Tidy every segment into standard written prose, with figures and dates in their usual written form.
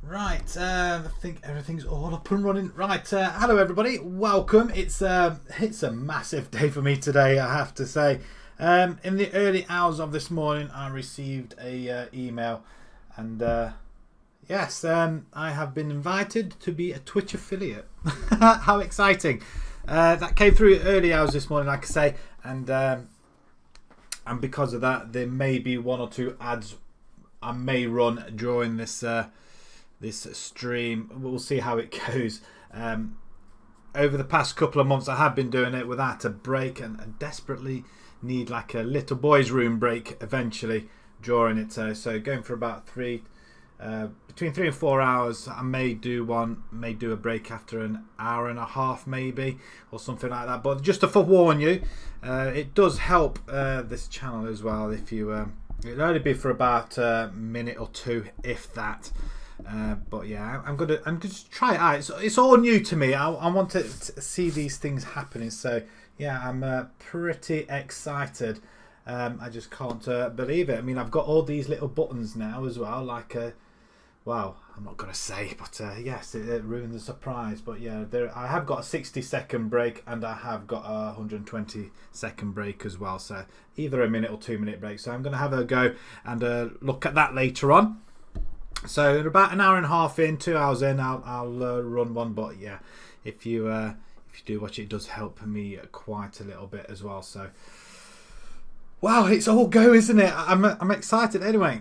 Right, I think everything's all up and running. Right, hello everybody, welcome. It's a massive day for me today, I have to say. In the early hours of this morning, I received a email, and yes, I have been invited to be a Twitch affiliate. How exciting! That came through early hours this morning, like I say, and because of that, there may be one or two ads I may run during this stream. We'll see how it goes. Over the past couple of months I have been doing it without a break, and desperately need like a little boys room break eventually during it, so going for about between 3 and 4 hours. I may do a break after an hour and a half maybe, or something like that, but just to forewarn you, it does help this channel as well if you it'll only be for about a minute or two, if that. But yeah, I'm gonna just try it out. It's all new to me. I want to see these things happening. So yeah, I'm pretty excited. I just can't believe it. I mean, I've got all these little buttons now as well. Like, well, I'm not gonna say, but yes, it ruined the surprise. But yeah, I have got a 60-second break, and I have got a 120-second break as well. So either a minute or 2 minute break. So I'm gonna have a go and look at that later on. So about an hour and a half in, 2 hours in, I'll run one. But yeah, if you do watch it, it does help me quite a little bit as well. So wow, it's all go, isn't it? I'm excited. Anyway,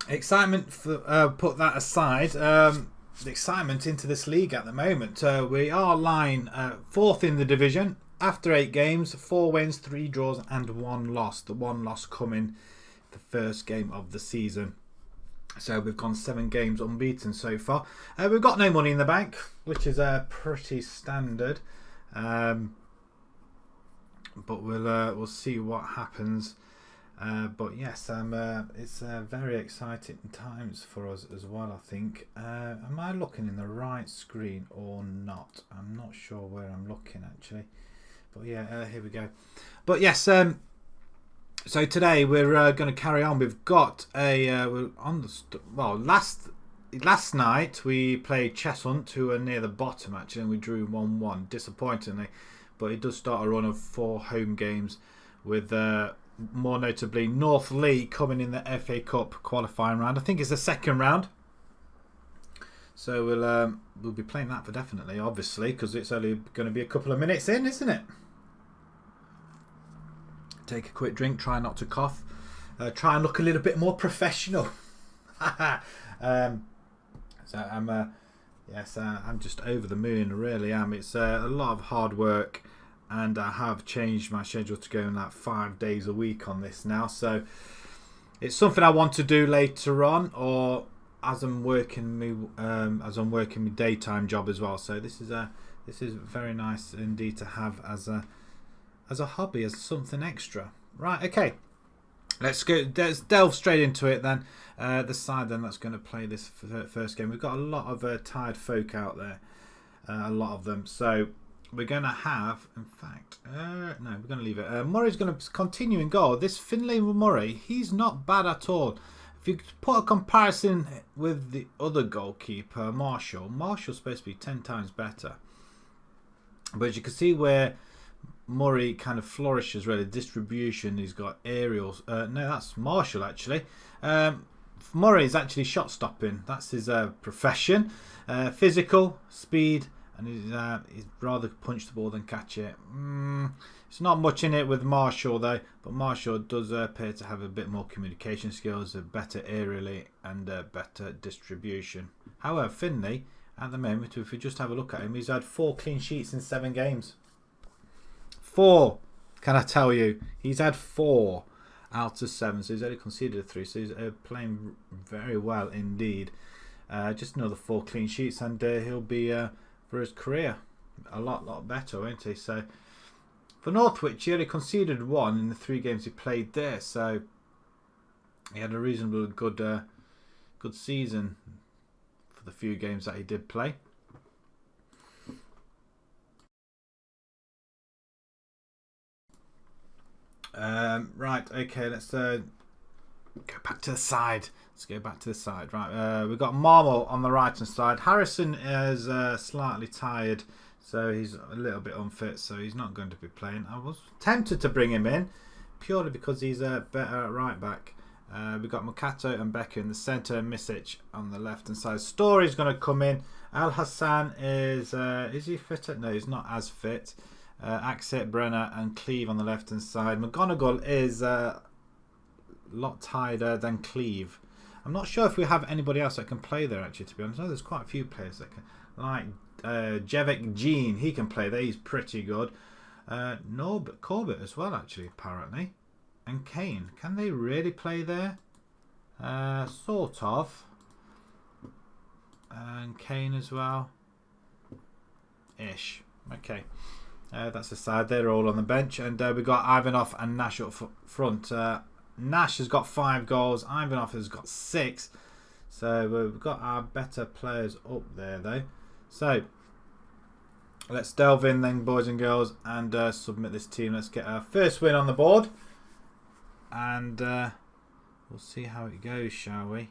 excitement for put that aside. The excitement into this league at the moment. We are lying 4th in the division after 8 games, 4 wins, 3 draws, and 1 loss. The 1 loss coming the first game of the season. So we've gone 7 games unbeaten so far. We've got no money in the bank, which is pretty standard. But we'll see what happens. But yes, it's very exciting times for us as well, I think. Am I looking in the right screen or not? I'm not sure where I'm looking actually. But yeah, here we go. But yes, so today we're going to carry on. We've got we're on the last night we played Cheshunt, who are near the bottom actually, and we drew 1-1, disappointingly. But it does start a run of 4 home games, with more notably North Leigh coming in the FA Cup qualifying round. I think it's the 2nd round. So we'll be playing that for definitely, obviously, because it's only going to be a couple of minutes in, isn't it? Take a quick drink, try not to cough, try and look a little bit more professional. So I'm I'm just over the moon, I really am. It's a lot of hard work, and I have changed my schedule to going like 5 days a week on this now. So it's something I want to do later on, or as I'm working my daytime job as well. So this is very nice indeed to have as a hobby, as something extra. Right, okay. Let's delve straight into it then. The side then that's going to play this first game. We've got a lot of tired folk out there. A lot of them. So we're going to have, in fact, no, we're going to leave it. Murray's going to continue in goal. This Finlay Murray, he's not bad at all. If you put a comparison with the other goalkeeper, Marshall's supposed to be 10 times better. But as you can see where Murray kind of flourishes, really, distribution, he's got aerials. No, that's Marshall actually. Murray's actually shot stopping. That's his profession. Physical, speed, and he's rather punch the ball than catch it. It's not much in it with Marshall though, but Marshall does appear to have a bit more communication skills, a better aerially, and better distribution. However, Finlay at the moment, if we just have a look at him, he's had 4 clean sheets in 7 games. 4, can I tell you? He's had 4 out of 7, so he's only conceded 3. So he's playing very well indeed. Just another 4 clean sheets, and he'll be for his career a lot better, won't he? So for Northwich, he only conceded 1 in the 3 games he played there. So he had a reasonably good season for the few games that he did play. Right, okay, let's go back to the side. Let's go back to the side. Right, we've got Marmol on the right-hand side. Harrison is slightly tired, so he's a little bit unfit, so he's not going to be playing. I was tempted to bring him in, purely because he's better at right-back. We've got Mukato and Becker in the centre, Misic on the left-hand side. Story's going to come in. Al Hassan is he fit? No, he's not as fit. Axet, Brenner and Cleve on the left-hand side. McGonigal is a lot tighter than Cleve. I'm not sure if we have anybody else that can play there, actually, to be honest. I know there's quite a few players that can. Like Jevik Jean, he can play there. He's pretty good. Norbert Corbett as well, actually, apparently. And Kane. Can they really play there? Sort of. And Kane as well. Ish. Okay. That's the side. They're all on the bench. And we've got Ivanov and Nash up front. Nash has got 5 goals. Ivanov has got 6. So we've got our better players up there, though. So let's delve in then, boys and girls, and submit this team. Let's get our first win on the board. And we'll see how it goes, shall we?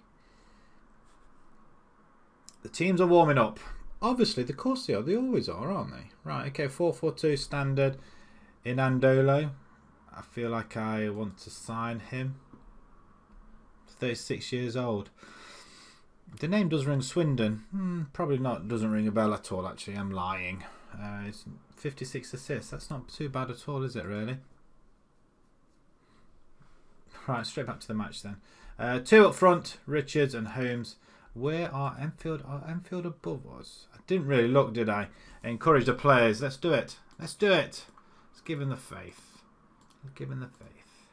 The teams are warming up. Obviously, of course they are. They always are, aren't they? Right, okay, 4-4-2 standard in Andolo. I feel like I want to sign him. 36 years old. The name does ring Swindon. Probably not. Doesn't ring a bell at all, actually. I'm lying. It's 56 assists. That's not too bad at all, is it, really? Right, straight back to the match then. 2 up front, Richards and Holmes. Where are Enfield? Are Enfield above us? I didn't really look, did I? Encourage the players. Let's do it. Let's do it. Let's give them the faith. Let's give them the faith.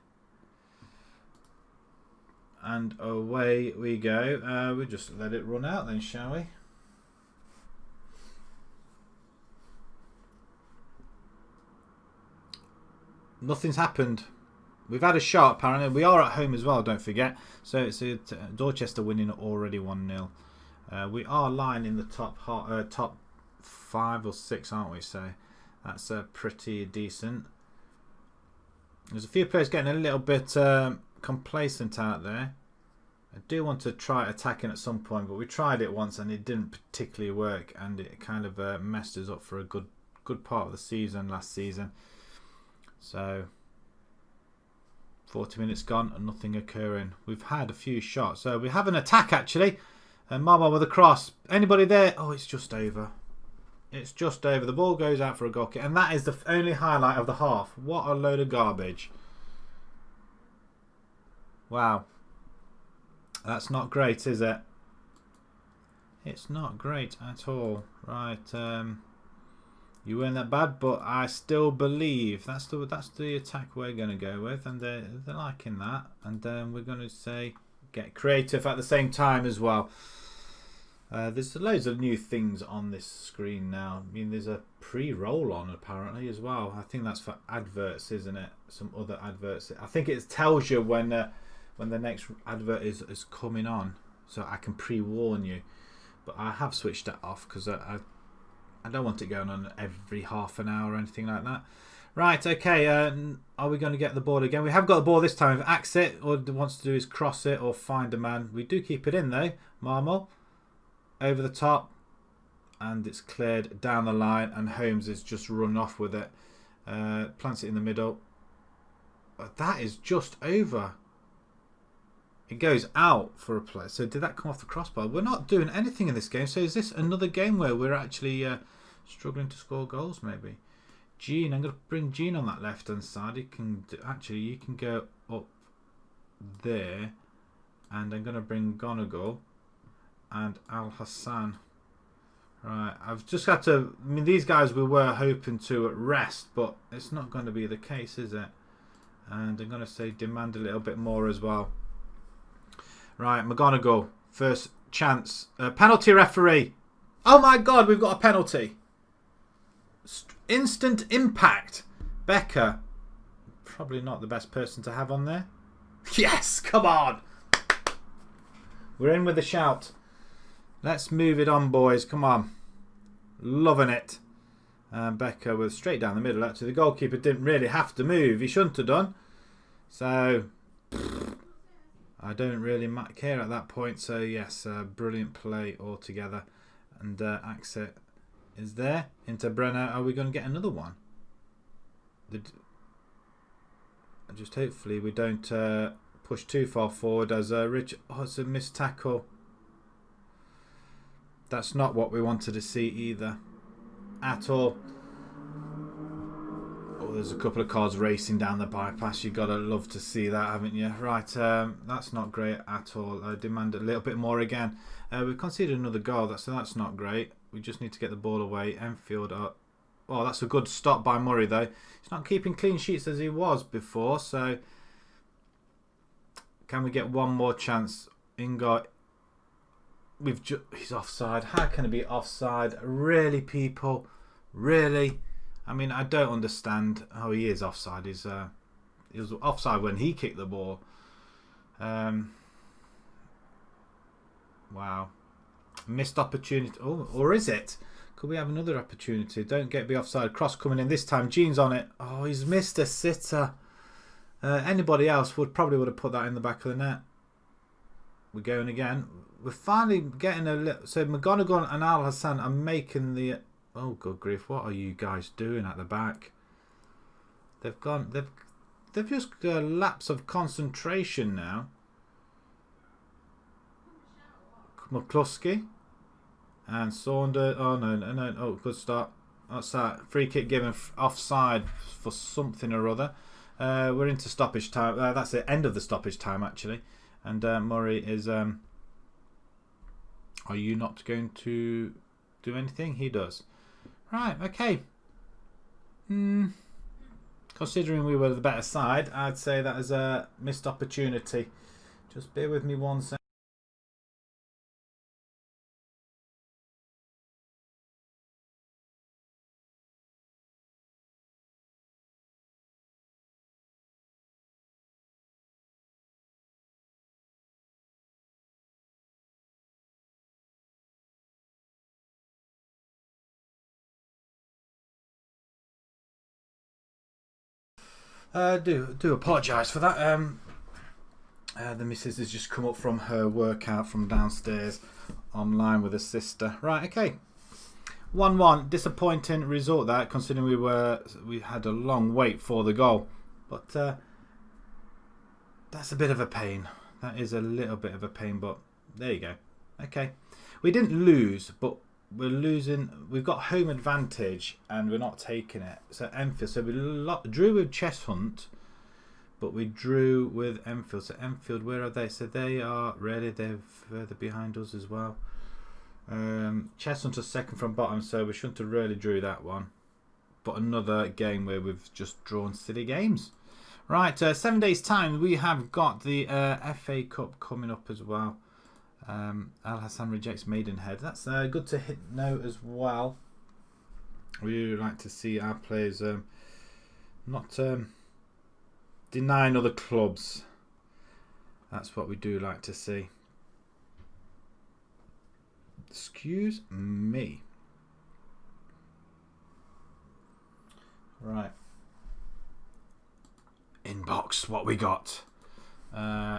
And away we go. We'll just let it run out then, shall we? Nothing's happened. We've had a shot, apparently. We are at home as well, don't forget. So it's Dorchester winning already 1-0. We are lying in the top 5 or 6, aren't we? So that's pretty decent. There's a few players getting a little bit complacent out there. I do want to try attacking at some point, but we tried it once and it didn't particularly work, and it kind of messed us up for a good part of the season last season. So 40 minutes gone and nothing occurring. We've had a few shots. So we have an attack, actually. And Marmol with a cross. Anybody there? Oh, it's just over. It's just over. The ball goes out for a goal kick. And that is the only highlight of the half. What a load of garbage. Wow. That's not great, is it? It's not great at all. Right. You weren't that bad, but I still believe that's the attack we're going to go with, and they're liking that. And we're going to say get creative at the same time as well. There's loads of new things on this screen now. I mean, there's a pre-roll on apparently as well. I think that's for adverts, isn't it? Some other adverts. I think it tells you when the next advert is coming on, so I can pre-warn you. But I have switched that off because I don't want it going on every half an hour or anything like that. Right, okay. Are we going to get the ball again? We have got the ball this time. If Axe it, or wants to do is cross it or find a man. We do keep it in though. Marmol over the top, and it's cleared down the line, and Holmes is just run off with it. Plants it in the middle. But that is just over. It goes out for a play. So did that come off the crossbar? We're not doing anything in this game. So is this another game where we're actually struggling to score goals? Maybe. Gene, I'm going to bring Gene on that left hand side. He can you can go up there, and I'm going to bring Gonagal and Al Hassan. Right, I've just had to. I mean, these guys we were hoping to rest, but it's not going to be the case, is it? And I'm going to say demand a little bit more as well. Right, McGonigal, first chance. Penalty referee. Oh my God, we've got a penalty. Instant impact. Becker. Probably not the best person to have on there. Yes, come on. We're in with a shout. Let's move it on, boys. Come on. Loving it. Becker was straight down the middle. Actually, the goalkeeper didn't really have to move. He shouldn't have done. So... I don't really care at that point. So yes, brilliant play altogether. And Axet is there into Brenner. Are we going to get another one? Just hopefully we don't push too far forward as Richard. Oh, it's a missed tackle. That's not what we wanted to see either, at all. Oh, there's a couple of cars racing down the bypass. You've got to love to see that, haven't you? Right, that's not great at all. I demand a little bit more again. We've conceded another goal, so that's not great. We just need to get the ball away. Enfield up. Oh, that's a good stop by Murray, though. He's not keeping clean sheets as he was before, so can we get one more chance? Ingot. He's offside. How can it be offside? Really, people? Really? I mean, I don't understand how he is offside. He was offside when he kicked the ball. Wow. Missed opportunity. Oh, or is it? Could we have another opportunity? Don't be offside. Cross coming in this time. Jean's on it. Oh, he's missed a sitter. Anybody else probably would have put that in the back of the net. We're going again. We're finally getting a little. So McGonagall and Al Hassan are making the. Oh, good grief! What are you guys doing at the back? They've gone. They've just got a lapse of concentration now. McCluskey and Saunders. Oh no! Oh, good start. That's that free kick given offside for something or other. We're into stoppage time. That's the end of the stoppage time actually. And Murray is. Are you not going to do anything? He does. Right. Okay. Considering we were the better side, I'd say that is a missed opportunity. Just bear with me 1 second. Do apologise for that. The missus has just come up from her workout from downstairs online with her sister. Right, okay. 1-1. Disappointing result that, considering we had a long wait for the goal. But that's a bit of a pain. That is a little bit of a pain, but there you go. Okay. We didn't lose, but we're losing. We've got home advantage and we're not taking it. So Enfield. So we drew with Cheshunt, but we drew with Enfield. So Enfield, where are they? So they are really, they're further behind us as well. Cheshunt is second from bottom, so we shouldn't have really drew that one. But another game where we've just drawn silly games. Right, 7 days time we have got the FA Cup coming up as well. Al Hassan rejects Maidenhead. That's good to know as well. We really like to see our players not denying other clubs. That's what we do like to see. Excuse me. Right. Inbox, what we got?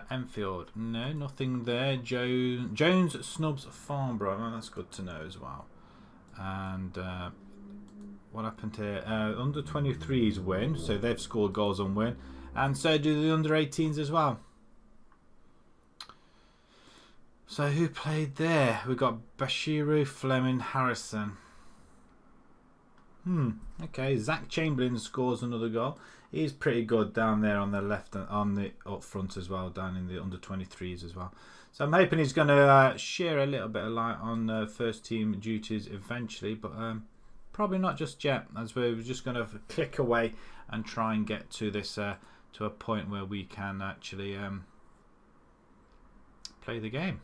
Enfield, no, nothing there. Jones snubs Farnborough. Well, that's good to know as well. And what happened here? Under 23s win, so they've scored goals and win, and so do the under 18s as well. So who played there? We got Bashiru, Fleming, Harrison. Okay, Zach Chamberlain scores another goal. He's pretty good down there on the left and on the up front as well, down in the under 23s as well. So I'm hoping he's going to share a little bit of light on first team duties eventually, but probably not just yet, as we're just going to click away and try and get to this to a point where we can actually play the game.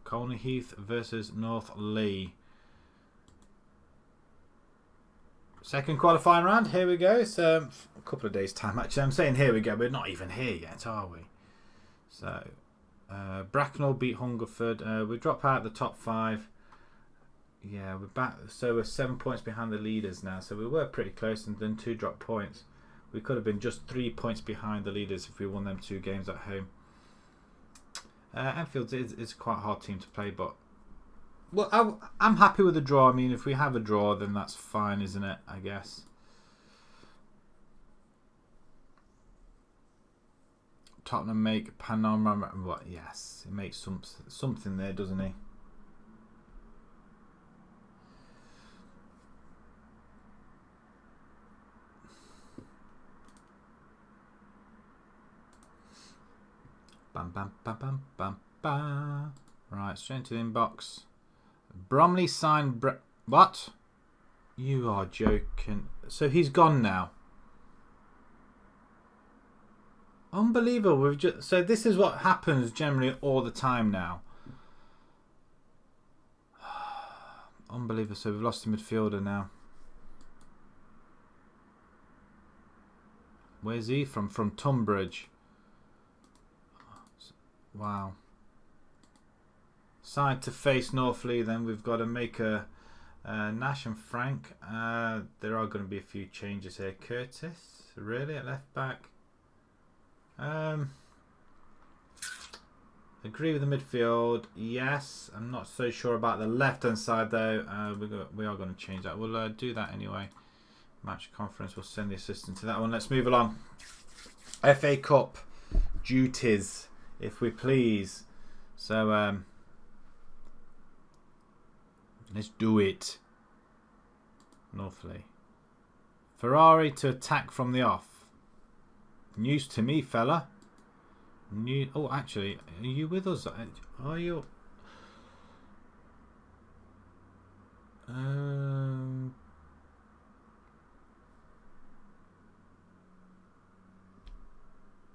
Colney Heath versus North Lee. Second qualifying round, here we go. It's a couple of days time actually. I'm saying here we go, we're not even here yet, are we? So Bracknell beat Hungerford. We drop out the top 5. Yeah, we're back. So we're 7 points behind the leaders now. So we were pretty close, and then 2 drop points. We could have been just 3 points behind the leaders if we won them 2 games at home. Enfield is quite a hard team to play, but well, I'm happy with the draw. I mean, if we have a draw, then that's fine, isn't it? I guess. Tottenham make panorama. What? Yes, he makes something there, doesn't he? Bam, bam, bam, bam, bam, bam. Right, straight into the inbox. Bromley signed. What? You are joking. So he's gone now. Unbelievable. So this is what happens generally all the time now. Unbelievable. So we've lost a midfielder now. Where's he from? From Tunbridge. Wow. Side to face Northley. Then we've got to make a Nash and Frank. There are going to be a few changes here. Curtis, really, at left back. Agree with the midfield. Yes, I'm not so sure about the left hand side though. We are going to change that. We'll do that anyway. Match conference. We'll send the assistant to that one. Let's move along. FA Cup duties, if we please. So let's do it. Northley. Ferrari to attack from the off. News to me, fella. Oh, actually, are you with us? Are you?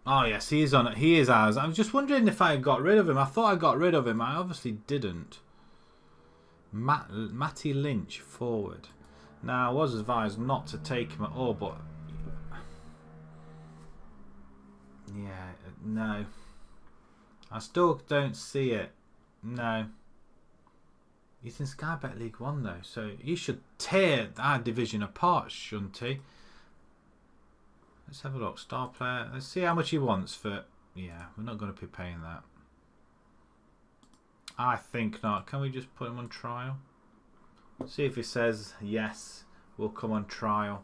Oh yes, he is on it. He is ours. I was just wondering if I got rid of him. I thought I got rid of him. I obviously didn't. Matty Lynch forward. Now I was advised not to take him at all, but yeah, no. I still don't see it. No. He's in Sky Bet League 1 though, so he should tear our division apart, shouldn't he? Let's have a look. Star player. Let's see how much he wants for... Yeah, we're not going to be paying that. I think not. Can we just put him on trial? See if he says yes, we'll come on trial.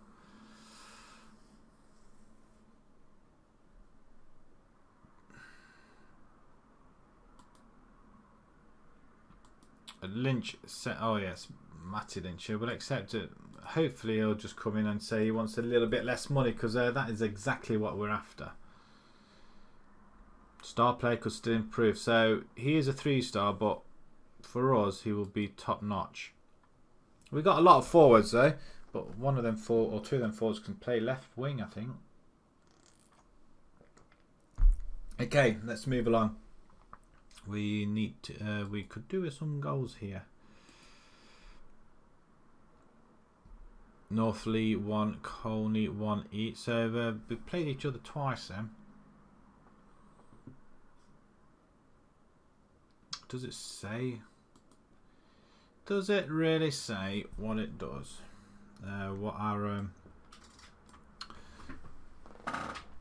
Lynch said, oh yes, Matty Lynch. We'll accept it. Hopefully he'll just come in and say he wants a little bit less money, because that is exactly what we're after. Star player could still improve. So he is a 3-star, but for us he will be top notch. We got a lot of forwards though, but one of them or two of them forwards can play left wing, I think. Okay, let's move along. We need to, we could do with some goals here. Northley 1, Colney 1 each. So we played each other twice then. Does it say? Does it really say what it does? What our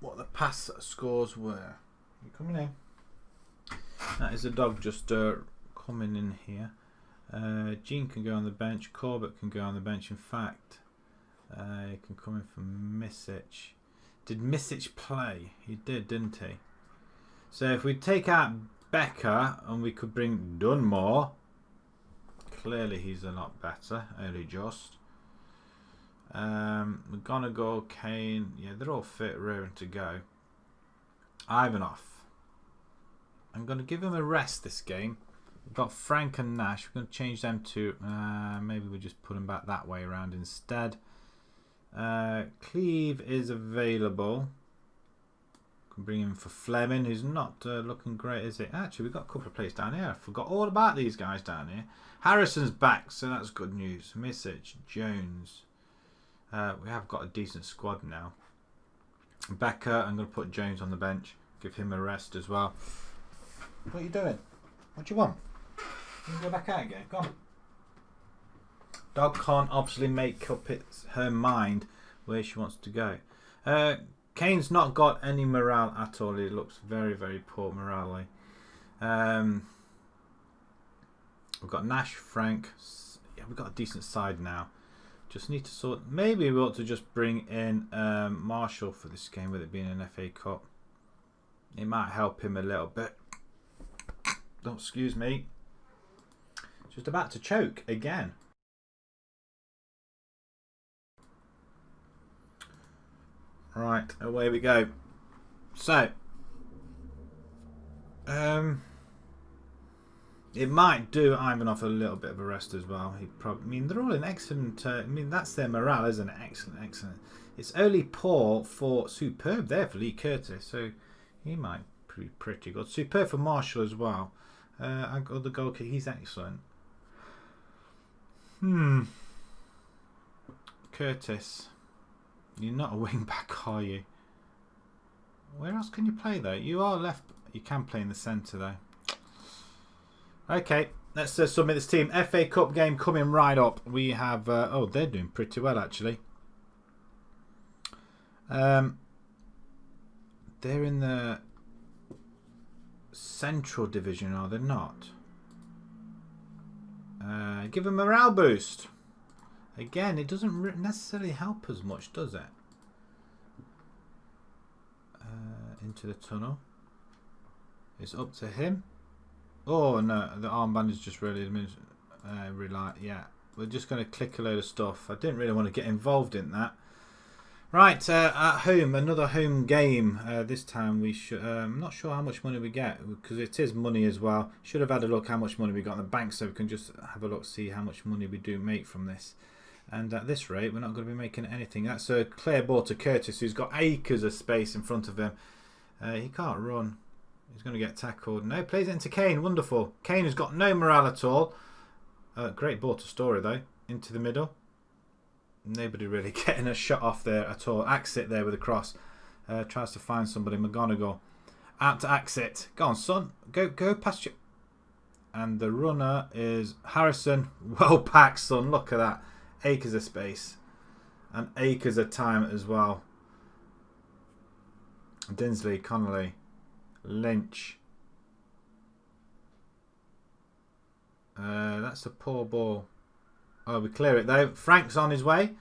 what the pass scores were? You coming in? That is a dog just coming in here. Gene can go on the bench. Corbett can go on the bench. In fact, he can come in from Misic. Did Misic play? He did, didn't he? So if we take out Becker and we could bring Dunmore, clearly he's a lot better. Only just. McGonagall, Kane, yeah, they're all fit, raring to go. Ivanov. I'm going to give him a rest this game. We've got Frank and Nash. We're going to change them to... maybe we just put them back that way around instead. Cleve is available. Can bring him for Fleming, who's not looking great, is it? Actually, we've got a couple of players down here. I forgot all about these guys down here. Harrison's back, so that's good news. Misic, Jones. We have got a decent squad now. Becker, I'm going to put Jones on the bench. Give him a rest as well. What are you doing? What do you want? You can go back out again. Go on. Dog can't obviously make up her mind where she wants to go. Kane's not got any morale at all. He looks very, very poor morale. We've got Nash, Frank. Yeah, we've got a decent side now. Just need to sort. Maybe we ought to just bring in Marshall for this game, with it being an FA Cup. It might help him a little bit. Don't excuse me. Just about to choke again. Right, away we go. So, it might do Ivanov a little bit of a rest as well. He probably, I mean, they're all in excellent. I mean, that's their morale, isn't it? Excellent, excellent. It's only poor for superb there for Lee Curtis, so he might be pretty good. Superb for Marshall as well. I got the goalkeeper. He's excellent. Curtis, you're not a wing back, are you? Where else can you play though? You are left. You can play in the centre though. Okay, let's submit this team. FA Cup game coming right up. We have. Oh, they're doing pretty well actually. They're in the Central Division, are they not? Give a morale boost. Again, it doesn't necessarily help as much, does it? Into the tunnel. It's up to him. Oh no, the armband is just really yeah. We're just going to click a load of stuff. I didn't really want to get involved in that. Right, at home, another home game. This time we should. I'm not sure how much money we get, because it is money as well. Should have had a look how much money we got in the bank, so we can just have a look, see how much money we do make from this. And at this rate, we're not going to be making anything. That's a clear ball to Curtis, who's got acres of space in front of him. He can't run. He's going to get tackled. No, plays it into Kane. Wonderful. Kane has got no morale at all. Great ball to Story, though. Into the middle. Nobody really getting a shot off there at all. Axit there with a cross. Tries to find somebody. McGonigal. Out to Axit. Go on, son. Go past you. And the runner is Harrison. Well packed, son. Look at that. Acres of space. And acres of time as well. Dinsley, Connolly. Lynch. That's a poor ball. Oh, we clear it though. Frank's on his way.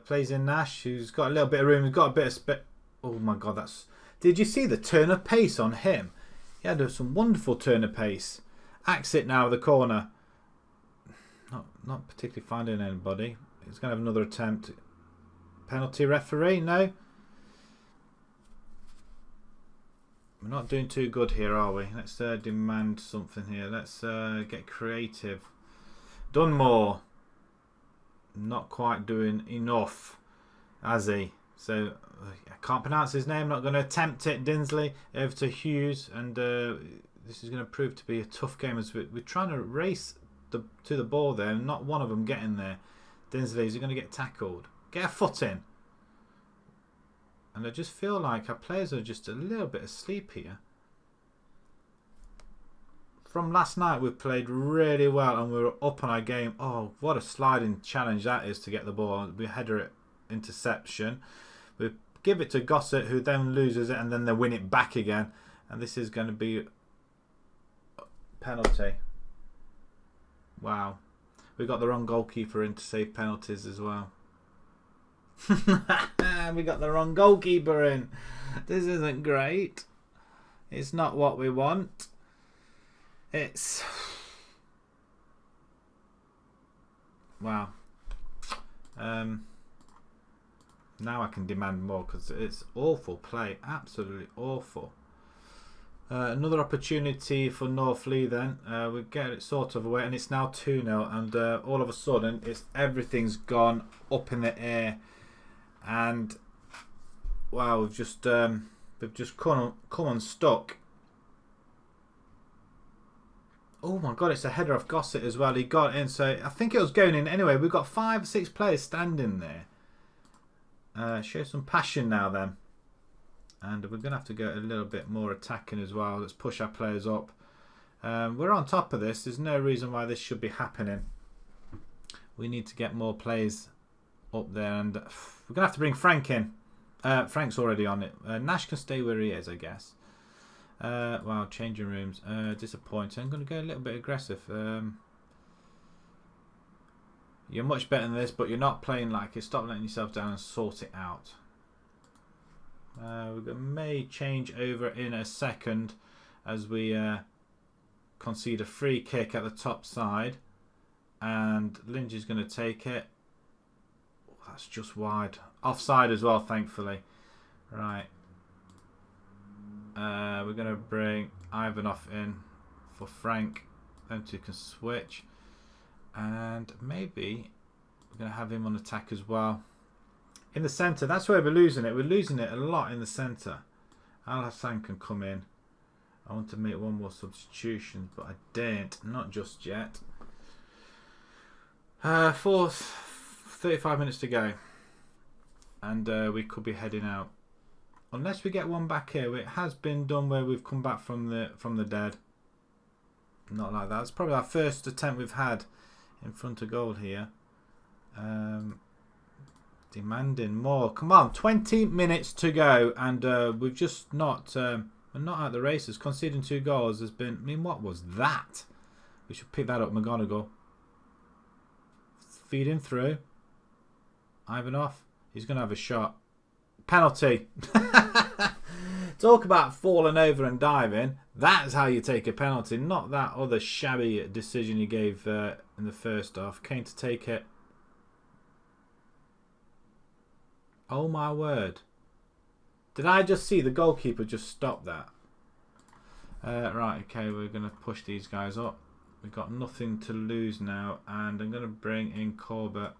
Plays in Nash, who's got a little bit of room. He's got a bit of spit. Oh my God, that's. Did you see the turn of pace on him? He had some wonderful turn of pace. Axit now, the corner. Not particularly finding anybody. He's going to have another attempt. Penalty referee? No. We're not doing too good here, are we? Let's demand something here. Let's get creative. Dunmore. Not quite doing enough, has he? So I can't pronounce his name. Not going to attempt it. Dinsley over to Hughes, and this is going to prove to be a tough game as we're trying to race to the ball there, and not one of them getting there. Dinsley, is he going to get tackled? Get a foot in. And I just feel like our players are just a little bit asleep here. From last night, we've played really well and we were up on our game. Oh, what a sliding challenge that is to get the ball. We header it, interception. We give it to Gossett, who then loses it, and then they win it back again. And this is going to be a penalty. Wow. We got the wrong goalkeeper in to save penalties as well. We got the wrong goalkeeper in. This isn't great. It's not what we want. It's... Wow. Now I can demand more because it's awful play. Absolutely awful. Another opportunity for Northlea then. We get it sort of away and it's now 2-0 and all of a sudden everything's gone up in the air and wow, we've just come unstuck. Oh my God, it's a header off Gossett as well. He got in, so I think it was going in anyway. We've got 5 or 6 players standing there. Show some passion now then. And we're going to have to go a little bit more attacking as well. Let's push our players up. We're on top of this. There's no reason why this should be happening. We need to get more players up there. And we're going to have to bring Frank in. Frank's already on it. Nash can stay where he is, I guess. Wow, changing rooms. Disappointing. I'm going to go a little bit aggressive. You're much better than this, but you're not playing like it. Stop letting yourself down and sort it out. We may change over in a second as we concede a free kick at the top side. And Lindsay's going to take it. Oh, that's just wide. Offside as well, thankfully. Right. We're going to bring Ivanov in for Frank. Them two can switch. And maybe we're going to have him on attack as well. In the centre, that's where we're losing it. We're losing it a lot in the centre. Al Hassan can come in. I want to make one more substitution, but I daren't. Not just yet. 35 minutes to go. And we could be heading out. Unless we get one back here. It has been done where we've come back from the dead. Not like that. It's probably our first attempt we've had in front of goal here. Demanding more. Come on, 20 minutes to go, and we've just not we're not at the races. Conceding 2 goals has been. I mean, what was that? We should pick that up. McGonigal. Feed him through. Ivanov. He's going to have a shot. Penalty. Talk about falling over and diving. That's how you take a penalty. Not that other shabby decision he gave in the first half. Kane to take it. Oh my word. Did I just see the goalkeeper just stop that? Right, okay, we're going to push these guys up. We've got nothing to lose now. And I'm going to bring in Corbett.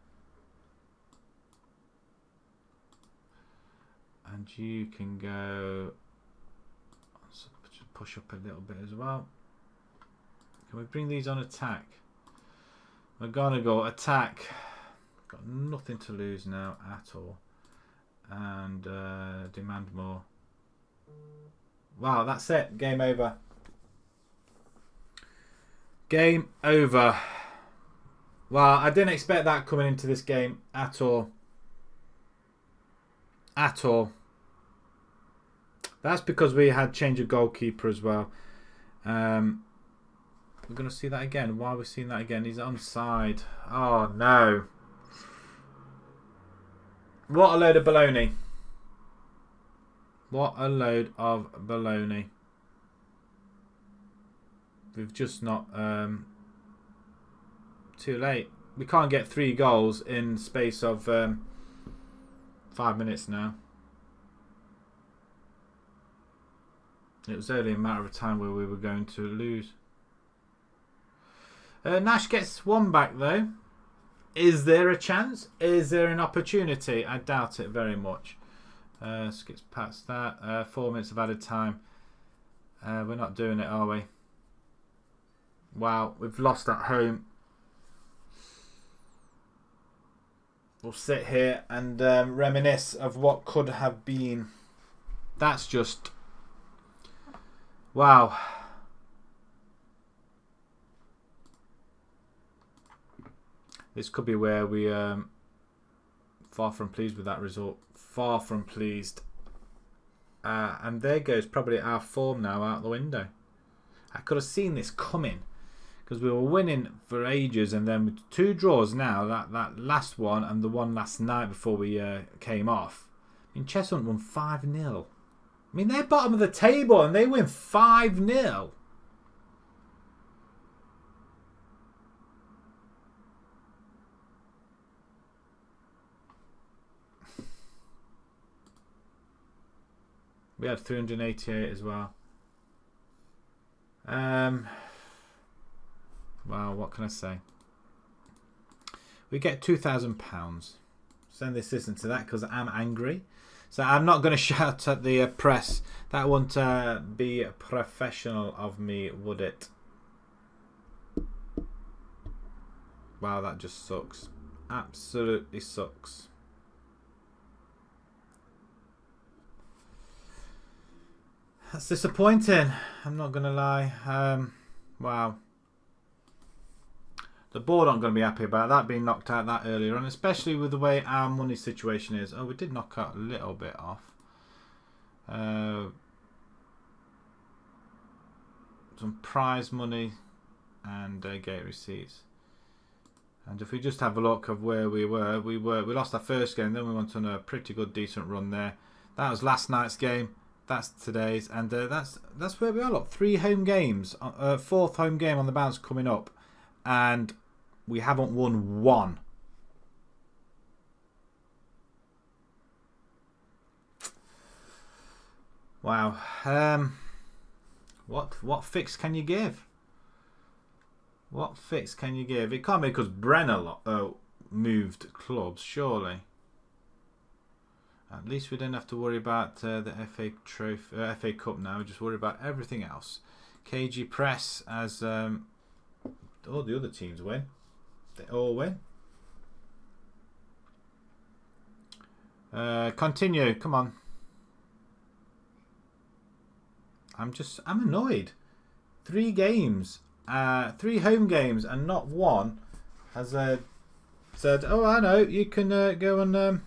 And you can go... Just push up a little bit as well. Can we bring these on attack? We're going to go attack. Got nothing to lose now at all. And demand more. Wow, that's it. Game over. Game over. Wow, I didn't expect that coming into this game at all. At all. That's because we had change of goalkeeper as well. We're going to see that again. Why are we seeing that again? He's onside. Oh, no. What a load of baloney. What a load of baloney. We've just not... too late. We can't get 3 goals in space of 5 minutes now. It was only a matter of time where we were going to lose. Nash gets 1 back though. Is there a chance? Is there an opportunity? I doubt it very much. Skips past that. 4 minutes of added time. We're not doing it, are we? Wow, we've lost at home. We'll sit here and reminisce of what could have been. That's just... Wow. This could be where we far from pleased with that result. Far from pleased. And there goes probably our form now out the window. I could have seen this coming because we were winning for ages, and then with 2 draws now, that last one and the one last night before we came off. I mean, Cheshunt won 5-0. I mean, they're bottom of the table and they win 5-0. We had 388 as well. Wow, what can I say? We get £2,000. Send this isn't to that because I'm angry. So I'm not going to shout at the press. That wouldn't be professional of me, would it? Wow, that just sucks. Absolutely sucks. That's disappointing. I'm not going to lie. Wow. The board aren't going to be happy about that being knocked out that earlier on, especially with the way our money situation is. Oh, we did knock out a little bit off. some prize money and gate receipts. And if we just have a look of where we lost our first game, then we went on a pretty good, decent run there. That was last night's game. That's today's, and that's where we are. Look, 3 home games, 4th home game on the bounce coming up, and we haven't won one. Wow. What fix can you give? What fix can you give? It can't be because Brenner moved clubs, surely. At least we don't have to worry about the FA Cup now. We just worry about everything else. KG Press, as all the other teams win. They all win. Continue. Come on. I'm annoyed. 3 games. 3 home games and not one has said, oh, I know, you can go and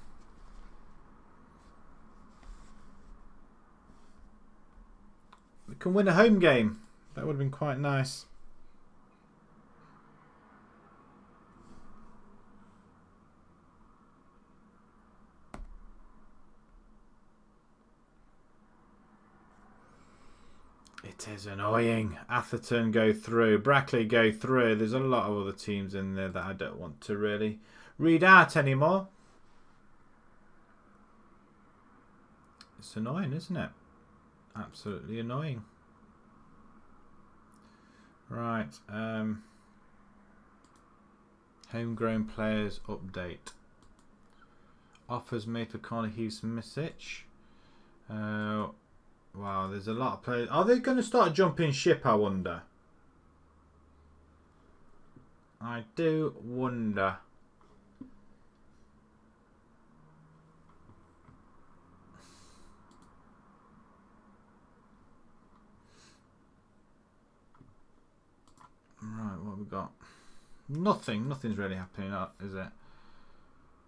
we can win a home game. That would have been quite nice. It is annoying. Atherton go through. Brackley go through. There's a lot of other teams in there that I don't want to really read out anymore. It's annoying, isn't it? Absolutely annoying. Right. Homegrown players update. Offers made for Colney Heath Message. Wow, there's a lot of players. Are they going to start jumping ship, I wonder? I do wonder. Right, what have we got? Nothing's really happening, is it?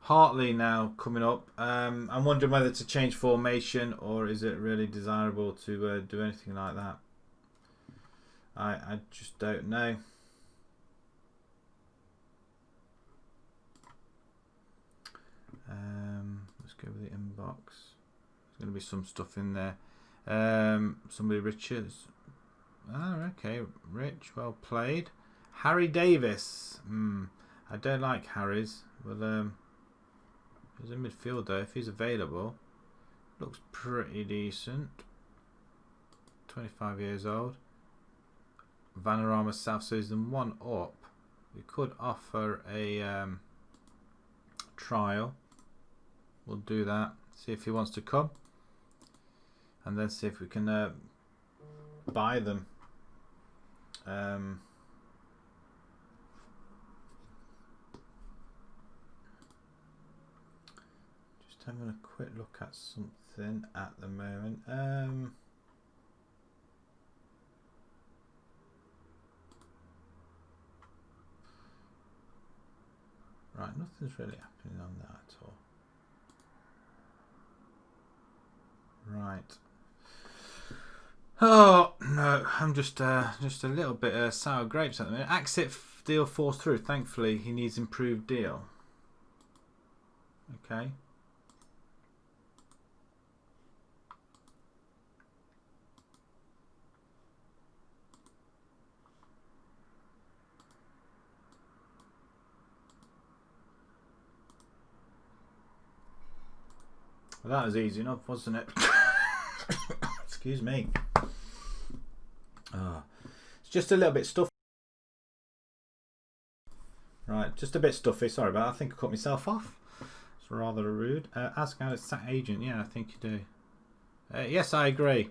Hartley now coming up. I'm wondering whether to change formation or is it really desirable to do anything like that. I just don't know. Let's go with the inbox. There's going to be some stuff in there. Somebody Richards. Oh, okay, Rich, well played. Harry Davis. I don't like Harry's. Well, he's a midfielder. If he's available, looks pretty decent. 25 years old. Vanarama South Season 1 up. We could offer a trial. We'll do that. See if he wants to come. And then see if we can buy them. Just having a quick look at something at the moment. Right, nothing's really happening on that at all. Right. Oh no, I'm just a little bit sour grapes at the minute. Exit deal falls through. Thankfully, he needs improved deal. Okay. Well, that was easy enough, wasn't it? Excuse me. It's just a little bit stuffy. Right, just a bit stuffy. Sorry about that. I think I cut myself off. It's rather rude. Ask how it's sack agent. Yeah, I think you do. Yes, I agree.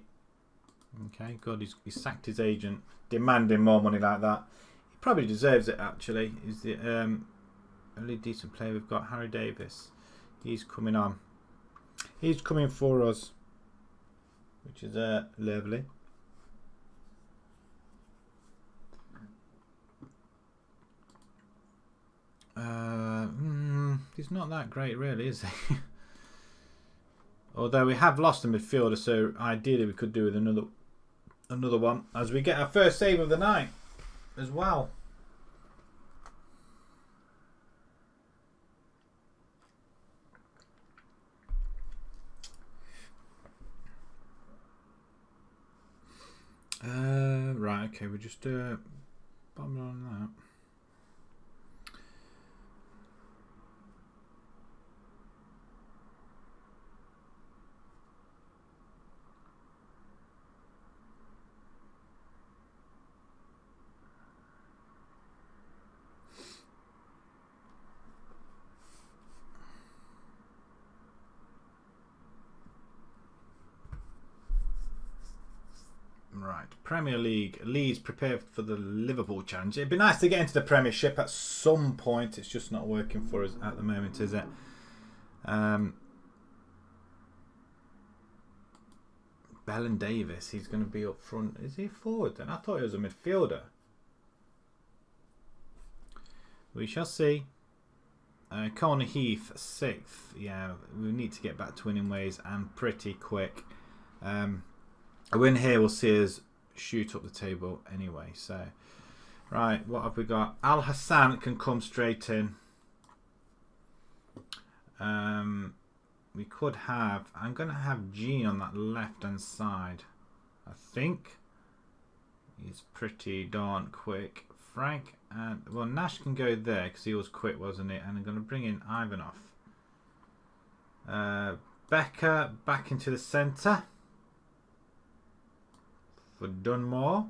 Okay, good. He's sacked his agent, demanding more money like that. He probably deserves it. Actually, he's the only decent player we've got. Harry Davis. He's coming on. He's coming for us, which is lovely. He's not that great, really, is he? Although we have lost a midfielder, so ideally we could do with another another one as we get our first save of the night as well. Right, okay, we just bottom on that. Right, Premier League. Leeds prepared for the Liverpool challenge. It'd be nice to get into the Premiership at some point. It's just not working for us at the moment, is it? Bell and Davis, he's going to be up front. Is he forward then? I thought he was a midfielder. We shall see. Colney Heath, 6th. Yeah, we need to get back to winning ways and pretty quick. A win here will see us shoot up the table anyway. So, right, what have we got? Al Hassan can come straight in. We could have... I'm going to have Gene on that left-hand side. I think. He's pretty darn quick. Frank and... Well, Nash can go there because he was quick, wasn't it? And I'm going to bring in Ivanov. Becker back into the centre. For Dunmore.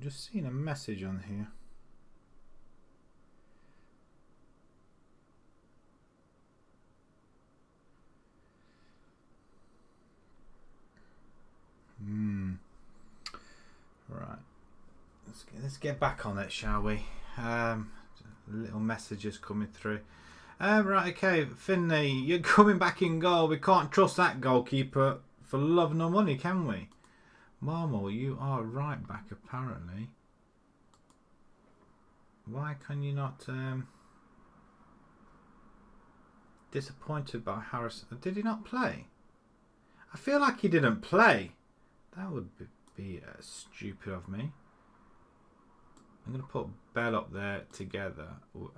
Just seeing a message on here. Right. Let's get back on it, shall we? Little messages coming through. Right, okay, Finley, you're coming back in goal. We can't trust that goalkeeper for love nor money, can we? Marmol, you are right back apparently. Why can you not? Disappointed by Harris. Did he not play? I feel like he didn't play. That would be stupid of me. I'm going to put Bell up there together,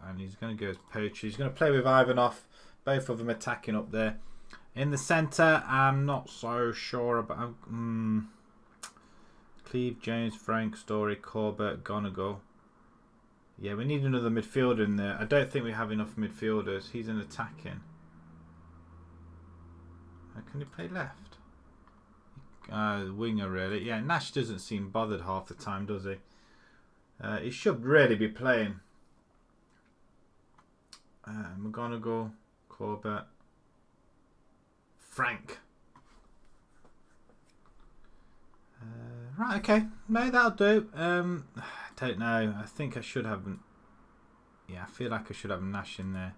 and he's going to go as poacher. He's going to play with Ivanov, both of them attacking up there. In the centre, I'm not so sure about... Cleve, Jones, Frank, Story, Corbett, Gonagle. Yeah, we need another midfielder in there. I don't think we have enough midfielders. He's an attacking. Can he play left? Winger, really. Yeah, Nash doesn't seem bothered half the time, does he? He should really be playing. McGonagall, Corbett, Frank. Right, okay. No, that'll do. I don't know. I think I should have... Yeah, I feel like I should have Nash in there.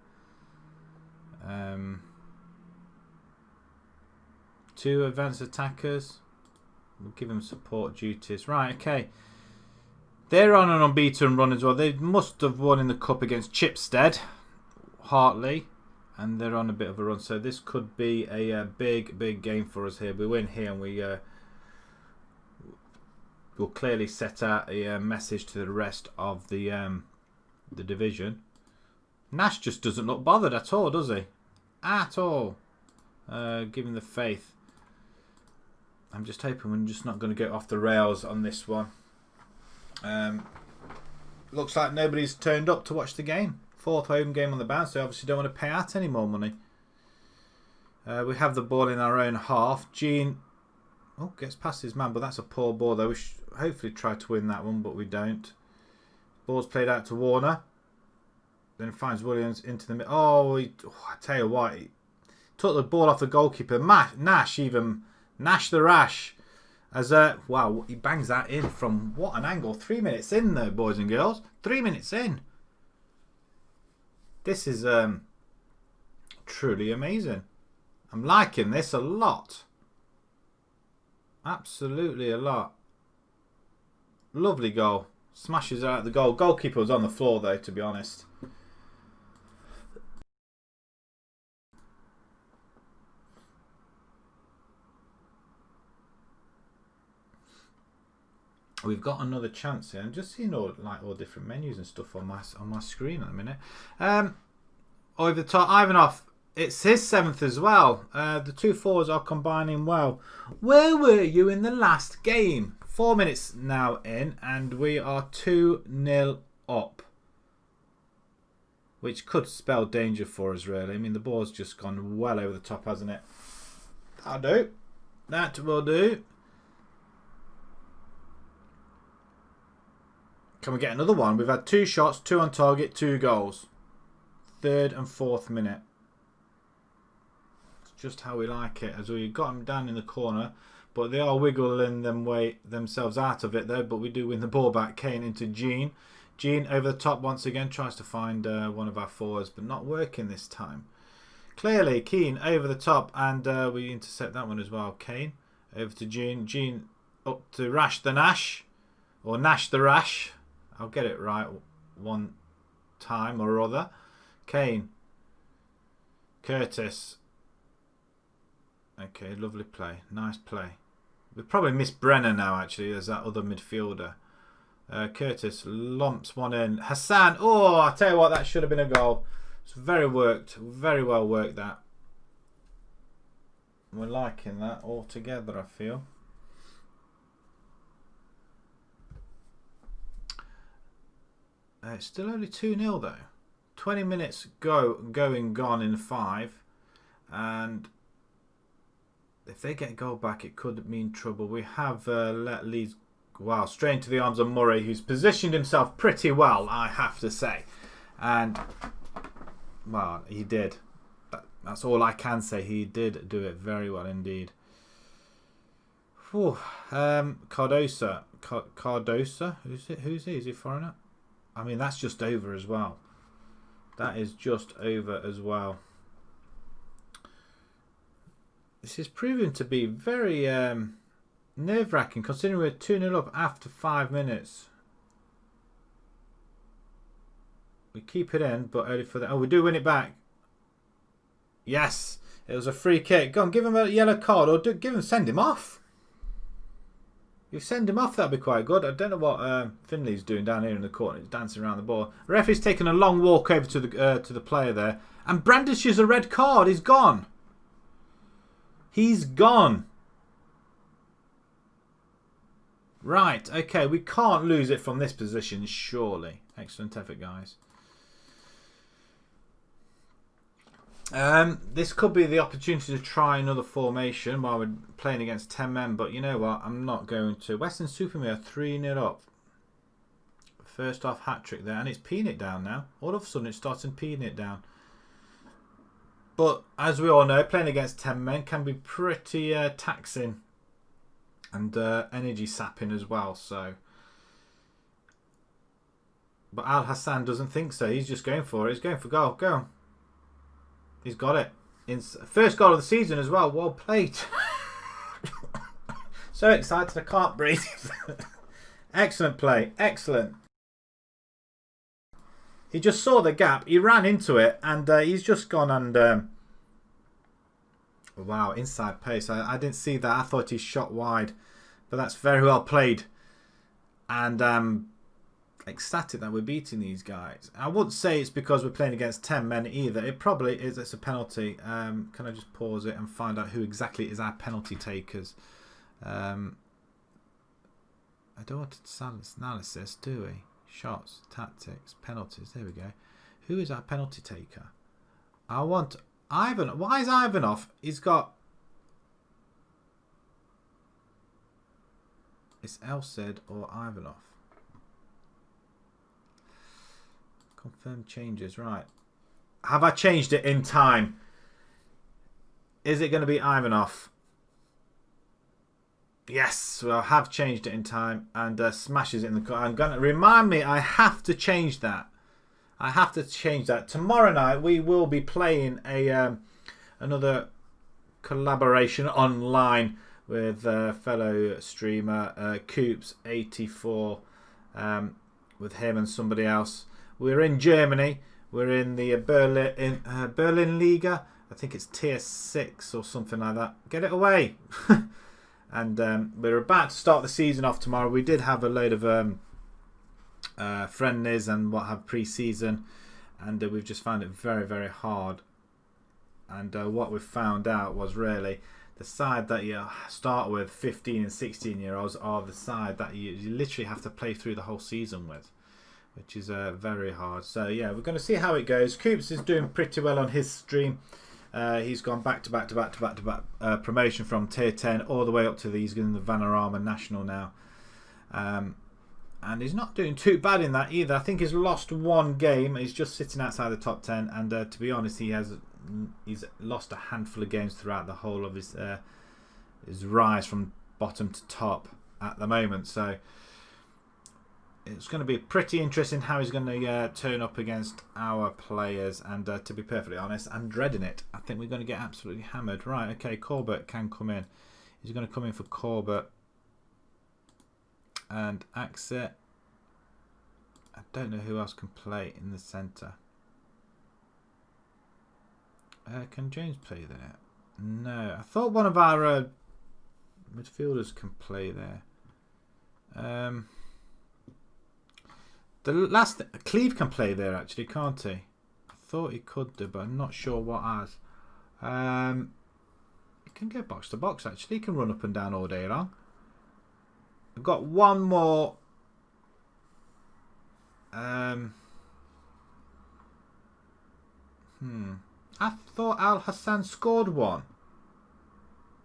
2 advanced attackers. We'll give them support duties. Right, okay. They're on an unbeaten run as well. They must have won in the cup against Chipstead, Hartley, and they're on a bit of a run. So this could be a big game for us here. We win here, and we will clearly set out a message to the rest of the division. Nash just doesn't look bothered at all, does he? At all. Giving the faith. I'm just hoping we're just not going to go off the rails on this one. Looks like nobody's turned up to watch the game. 4th home game on the bounce. They obviously don't want to pay out any more money. We have the ball in our own half. Gene gets past his man, but that's a poor ball though. We should hopefully try to win that one, but we don't. Ball's played out to Warner. Then finds Williams into the middle. I tell you what, he took the ball off the goalkeeper. Nash the Rash. As wow, he bangs that in from what an angle. 3 minutes in though, boys and girls. 3 minutes in. This is truly amazing. I'm liking this a lot. Absolutely a lot. Lovely goal. Smashes out the goal. Goalkeeper was on the floor though, to be honest. We've got another chance here. I'm just seeing all different menus and stuff on my screen at the minute. Over the top, Ivanov. It's his 7th as well. The two forwards are combining well. Where were you in the last game? 4 minutes now in, and we are 2-0 up, which could spell danger for us, really. I mean, the ball's just gone well over the top, hasn't it? That'll do. That will do. Can we get another one? We've had 2 shots, 2 on target, 2 goals. 3rd and 4th minute. It's just how we like it. As we got them down in the corner, but they are wiggling themselves out of it though. But we do win the ball back. Kane into Jean. Jean over the top once again. Tries to find one of our forwards, but not working this time. Clearly, Keane over the top, and we intercept that one as well. Kane over to Jean. Jean up to Rash the Nash. Or Nash the Rash. I'll get it right one time or other. Kane. Curtis. Okay, lovely play. Nice play. We probably missed Brenner now, actually. There's that other midfielder. Curtis lumps one in. Hassan. Oh, I tell you what, that should have been a goal. It's very worked. Very well worked, that. We're liking that altogether, I feel. It's still only 2-0 though. 20 minutes gone in 5, and if they get a goal back, it could mean trouble. We have let Leeds straight into the arms of Murray, who's positioned himself pretty well, I have to say, and well, he did. That's all I can say. He did do it very well indeed. Cardosa. Cardosa. Who's he? Is he a foreigner? I mean, that's just over as well. That is just over as well. This is proving to be very nerve-wracking, considering we're 2-0 up after 5 minutes. We keep it in, but only for the... Oh, we do win it back. Yes, it was a free kick. Go on, give him a yellow card, or send him off. You send him off, that'd be quite good. I don't know what Finley's doing down here in the corner. He's dancing around the ball. The referee's taking a long walk over to the player there, and brandishes a red card. He's gone. He's gone. Right, okay, we can't lose it from this position, surely. Excellent effort, guys. This could be the opportunity to try another formation while we're playing against 10 men, but you know what? I'm not going to. Western Supermare 3-0 up. First off hat-trick there, and it's peeing it down now. All of a sudden, it's starting peeing it down. But as we all know, playing against 10 men can be pretty taxing and energy sapping as well. So, but Al Hassan doesn't think so. He's just going for it. He's going for goal. Go on. He's got it. First goal of the season as well. Well played. So excited I can't breathe. Excellent play. Excellent. He just saw the gap. He ran into it, and he's just gone and... wow, inside pace. I didn't see that. I thought he shot wide. But that's very well played. And ecstatic that we're beating these guys. I wouldn't say it's because we're playing against 10 men either. It probably is. It's a penalty. Can I just pause it and find out who exactly is our penalty takers? I don't want analysis, do we? Shots, tactics, penalties. There we go. Who is our penalty taker? I want Ivan. Why is Ivanov? He's got... It's Elsid or Ivanov. Confirm changes. Right. Have I changed it in time? Is it going to be Ivanov? Yes, well, I have changed it in time, and smashes it in the corner. I'm going to remind me, I have to change that. I have to change that. Tomorrow night we will be playing a another collaboration online with fellow streamer Coops84. with him and somebody else. We're in Germany. We're in the Berlin Liga. I think it's tier 6 or something like that. Get it away. And we're about to start the season off tomorrow. We did have a load of friendlies and what have pre-season, and we've just found it very, very hard. And what we've found out was really the side that you start with, 15 and 16 year olds, are the side that you literally have to play through the whole season with, which is very hard. So yeah, we're going to see how it goes. Coops is doing pretty well on his stream. He's gone back to back promotion from tier 10 all the way up to he's in the Vanarama National now. And he's not doing too bad in that either. I think he's lost one game. He's just sitting outside the top 10. And to be honest, he's lost a handful of games throughout the whole of his rise from bottom to top at the moment. So it's going to be pretty interesting how he's going to turn up against our players. And to be perfectly honest, I'm dreading it. I think we're going to get absolutely hammered. Right, okay, Corbett can come in. He's going to come in for Corbett. And Axet. I don't know who else can play in the centre. Can James play there? No. I thought one of our midfielders can play there. Cleve can play there actually, can't he? I thought he could do, but I'm not sure what as. He can go box to box actually. He can run up and down all day long. I've got one more. I thought Al Hassan scored one.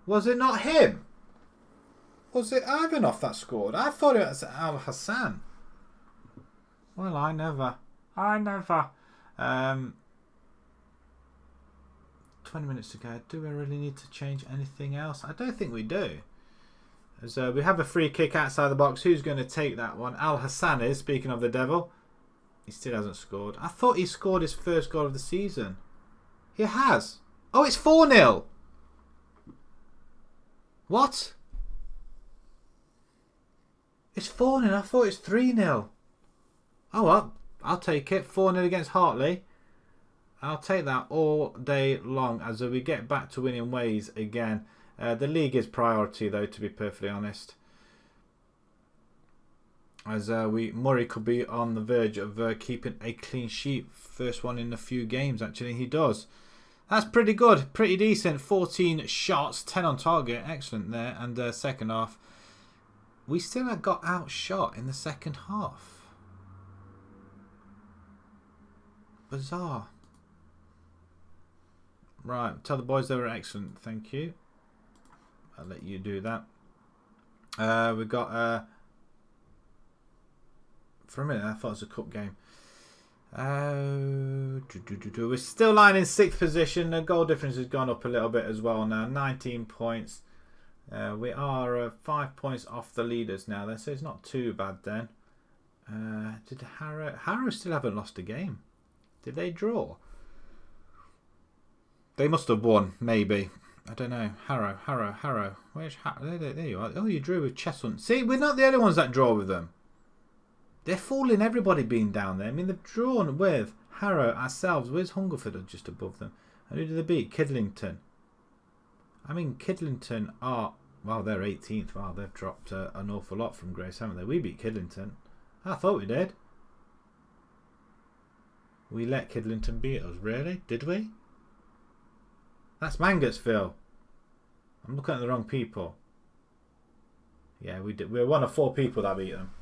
Was it not him? Was it Ivanov that scored? I thought it was Al Hassan. Well, I never. 20 minutes to go. Do we really need to change anything else? I don't think we do. As we have a free kick outside the box. Who's going to take that one? Al Hassan is, speaking of the devil. He still hasn't scored. I thought he scored his first goal of the season. He has. Oh, it's 4-0. What? It's 4-0. I thought it's 3-0. Oh, well, I'll take it. 4-0 against Hartley. I'll take that all day long as we get back to winning ways again. The league is priority, though, to be perfectly honest. As Murray could be on the verge of keeping a clean sheet. First one in a few games, actually. He does. That's pretty good. Pretty decent. 14 shots, 10 on target. Excellent there. And second half, we still got outshot in the second half. Bizarre. Right. Tell the boys they were excellent. Thank you. I'll let you do that. We've got... for a minute, I thought it was a cup game. We're still lying in 6th position. The goal difference has gone up a little bit as well now. 19 points. We are 5 points off the leaders now, then, so it's not too bad then. Did Harrow still haven't lost a game? Did they draw? They must have won, maybe. I don't know. Harrow. Where's Harrow? There you are. Oh, you drew with Cheshunt. See, we're not the only ones that draw with them. They're fooling everybody being down there. I mean, they've drawn with Harrow, ourselves. Where's Hungerford just above them? And who did they beat? Kidlington. I mean, Kidlington are... Well, they're 18th. Wow, they've dropped an awful lot from Grace, haven't they? We beat Kidlington. I thought we did. We let Kidlington beat us. Really? Did we? That's Mangotsville. I'm looking at the wrong people. Yeah, we did. We're one of 4 people that beat them.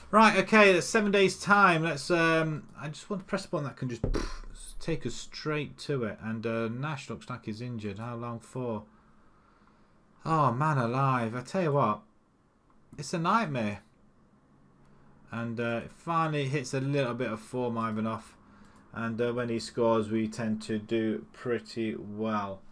Right, okay, that's 7 days' time. Let's. I just want to press a button that can just take us straight to it. And Nash looks like he's injured. How long for? Oh, man alive. I tell you what, it's a nightmare. And it finally hits a little bit of form, Ivanov. And when he scores, we tend to do pretty well.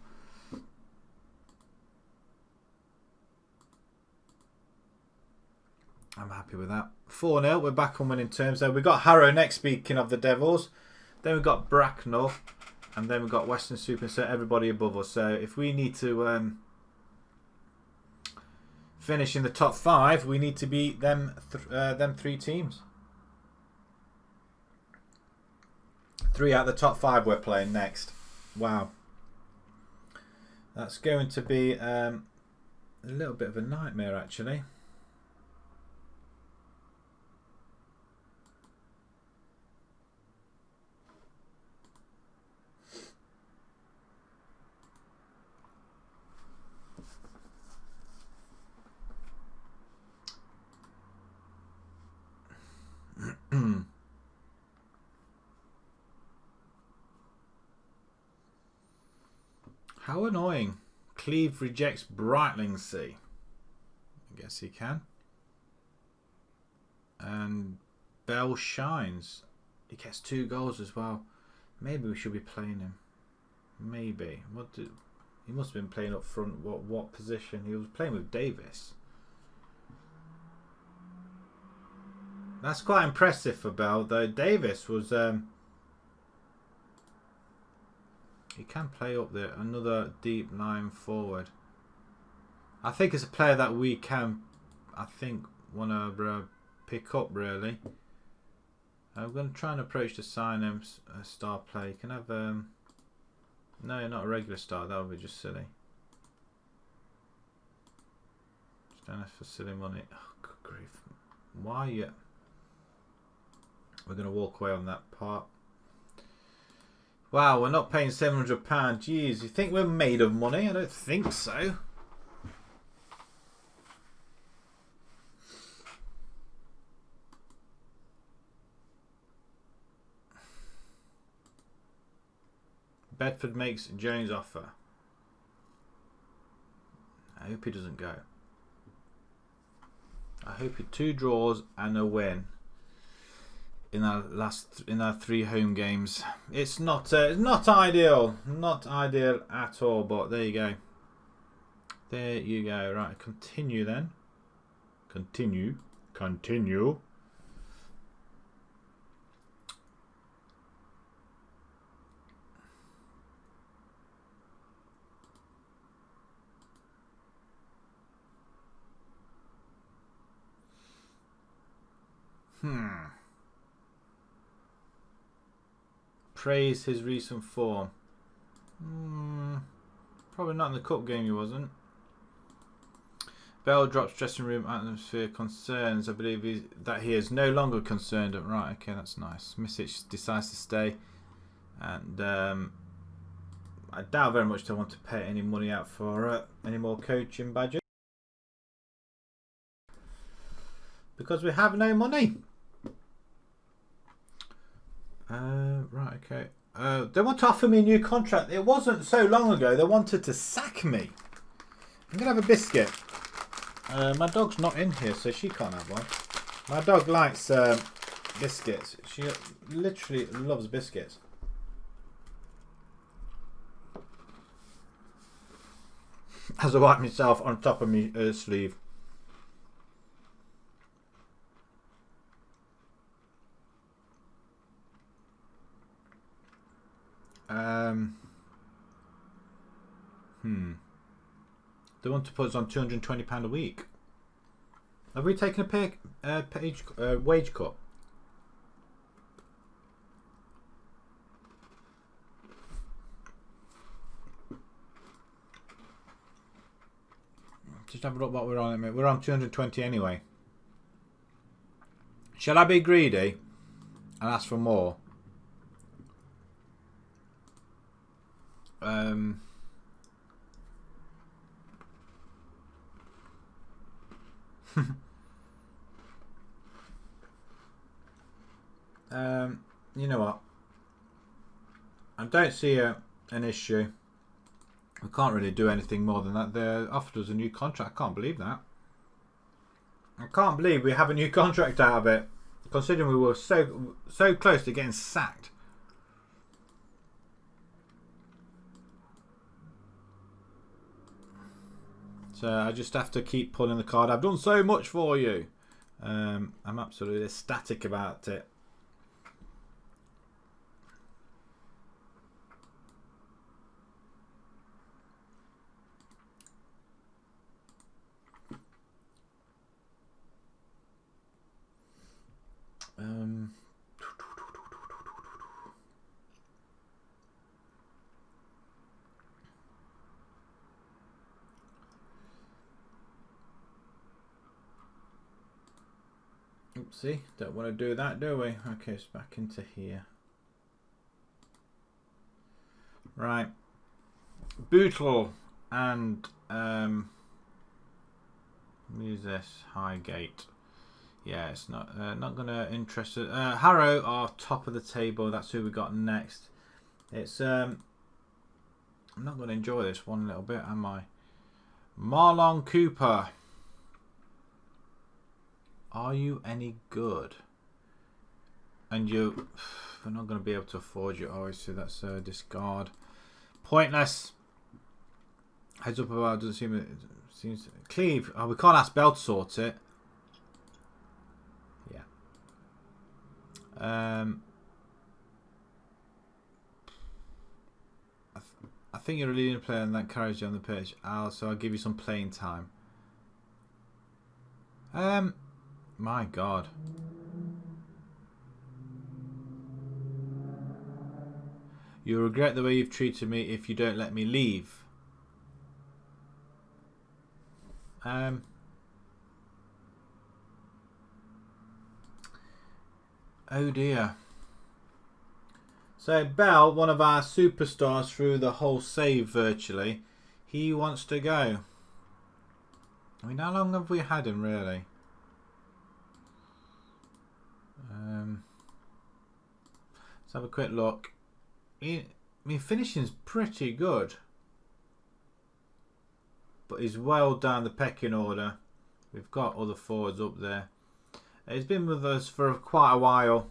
I'm happy with that. 4-0. We're back on winning terms. So we've got Harrow next, speaking of the Devils. Then we've got Bracknell. And then we've got Western Super. So everybody above us. So if we need to finish in the top 5, we need to beat them 3 teams. 3 out of the top 5 we're playing next. Wow. That's going to be a little bit of a nightmare, actually. How annoying. Cleve rejects Brightling's. I guess he can. And Bell shines. He gets 2 goals as well. Maybe we should be playing him. Maybe. He must have been playing up front. What position? He was playing with Davis. That's quite impressive for Bell, though. Davis was... he can play up there. Another deep line forward. I think it's a player that we can, want to pick up, really. I'm going to try and approach to sign him a star play. Can I have... no, not a regular star. That would be just silly. Just don't have for silly money. Oh, good grief. Why you... We're going to walk away on that part. Wow, we're not paying £700. Jeez, you think we're made of money? I don't think so. Bedford makes Jones offer. I hope he doesn't go. I hope 2 draws and a win in our 3 home games. It's not ideal, not ideal at all. But there you go. There you go. Right, continue then. Continue. Praise his recent form. Probably not in the cup game, he wasn't. Bell drops dressing room atmosphere concerns. I believe that he is no longer concerned. Right, okay, that's nice. Misic decides to stay. And I doubt very much they want to pay any money out for any more coaching badges. Because we have no money. Right, okay. They want to offer me a new contract. It wasn't so long ago they wanted to sack me. I'm going to have a biscuit. My dog's not in here, so she can't have one. My dog likes biscuits. She literally loves biscuits. As I wipe myself on top of my sleeve. They want to put us on £220 a week. Have we taken a wage cut? Just have a look what we're on. We're on 220 anyway. Shall I be greedy and ask for more? You know what? I don't see an issue. We can't really do anything more than that. They offered us a new contract. I can't believe that. I can't believe we have a new contract out of it, considering we were so close to getting sacked. So I just have to keep pulling the card. I've done so much for you. I'm absolutely ecstatic about it. Oopsie, don't want to do that, do we? Okay, it's back into here. Right. Bootle and use this Highgate. Yeah, it's not gonna interest us. Harrow are top of the table. That's who we got next. It's I'm not gonna enjoy this one little bit, am I? Marlon Cooper. Are you any good? And we're not going to be able to afford you. Oh, so that's a discard. Pointless. Heads up about doesn't seems Cleve. Oh, we can't ask Bell to sort it. Yeah. I think you're a leading player and that carries you on the pitch. So I'll give you some playing time. My God. You'll regret the way you've treated me if you don't let me leave. Oh dear. So Bell, one of our superstars through the whole save virtually, he wants to go. I mean, how long have we had him really? Let's have a quick look. I mean, finishing's pretty good, but he's well down the pecking order. We've got other forwards up there. He's been with us for quite a while.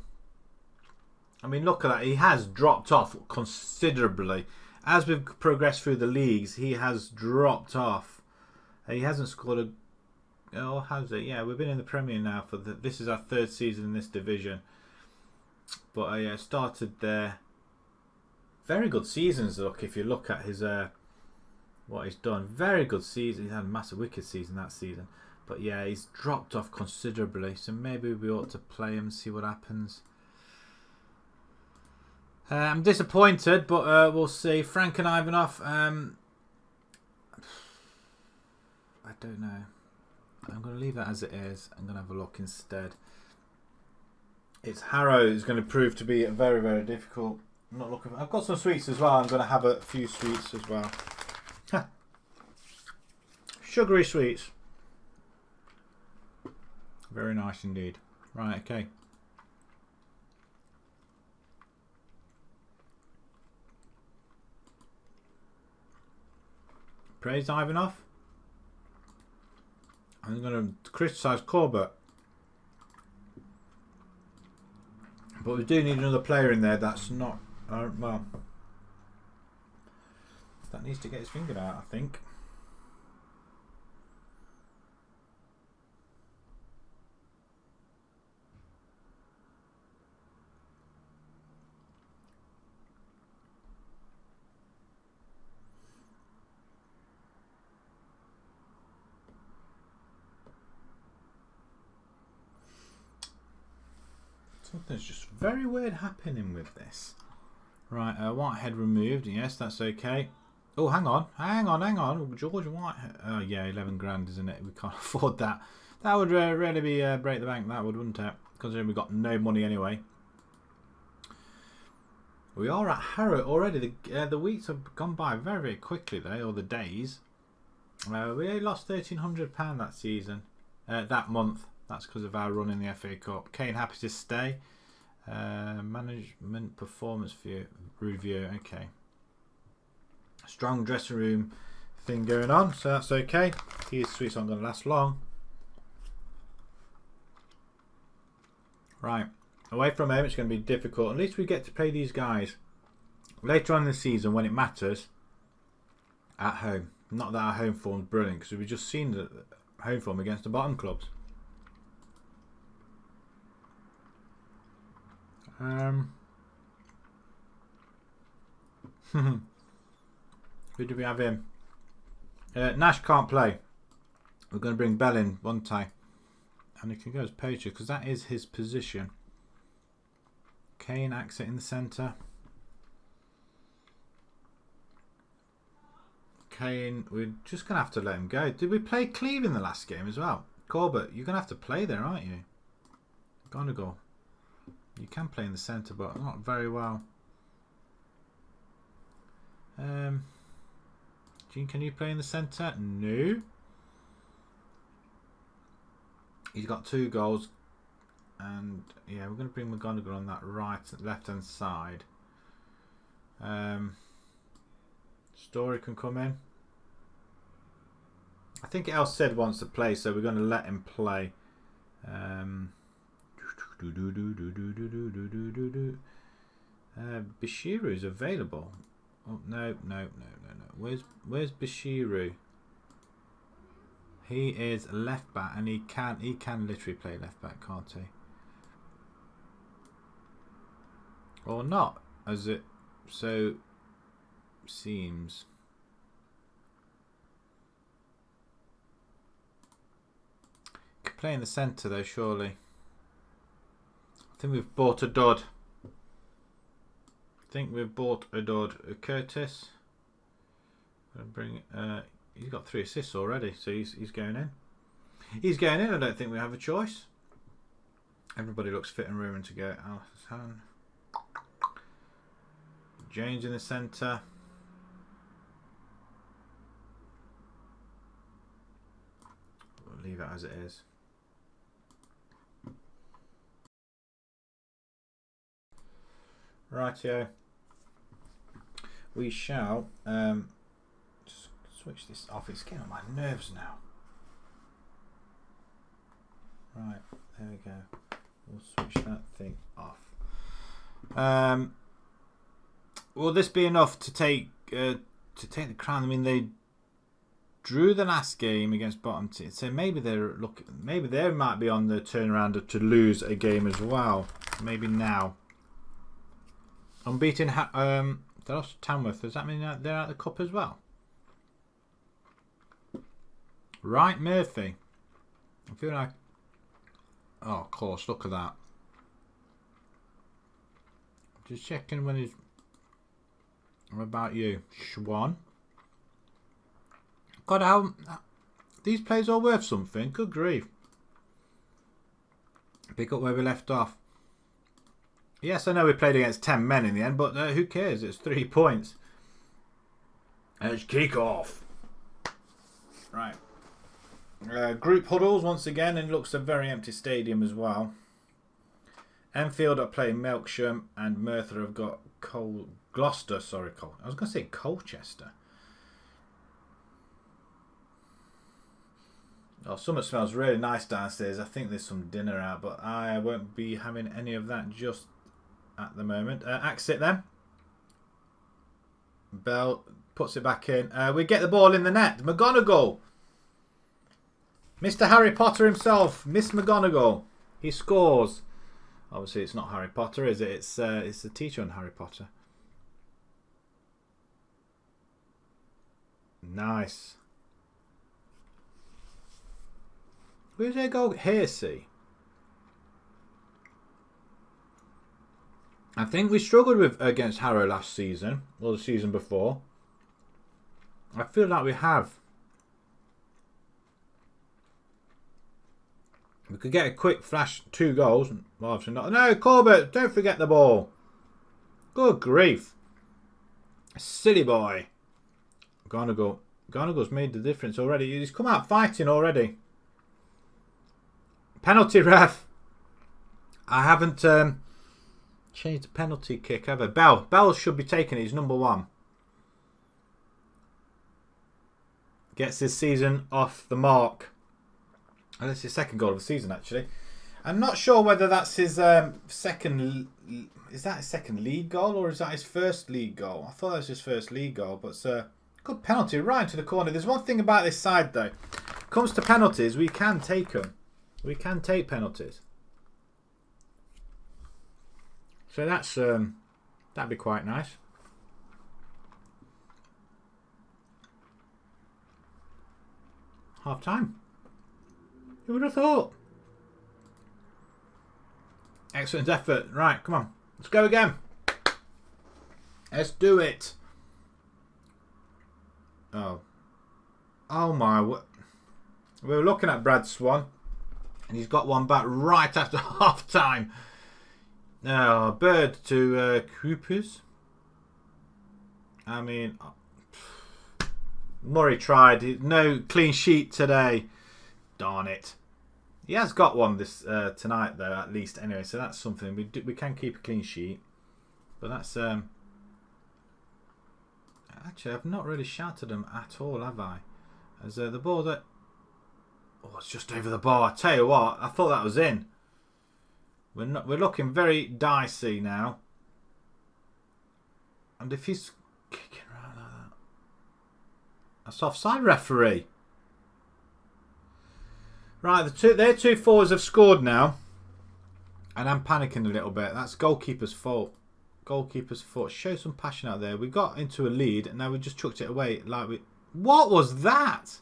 I mean, look at that. He has dropped off considerably. As we've progressed through the leagues, he has dropped off. He hasn't scored a... Oh, has it? Yeah, we've been in the Premier now for this is our third season in this division. But yeah, started there. Very good seasons. Look, if you look at his what he's done, very good season. He's had a massive wicked season that season. But yeah, he's dropped off considerably. So maybe we ought to play him and see what happens. I'm disappointed, but we'll see. Frank and Ivanov. I don't know. I'm going to leave that as it is. I'm going to have a look instead. It's Harrow is going to prove to be very, very difficult. I'm not looking. I've got some sweets as well. I'm going to have a few sweets as well. Sugary sweets. Very nice indeed. Right, okay. Praise Ivanov. I'm going to criticise Corbett. But we do need another player in there that's not... well, that needs to get his finger out, I think. Something's just very weird happening with this. Right, Whitehead removed. Yes, that's okay. Oh, hang on. George Whitehead. Oh, yeah, 11 grand, isn't it? We can't afford that. That would really be break the bank, that would, wouldn't it? Considering we've got no money anyway. We are at Harrow already. The weeks have gone by very, very quickly, though, or the days. We only lost £1,300 that season. That month. That's because of our run in the FA Cup. Kane happy to stay. Management performance review. Okay. Strong dressing room thing going on, so that's okay. These sweets aren't going to last long. Right. Away from home, it's going to be difficult. At least we get to play these guys later on in the season when it matters at home. Not that our home form's brilliant, because we've just seen the home form against the bottom clubs. Who do we have in? Nash can't play. We're going to bring Bell in one time. And he can go as poacher because that is his position. Kane acts it in the centre. Kane, we're just going to have to let him go. Did we play Cleve in the last game as well? Corbett, you're going to have to play there, aren't you? McGonagall. You can play in the centre, but not very well. Gene, can you play in the centre? No. He's got 2 goals. And yeah, we're going to bring McGonagall on that left hand side. Story can come in. I think Elsaid wants to play, so we're going to let him play. Bashiru is available. Oh no. Where's Bashiru? He is left back, and he can literally play left back, can't he? Or not, as it so seems. Could play in the centre though, surely. I think we've bought a dud. Curtis. Bring. He's got 3 assists already, so he's going in. He's going in. I don't think we have a choice. Everybody looks fit and raring to go. Alison. James in the centre. We'll leave it as it is. Rightio. We shall just switch this off. It's getting on my nerves now. Right, there we go. We'll switch that thing off. Will this be enough to take the crown? I mean, they drew the last game against bottom tier, so maybe maybe they might be on the turnaround to lose a game as well. Maybe now. Unbeaten. They lost to Tamworth. Does that mean that they're out of the cup as well? Right, Murphy. I feel like. Oh, of course. Look at that. Just checking when he's. What about you, Schwan? God, how these players are worth something. Good grief. Pick up where we left off. Yes, I know we played against 10 men in the end, but who cares? It's 3 points. Let's kick off. Right. Group huddles once again, and it looks a very empty stadium as well. Enfield are playing Melksham, and Merthyr have got Gloucester. Sorry, I was going to say Colchester. Oh, something smells really nice downstairs. I think there's some dinner out, but I won't be having any of that just at the moment. Exit then. Bell puts it back in. We get the ball in the net. McGonagall. Mr. Harry Potter himself. Miss McGonagall. He scores. Obviously, it's not Harry Potter, is it? It's the teacher on Harry Potter. Nice. Where's their goal? Hearsey. I think we struggled against Harrow last season, or the season before. I feel like we have. We could get a quick flash, 2 goals. Well, obviously not. No, Corbett, don't forget the ball. Good grief. Silly boy. Gonagall's made the difference already. He's come out fighting already. Penalty ref. I haven't changed the penalty kick ever. Bell should be taking it. He's number 1. Gets his season off the mark. And that's his 2nd goal of the season, actually. I'm not sure whether that's his second. Is that his 2nd league goal, or is that his 1st league goal? I thought that was his 1st league goal, but good penalty right into the corner. There's one thing about this side though. Comes to penalties, we can take them. We can take penalties. So that's that'd be quite nice. Half time. Who would have thought? Excellent effort. Right, come on. Let's go again. Let's do it. Oh. Oh my. We were looking at Brad Swan. And he's got one back right after half time. Now, Bird to Coopers. I mean, Murray tried. No clean sheet today. Darn it. He has got one this tonight, though, at least. Anyway, so that's something. We can keep a clean sheet. But that's... Actually, I've not really shouted him at all, have I? As the ball that... Oh, it's just over the bar. I tell you what, I thought that was in. We're looking very dicey now. And if he's kicking around like that... That's offside, referee. Right, their two forwards have scored now. And I'm panicking a little bit. That's goalkeeper's fault. Goalkeeper's fault. Show some passion out there. We got into a lead and now we just chucked it away. What was that?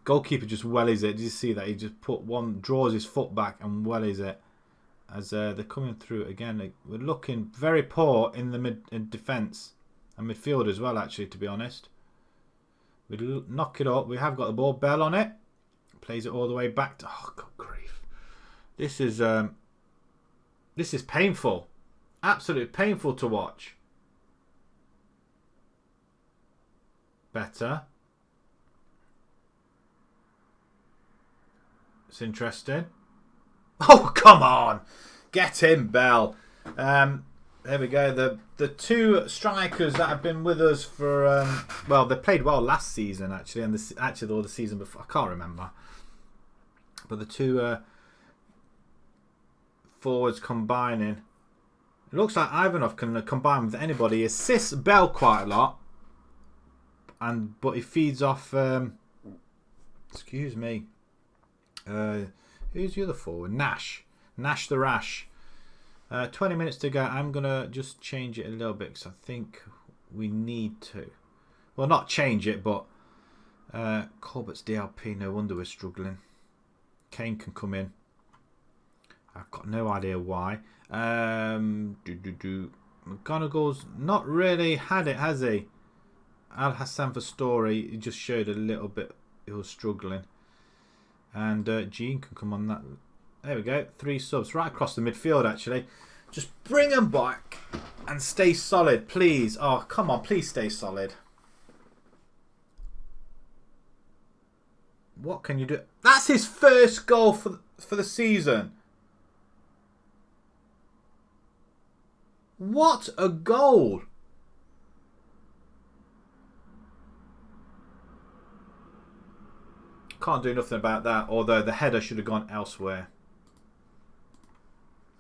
Goalkeeper just wellies it. Did you see that? He just draws his foot back and wellies it. As they're coming through again. We're looking very poor in defence. And midfield as well, actually, to be honest. We knock it up. We have got the ball. Bell on it. Plays it all the way back to... Oh, God grief. This is painful. Absolutely painful to watch. Better. It's interesting. Oh, come on. Get him, Bell. There we go. The two strikers that have been with us for... well, they played well last season, actually. And or the season before. I can't remember. But the two forwards combining. It looks like Ivanov can combine with anybody. He assists Bell quite a lot. But he feeds off... excuse me. Who's the other forward? Nash. Nash the Rash. 20 minutes to go. I'm going to just change it a little bit because I think we need to. Well, not change it, but Corbett's DLP. No wonder we're struggling. Kane can come in. I've got no idea why. McGonagall's not really had it, has he? Al Hassan for Story. He just showed a little bit. He was struggling. And Gene can come on that. There we go. 3 subs right across the midfield, actually. Just bring them back and stay solid, please. Oh, come on. Please stay solid. What can you do? That's his first goal for the season. What a goal. Can't do nothing about that, although the header should have gone elsewhere.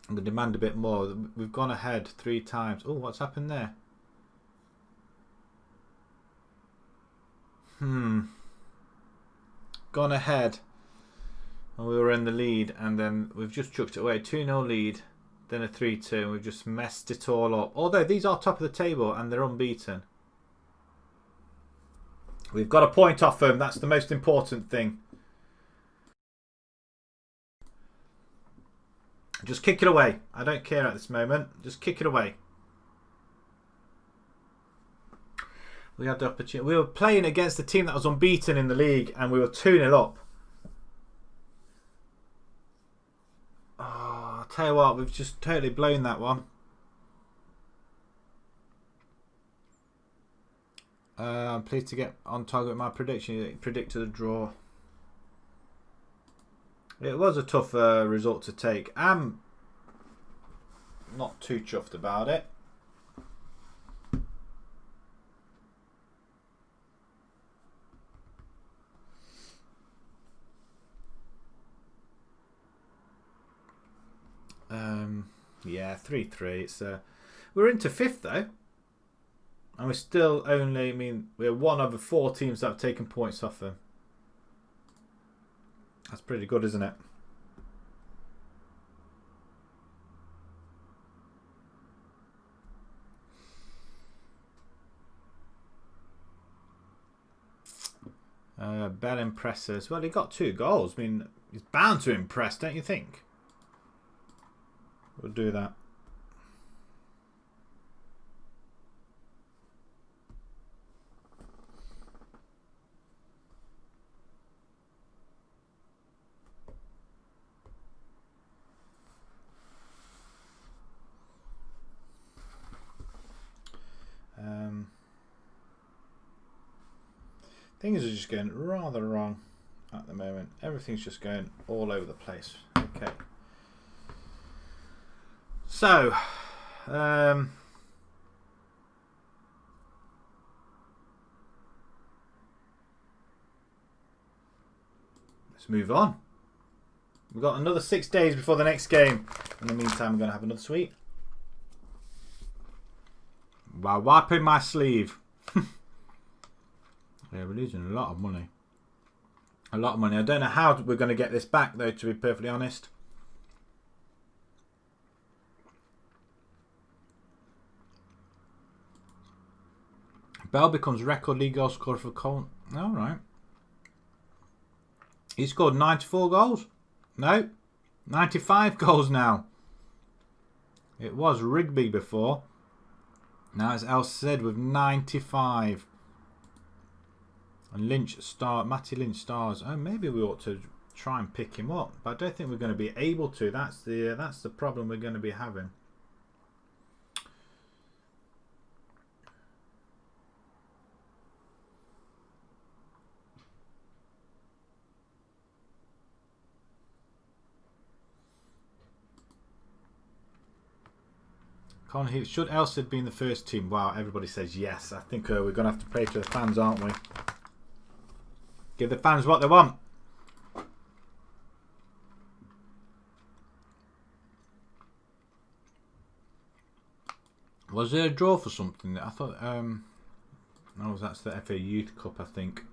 I'm going to demand a bit more. We've gone ahead 3 times. Oh, what's happened there? Gone ahead. And we were in the lead, and then we've just chucked it away. 2-0 lead, then a 3-2, and we've just messed it all up. Although these are top of the table, and they're unbeaten. We've got a point off them. That's the most important thing. Just kick it away. I don't care at this moment. Just kick it away. We had the opportunity. We were playing against a team that was unbeaten in the league, and we were 2-0 up. Oh, I'll tell you what, we've just totally blown that one. I'm pleased to get on target with my prediction. It predicted a draw. It was a tough result to take. I'm not too chuffed about it. Yeah, 3-3. It's we're into 5th though. And we're still only, I mean, we're one of the 4 teams that have taken points off them. That's pretty good, isn't it? Bell impresses. Well, he got 2 goals. I mean, he's bound to impress, don't you think? We'll do that. Things are just going rather wrong at the moment. Everything's just going all over the place. Okay. So, let's move on. We've got another 6 days before the next game. In the meantime, I'm going to have another sweet. While wiping my sleeve. Yeah, we're losing a lot of money. A lot of money. I don't know how we're going to get this back, though, to be perfectly honest. Bell becomes record league goal scorer for Colney. All right. He scored 94 goals. No, 95 goals now. It was Rigby before. Now it's El Cid with 95. And Matty Lynch stars. Oh, maybe we ought to try and pick him up, but I don't think we're going to be able to. That's the problem we're going to be having. Colney Heath. Should El Cid be in the first team? Wow, everybody says yes. I think we're going to have to pray to the fans, aren't we? Give the fans what they want. Was there a draw for something? I thought, no, that's the FA Youth Cup, I think.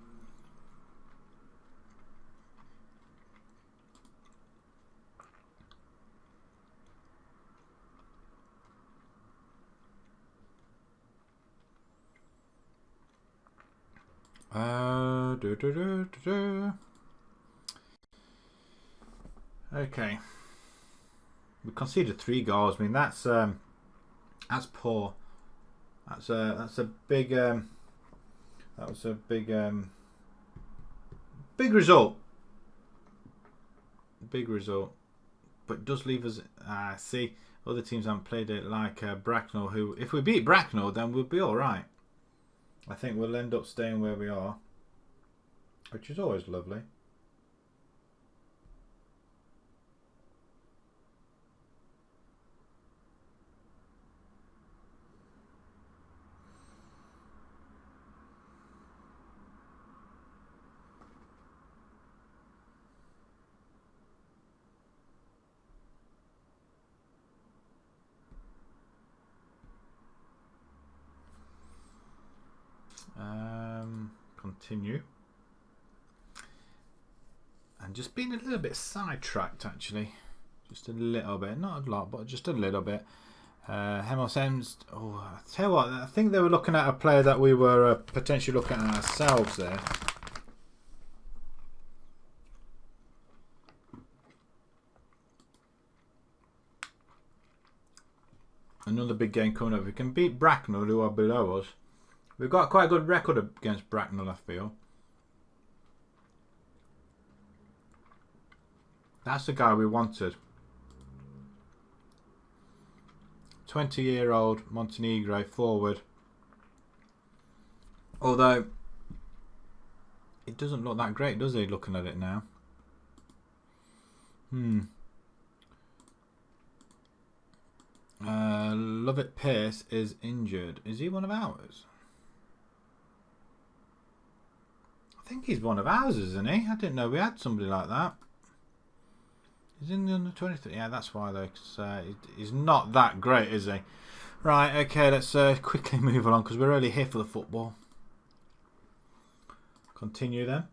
Okay. We conceded 3 goals. I mean, that's poor. That's a big that was a big result. Big result. But it does leave us see, other teams haven't played it like Bracknell, who, if we beat Bracknell, then we'll be alright. I think we'll end up staying where we are, which is always lovely. Continue. And just being a little bit sidetracked, actually. Just a little bit. Not a lot, but just a little bit. Hemel. Oh, I tell you what, I think they were looking at a player that we were potentially looking at ourselves there. Another big game coming up. We can beat Bracknell, who are below us. We've got quite a good record against Bracknell, I feel. That's the guy we wanted. 20-year-old Montenegro forward. Although, it doesn't look that great, does he, looking at it now? Lovett Pierce is injured. Is he one of ours? I think he's one of ours, isn't he? I didn't know we had somebody like that. He's in the under 23. Yeah, that's why though. Cause, he's not that great, is he? Right. Okay. Let's quickly move along because we're only here for the football. Continue then.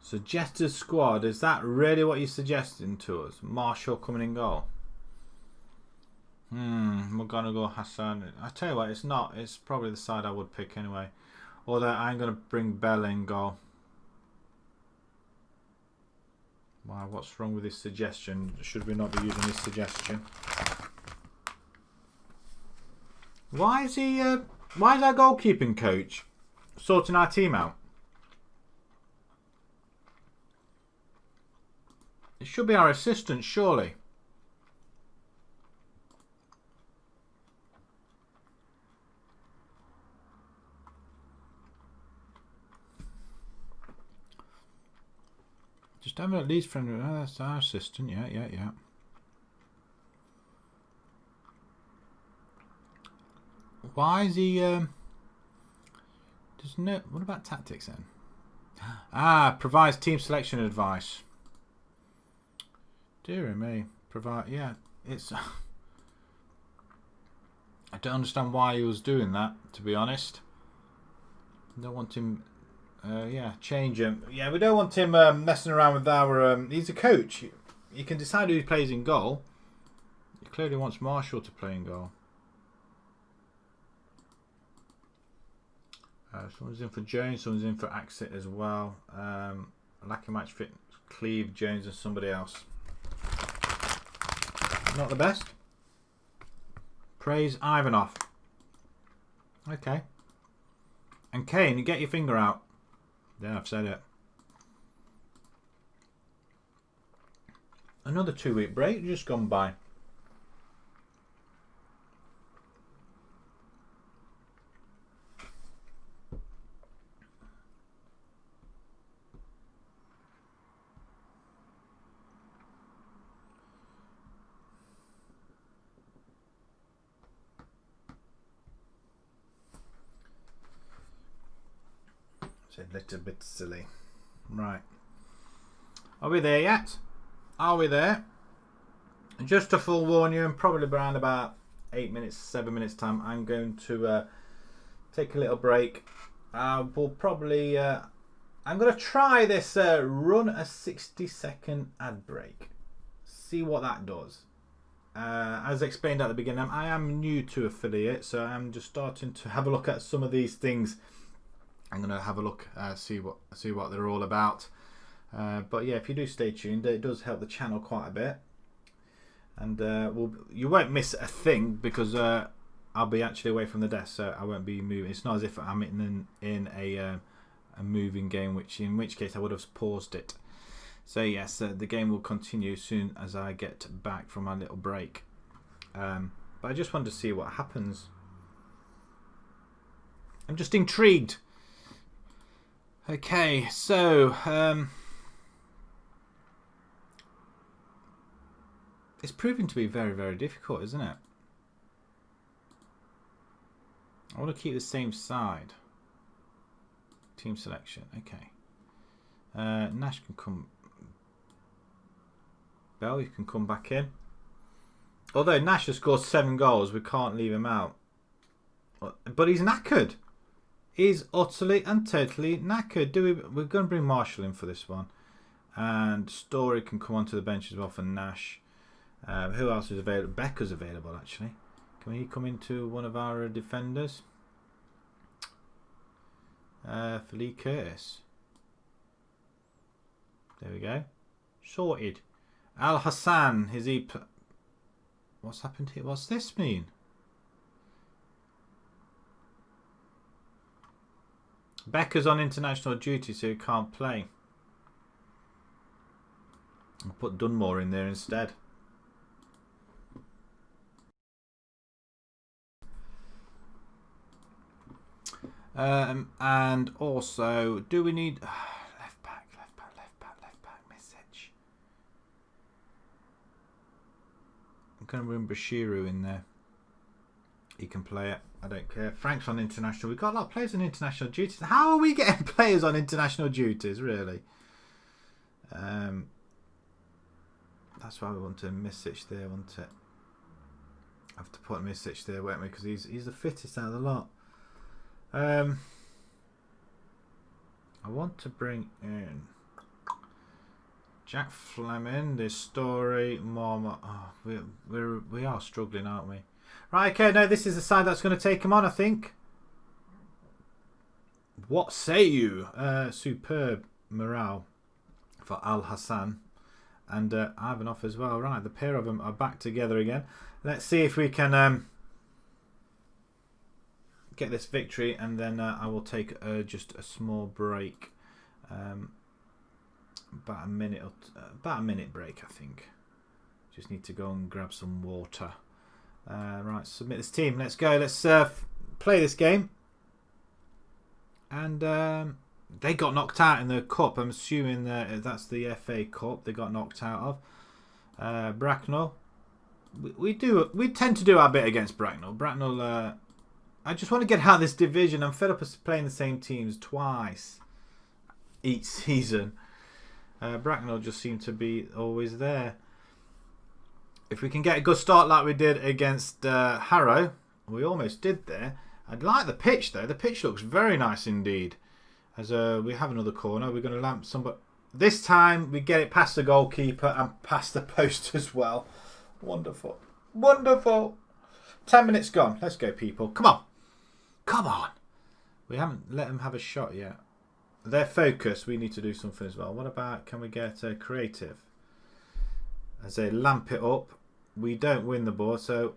Suggested squad, is that really what you're suggesting to us? Marshall coming in goal. We're gonna go Hassan. I tell you what, it's not. It's probably the side I would pick anyway. Although I'm gonna bring Bell in goal. Wow, what's wrong with this suggestion? Should we not be using this suggestion? Why is he? Why is our goalkeeping coach sorting our team out? It should be our assistant, surely. Just have at least friend. Oh, that's our assistant. Yeah. Why is he? Does no. What about tactics then? Ah, provides team selection advice. Dear me, provide. Yeah, it's. I don't understand why he was doing that. To be honest, I don't want him. Yeah, change him. Yeah, we don't want him messing around with our. He's a coach. He can decide who plays in goal. He clearly wants Marshall to play in goal. Someone's in for Jones. Someone's in for Axit as well. Lacking match fit. Cleve, Jones, and somebody else. Not the best. Praise Ivanov. Okay. And Kane, you get your finger out. Yeah, I've said it. Another 2-week break just gone by. A little bit silly. Right. Are we there yet? Are we there? Just to full warn you, and probably around about 8 minutes, 7 minutes time, I'm going to take a little break. We'll probably... I'm going to try this run a 60-second ad break. See what that does. As explained at the beginning, I am new to affiliate, so I'm just starting to have a look at some of these things. I'm going to have a look, see what they're all about. But yeah, if you do stay tuned, it does help the channel quite a bit. And you won't miss a thing because I'll be actually away from the desk, so I won't be moving. It's not as if I'm in a moving game, in which case I would have paused it. So yes, the game will continue as soon as I get back from my little break. But I just wanted to see what happens. I'm just intrigued. Okay, so it's proving to be very, very difficult, isn't it? I want to keep the same side. Team selection, okay. Nash can come. Bell, you can come back in. Although Nash has scored 7 goals, we can't leave him out. But he's knackered. He's utterly and totally knackered. We're going to bring Marshall in for this one. And Story can come onto the bench as well for Nash. Who else is available? Becker's available, actually. Can he come into one of our defenders? For Lee Curtis. There we go. Sorted. Al Hassan. Is he... What's happened here? What's this mean? Becker's on international duty, so he can't play. I'll put Dunmore in there instead. And also, do we need left back message? I'm going to bring Bashiru in there. He can play it. I don't care. Frank's on international. We've got a lot of players on international duties. How are we getting players on international duties, really? That's why we want to Misic there, wasn't it? I have to put Misic there, won't we? Because he's the fittest out of the lot. I want to bring in Jack Fleming, this Story, Mama. Oh, we are struggling, aren't we? Right, okay, no, this is the side that's going to take him on, I think. What say you? Superb morale for Al Hassan and Ivanov as well. Right, the pair of them are back together again. Let's see if we can get this victory, and then I will take just a small break. About a minute, about a minute break, I think. Just need to go and grab some water. Right, submit this team. Let's go. Let's play this game. And they got knocked out in the cup. I'm assuming that's the FA Cup they got knocked out of. Bracknell. We tend to do our bit against Bracknell. Bracknell. I just want to get out of this division. I'm fed up of playing the same teams twice each season. Bracknell just seem to be always there. If we can get a good start like we did against Harrow, we almost did there. I'd like the pitch though. The pitch looks very nice indeed. As we have another corner, we're going to lamp somebody. This time we get it past the goalkeeper and past the post as well. Wonderful, wonderful. 10 minutes gone. Let's go, people. Come on, come on. We haven't let them have a shot yet. Their focus. We need to do something as well. What about? Can we get creative? As they lamp it up, we don't win the ball. So,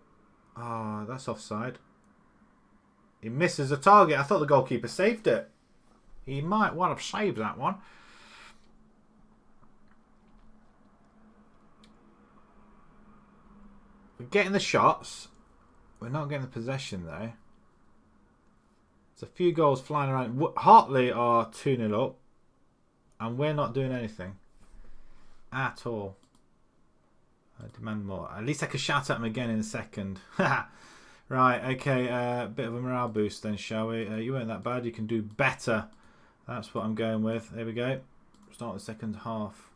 that's offside. He misses the target. I thought the goalkeeper saved it. He might want to save that one. We're getting the shots. We're not getting the possession though. There's a few goals flying around. Hartley are 2-0 up. And we're not doing anything. At all. I demand more. At least I could shout at him again in a second. Right, okay, bit of a morale boost then, shall we? You weren't that bad, you can do better. That's what I'm going with. There we go. Start the second half.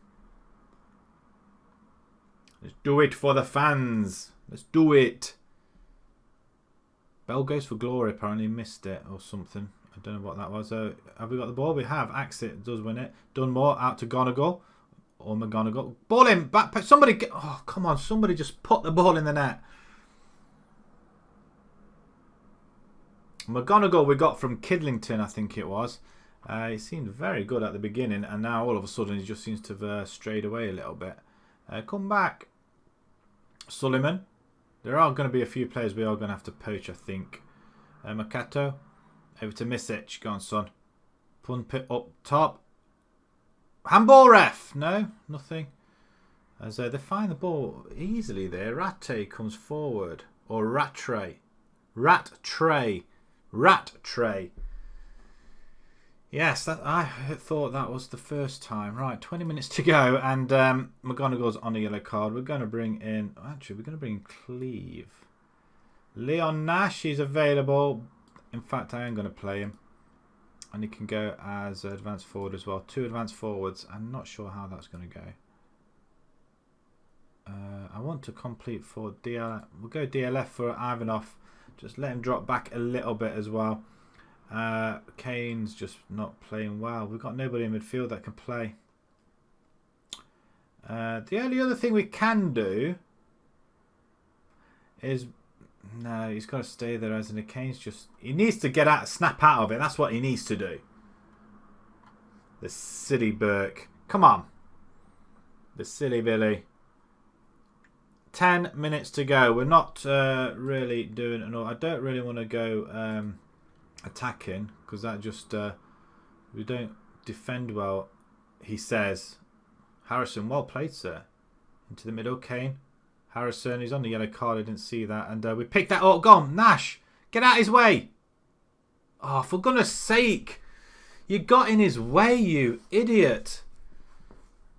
Let's do it for the fans. Let's do it. Bell goes for glory, apparently missed it or something. I don't know what that was. Have we got the ball? We have. Axit does win it. Dunmore out to Gonagle. Or McGonagall. Ball in. Back. Somebody get. Oh, come on. Somebody just put the ball in the net. McGonagall we got from Kidlington, I think it was. He seemed very good at the beginning, and now all of a sudden he just seems to have strayed away a little bit. Come back. Suleiman. There are going to be a few players we are going to have to poach, I think. Makato. Over to Misic. Go on, son. Pump it up top. Handball ref. No, nothing. As they find the ball easily there. Rattay comes forward. Or Rattray. Rattray. Rattray. Yes, I thought that was the first time. Right, 20 minutes to go. And McGonagall's on a yellow card. We're going to bring in... Actually, we're going to bring in Cleve. Leon Nash, he's available. In fact, I am going to play him. And he can go as advanced forward as well. 2 advanced forwards. I'm not sure how that's going to go. I want to complete for DLF. We'll go DLF for Ivanov. Just let him drop back a little bit as well. Kane's just not playing well. We've got nobody in midfield that can play. The only other thing we can do is... No, he's got to stay there, as in Kane's just... He needs to get out, snap out of it. That's what he needs to do. The silly Burke. Come on. The silly Billy. 10 minutes to go. We're not really doing it. I don't really want to go attacking, because that just... we don't defend well, he says. Harrison, well played, sir. Into the middle, Kane. Harrison, he's on the yellow card. I didn't see that. And we picked that up. Gone. Nash, get out of his way. Oh, for goodness sake. You got in his way, you idiot.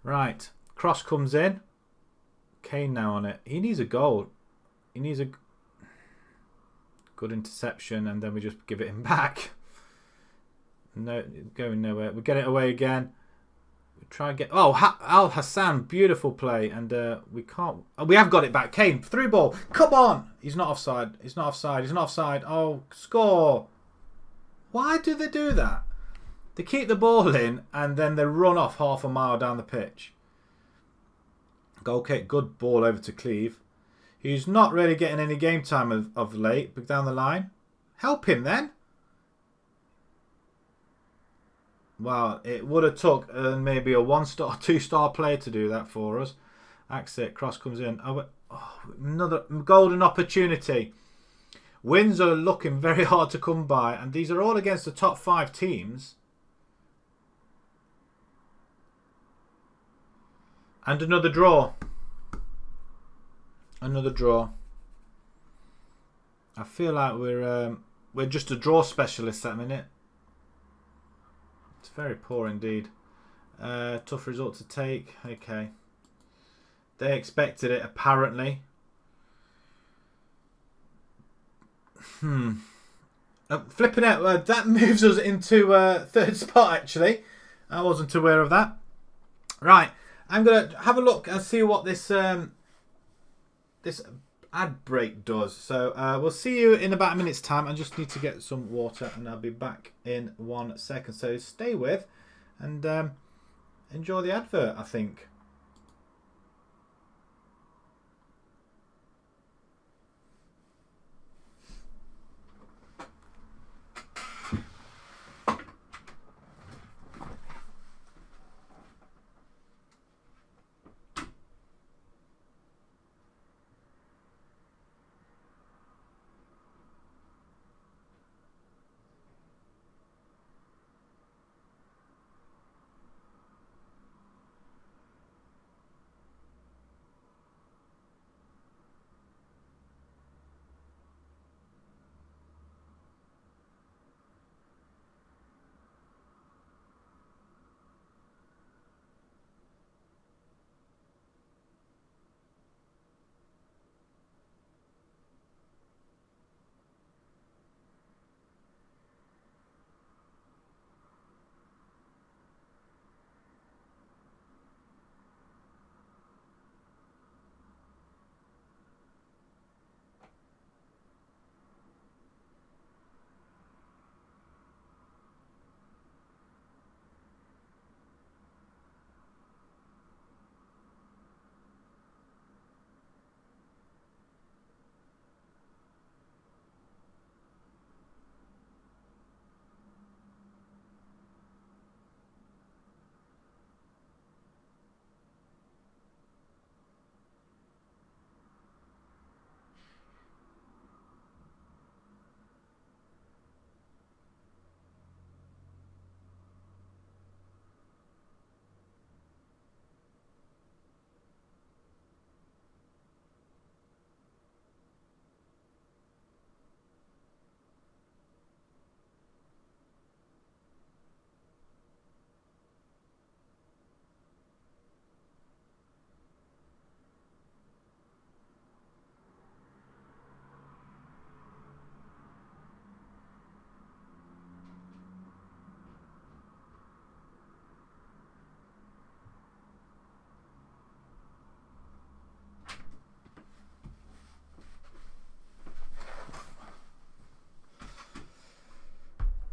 Right. Cross comes in. Kane now on it. He needs a goal. He needs a good interception. And then we just give it him back. No, going nowhere. We get it away again. Try and get... Oh, Al Hassan, beautiful play. And we can't... Oh, we have got it back. Kane, through ball. Come on. He's not offside. He's not offside. He's not offside. Oh, score. Why do they do that? They keep the ball in and then they run off half a mile down the pitch. Goal kick. Good ball over to Cleve. He's not really getting any game time of late. But down the line. Help him then. Well, it would have took maybe a 1-star, 2-star player to do that for us. Axit, cross comes in. Oh, another golden opportunity. Wins are looking very hard to come by, and these are all against the top 5 teams. And another draw. Another draw. I feel like we're just a draw specialist at the minute. It's very poor indeed. Tough result to take. Okay. They expected it apparently. Flipping out. That moves us into third spot actually. I wasn't aware of that. Right. I'm going to have a look and see what this this ad break does. So we'll see you in about a minute's time. I just need to get some water and I'll be back in 1 second. So stay with and enjoy the advert, I think.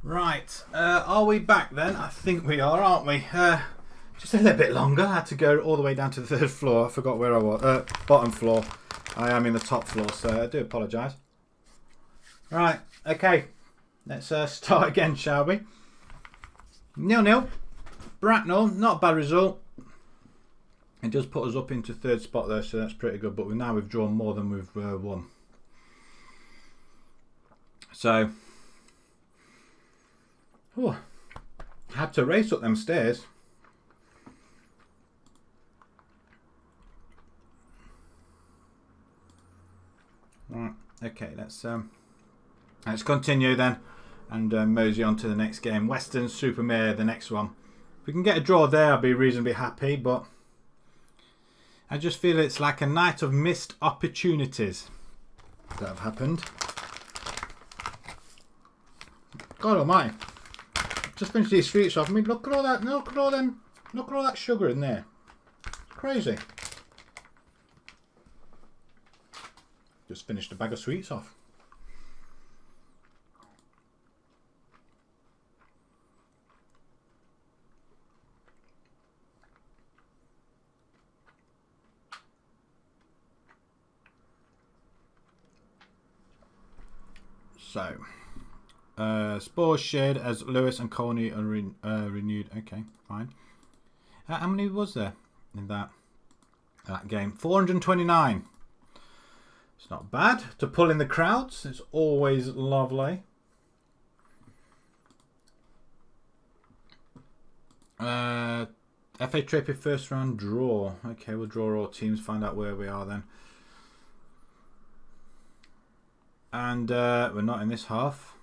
Right, are we back then? I think we are, aren't we? Just a little bit longer. I had to go all the way down to the third floor. I forgot where I was. Bottom floor. I am in the top floor, so I do apologise. Right, okay. Let's start again, shall we? 0-0. Bracknell, not a bad result. It does put us up into third spot there, so that's pretty good. But now we've drawn more than we've won. So... oh, had to race up them stairs. Right, okay, let's continue then and mosey on to the next game. Western Supermare, the next one. If we can get a draw there, I'll be reasonably happy, but I just feel it's like a night of missed opportunities that have happened. God almighty. Just finished these sweets off. I mean, look at all that. Look at all that sugar in there. It's crazy. Just finished a bag of sweets off. So. Spores shared as Lewis and Colney are renewed. Okay, fine. How many was there in that game? 429. It's not bad to pull in the crowds. It's always lovely. FM20 FA Trophy first round draw. Okay, we'll draw all teams, find out where we are then. And we're not in this half.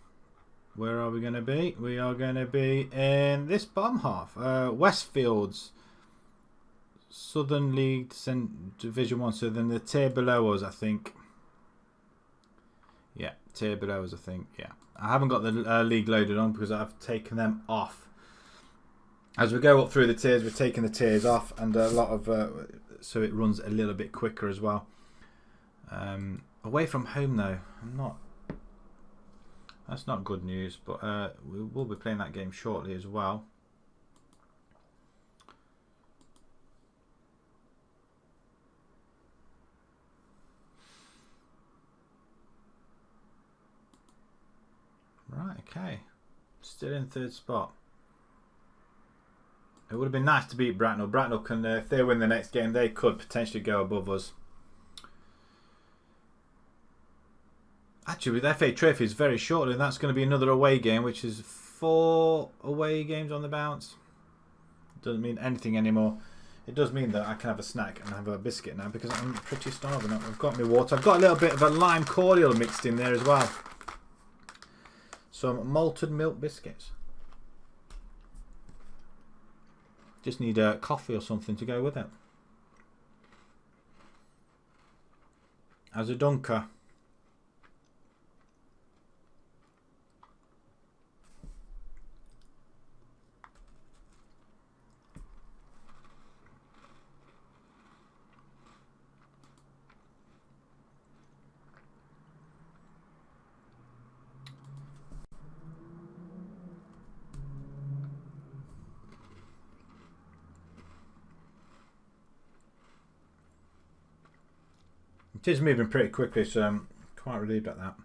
Where are we going to be? We are going to be in this bottom half. Westfields, Southern League, Division 1. So then the tier below us, I think. Yeah, tier below us, I think. Yeah. I haven't got the league loaded on because I've taken them off. As we go up through the tiers, we're taking the tiers off, and a lot of so it runs a little bit quicker as well. Away from home though, I'm not. That's not good news, but we will be playing that game shortly as well. Right, okay. Still in third spot. It would have been nice to beat Bracknell. Bracknell can, if they win the next game, they could potentially go above us. Actually, with FA Trophies very shortly, and that's going to be another away game, which is 4 away games on the bounce. Doesn't mean anything anymore. It does mean that I can have a snack and have a biscuit now because I'm pretty starving. I've got my water. I've got a little bit of a lime cordial mixed in there as well. Some malted milk biscuits. Just need a coffee or something to go with it. As a dunker. It is moving pretty quickly, so I'm quite relieved at that.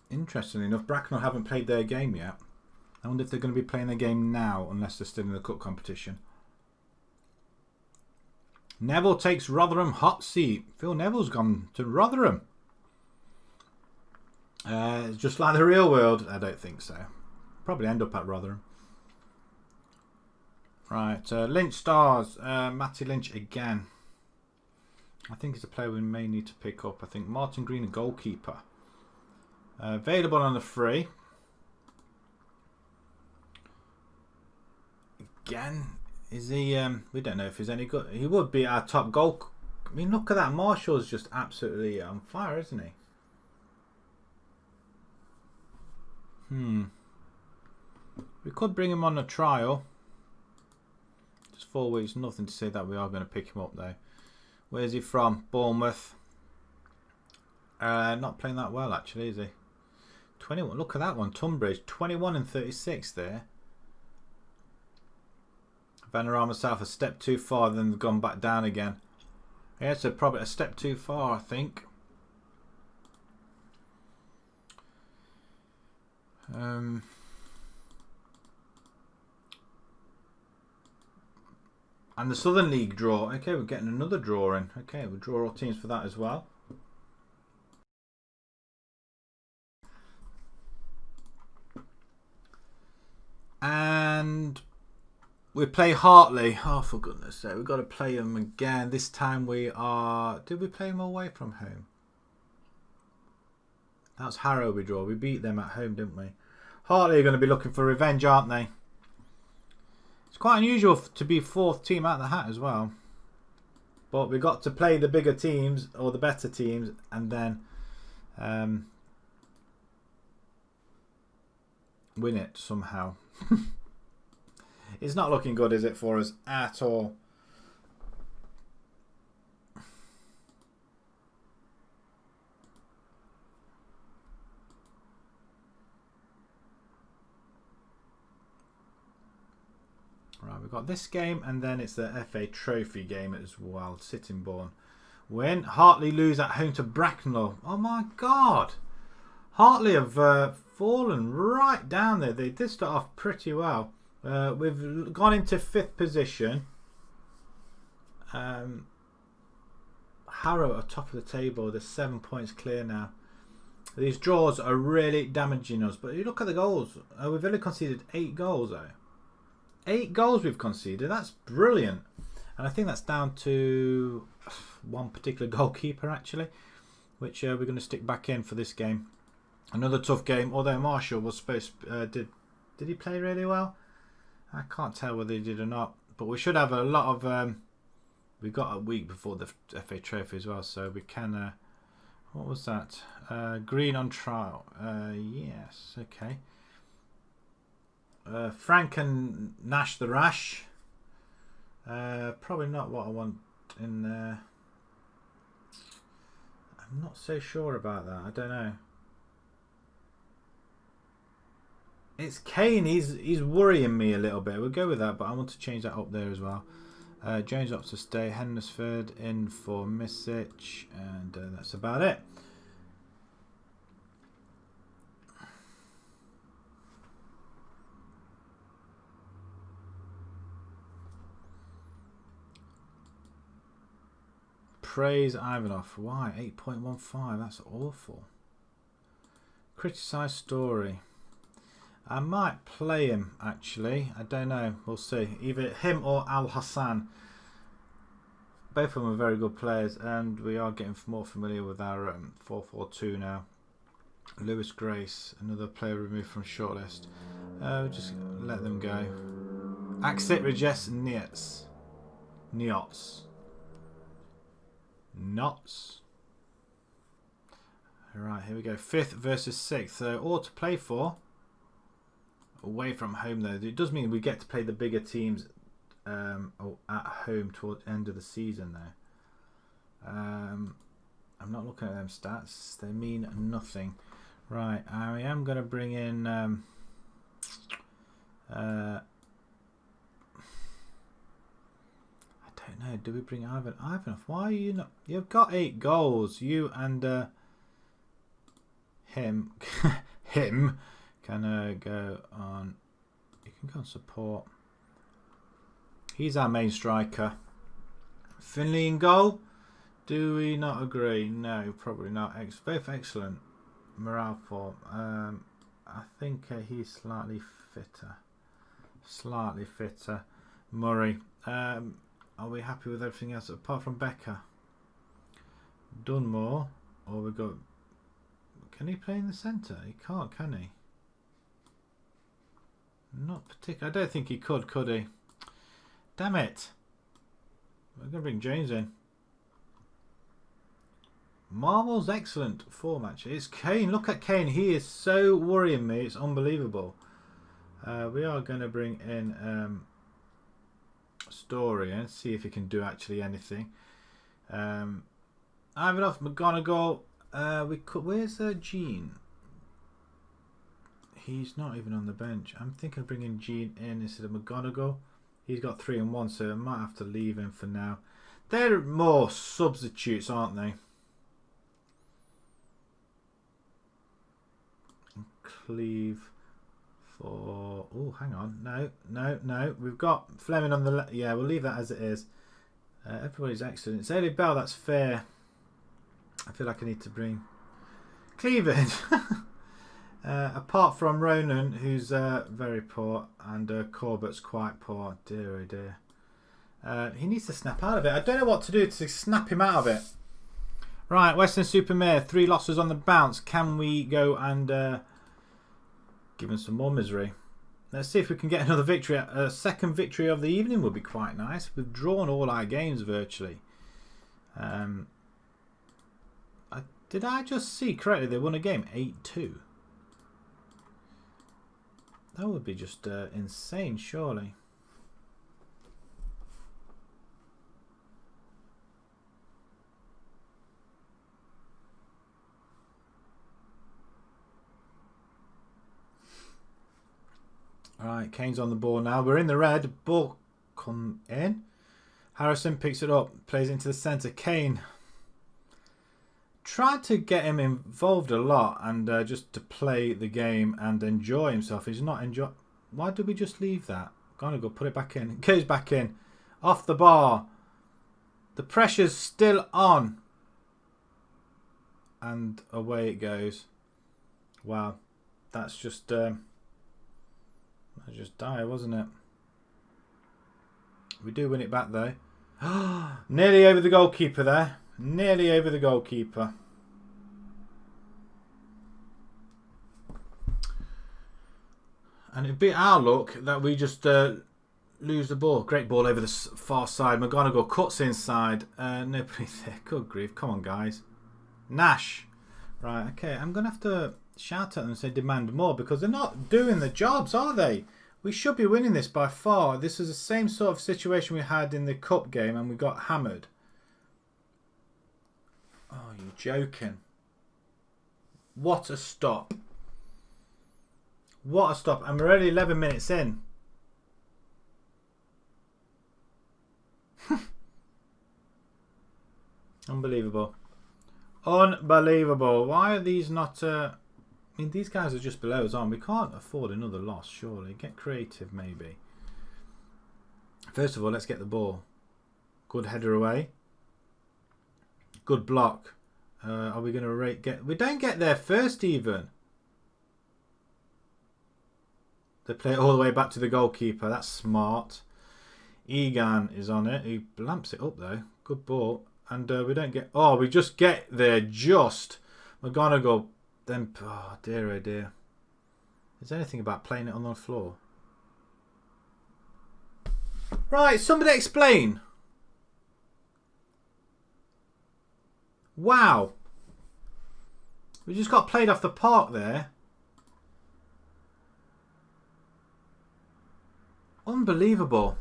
Interestingly enough, Bracknell haven't played their game yet. I wonder if they're going to be playing their game now, unless they're still in the cup competition. Neville takes Rotherham hot seat. Phil Neville's gone to Rotherham. Just like the real world. I don't think so. Probably end up at Rotherham. Right, Lynch Stars. Matty Lynch again. I think it's a player we may need to pick up. I think Martin Green, a goalkeeper. Available on the free. Again, is he? We don't know if he's any good. He would be our top goal. I mean, look at that. Marshall's just absolutely on fire, isn't he? We could bring him on a trial. Just 4 weeks, nothing to say that we are going to pick him up though. Where's he from? Bournemouth. Not playing that well actually, is he? 21. Look at that one. Tunbridge, 21 and 36 there. Vanarama South a step too far, then gone back down again. Yeah, so probably a step too far, I think. And the Southern League draw. Okay, we're getting another draw in. Okay, we'll draw all teams for that as well. And we play Hartley. Oh, for goodness sake, we've got to play them again. This time we are... Did we play them away from home? That's Harrow we draw. We beat them at home, didn't we? Hartley are going to be looking for revenge, aren't they? It's quite unusual to be 4th team out of the hat as well. But we've got to play the bigger teams, or the better teams, and then win it somehow. It's not looking good, is it, for us at all? Right, we've got this game, and then it's the FA Trophy game as well. Sittingbourne win. Hartley lose at home to Bracknell. Oh my God! Hartley have fallen right down there. They did start off pretty well. We've gone into 5th position. Harrow at the top of the table. They're 7 points clear now. These draws are really damaging us. But you look at the goals. We've only conceded 8 goals though. 8 goals we've conceded. That's brilliant. And I think that's down to one particular goalkeeper actually, which we're going to stick back in for this game. Another tough game. Although Marshall was supposed did he play really well? I can't tell whether he did or not. But we should have a lot of. We've got a week before the FA Trophy as well, so we can. What was that? Green on trial. Yes. Okay. Frank and Nash the Rash. Probably not what I want in there. I'm not so sure about that. I don't know. It's Kane. He's worrying me a little bit. We'll go with that, but I want to change that up there as well. Jones up to stay. Hendersford in for Misic, and that's about it. Praise Ivanov. Why? 8.15. That's awful. Criticise Story. I might play him actually. I don't know. We'll see. Either him or Al Hassan. Both of them are very good players, and we are getting more familiar with our 4-4-2 now. Lewis Grace, another player removed from shortlist. Just let them go. Axit Regis Niots. Knots. Alright, here we go. 5th versus 6th. So all to play for. Away from home though. It does mean we get to play the bigger teams at home toward the end of the season though. I'm not looking at them stats. They mean nothing. Right, I am going to bring in I don't know. Do we bring Ivanov? Why are you not? You've got 8 goals. You and him him can go on. You can go on support. He's our main striker. Finley in goal. Do we not agree? No, probably not. Both excellent morale form. I think he's slightly fitter. Murray. Are we happy with everything else apart from Becker? Dunmore, or we got? Can he play in the centre? He can't, can he? Not particularly. I don't think he could he? Damn it! We're gonna bring James in. Marvel's excellent form actually. It's Kane. Look at Kane. He is so worrying me. It's unbelievable. We are going to bring in Story and see if he can do actually anything. Ivanov, McGonagall. We could. Where's Gene? He's not even on the bench. I'm thinking of bringing Gene in instead of McGonagall. He's got 3 and 1, so I might have to leave him for now. They're more substitutes, aren't they? Cleave for. Oh, hang on. No. We've got Fleming on the left. Yeah, we'll leave that as it is. Everybody's excellent. It's Ailey Bell. That's fair. I feel like I need to bring Cleave in. Apart from Ronan, who's very poor, and Corbett's quite poor. Dear, oh dear. He needs to snap out of it. I don't know what to do to snap him out of it. Right, Western-super-Mare, 3 losses on the bounce. Can we go and give him some more misery? Let's see if we can get another victory. A second victory of the evening would be quite nice. We've drawn all our games virtually. Did I just see correctly they won a game? 8-2. That would be just insane, surely. Alright, Kane's on the ball now. We're in the red. Ball come in. Harrison picks it up. Plays into the centre. Kane. tried to get him involved a lot and just to play the game and enjoy himself. He's not enjoy. Why did we just leave that? Gonna go put it back in. It goes back in. Off the bar. The pressure's still on. And away it goes. Wow. That's just dire, wasn't it? We do win it back though. Nearly over the goalkeeper there. Nearly over the goalkeeper. And it'd be our luck that we just lose the ball. Great ball over the far side. McGonagall cuts inside. Nobody there. Good grief. Come on, guys. Nash. Right, okay. I'm going to have to shout at them and say demand more because they're not doing the jobs, are they? We should be winning this by far. This is the same sort of situation we had in the cup game and we got hammered. Oh, you're joking. What a stop. What a stop. And we're already 11 minutes in. Unbelievable. Unbelievable. Why are these not... I mean, these guys are just below us, aren't we? We can't afford another loss, surely. Get creative, maybe. First of all, let's get the ball. Good header away. Good block. Are we going to get... We don't get there first, even. They play it all the way back to the goalkeeper. That's smart. Egan is on it. He lamps it up, though. Good ball. And we don't get... Oh, we just get there just. McGonagall... Then, oh dear, oh dear. Is there anything about playing it on the floor? Right, somebody explain. Wow. We just got played off the park there. Unbelievable.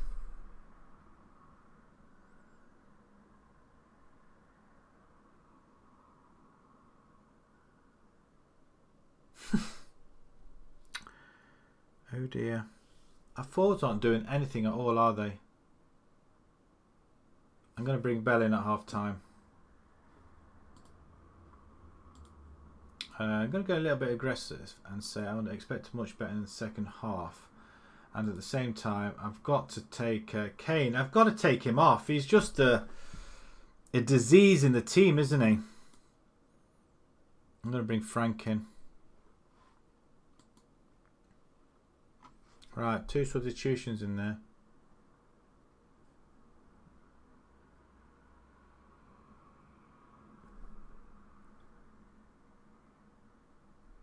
Oh dear. Our forwards aren't doing anything at all, are they? I'm going to bring Bell in at half time. I'm going to go a little bit aggressive and say I would expect much better in the second half. And at the same time, I've got to take Kane. I've got to take him off. He's just a disease in the team, isn't he? I'm going to bring Frank in. Right, 2 substitutions in there.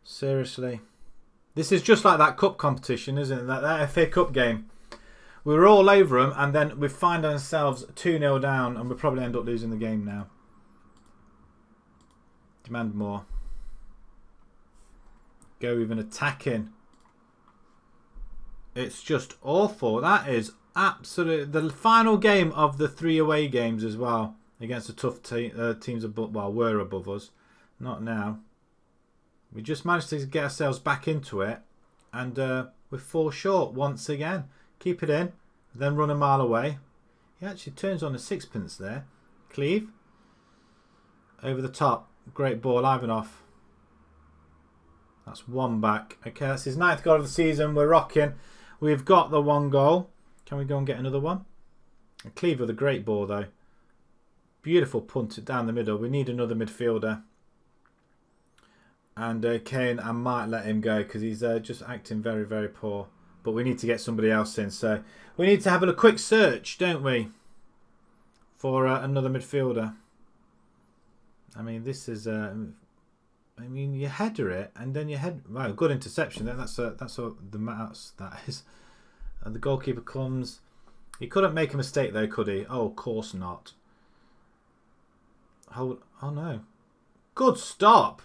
Seriously. This is just like that cup competition, isn't it? That FA Cup game. We were all over them and then we find ourselves 2-0 down and we'll probably end up losing the game now. Demand more. Go even attacking. It's just awful. That is absolute. The final game of the 3 away games as well against the tough teams above. Well, were above us, not now. We just managed to get ourselves back into it, and we fall short once again. Keep it in, then run a mile away. He actually turns on a sixpence there. Cleave over the top. Great ball, Ivanov. That's 1 back. Okay, that's his 9th goal of the season. We're rocking. We've got the 1 goal. Can we go and get another one? Cleave with a great ball though. Beautiful punt down the middle. We need another midfielder. And Kane, I might let him go because he's just acting very, very poor. But we need to get somebody else in. So we need to have a quick search, don't we? For another midfielder. I mean, this is... I mean, you header it, and then you head. Wow, good interception. That's all the mouse that is. And the goalkeeper comes. He couldn't make a mistake though, could he? Oh, of course not. Oh no! Good stop.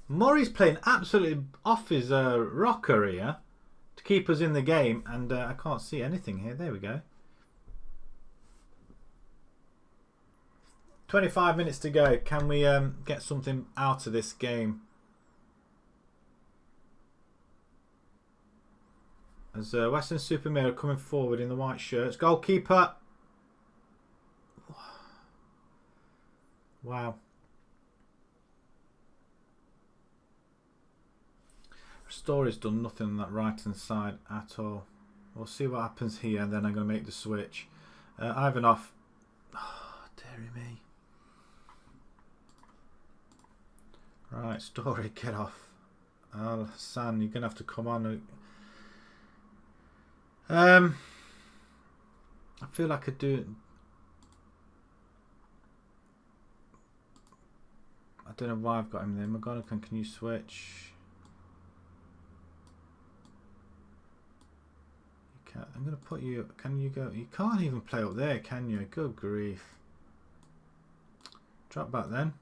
Murray's playing absolutely off his rocker here to keep us in the game, and I can't see anything here. There we go. 25 minutes to go. Can we get something out of this game? As Western Supermare coming forward in the white shirts. Goalkeeper. Wow. Story's done nothing on that right hand side at all. We'll see what happens here, and then I'm going to make the switch. Ivanov. Oh, dearie me. Right, Story, get off. Al-Hassan, you're going to have to come on. I feel like I could do... I don't know why I've got him there. McGonagall, can you switch? You can't. I'm going to put you... Can you go... You can't even play up there, can you? Good grief. Drop back then.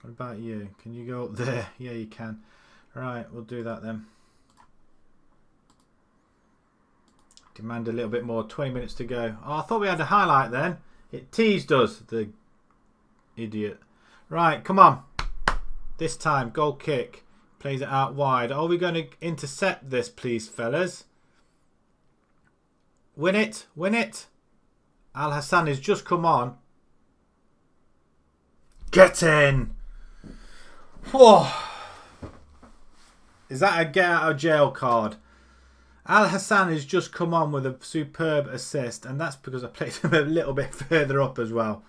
What about you? Can you go up there? Yeah, you can. Right, we'll do that then. Demand a little bit more. 20 minutes to go. Oh, I thought we had a highlight then. It teased us, the idiot. Right, come on. This time, goal kick. Plays it out wide. Are we going to intercept this, please, fellas? Win it. Win it. Al-Hassan has just come on. Get in. Whoa. Is that a get out of jail card? Al-Hassan has just come on with a superb assist, and that's because I played him a little bit further up as well.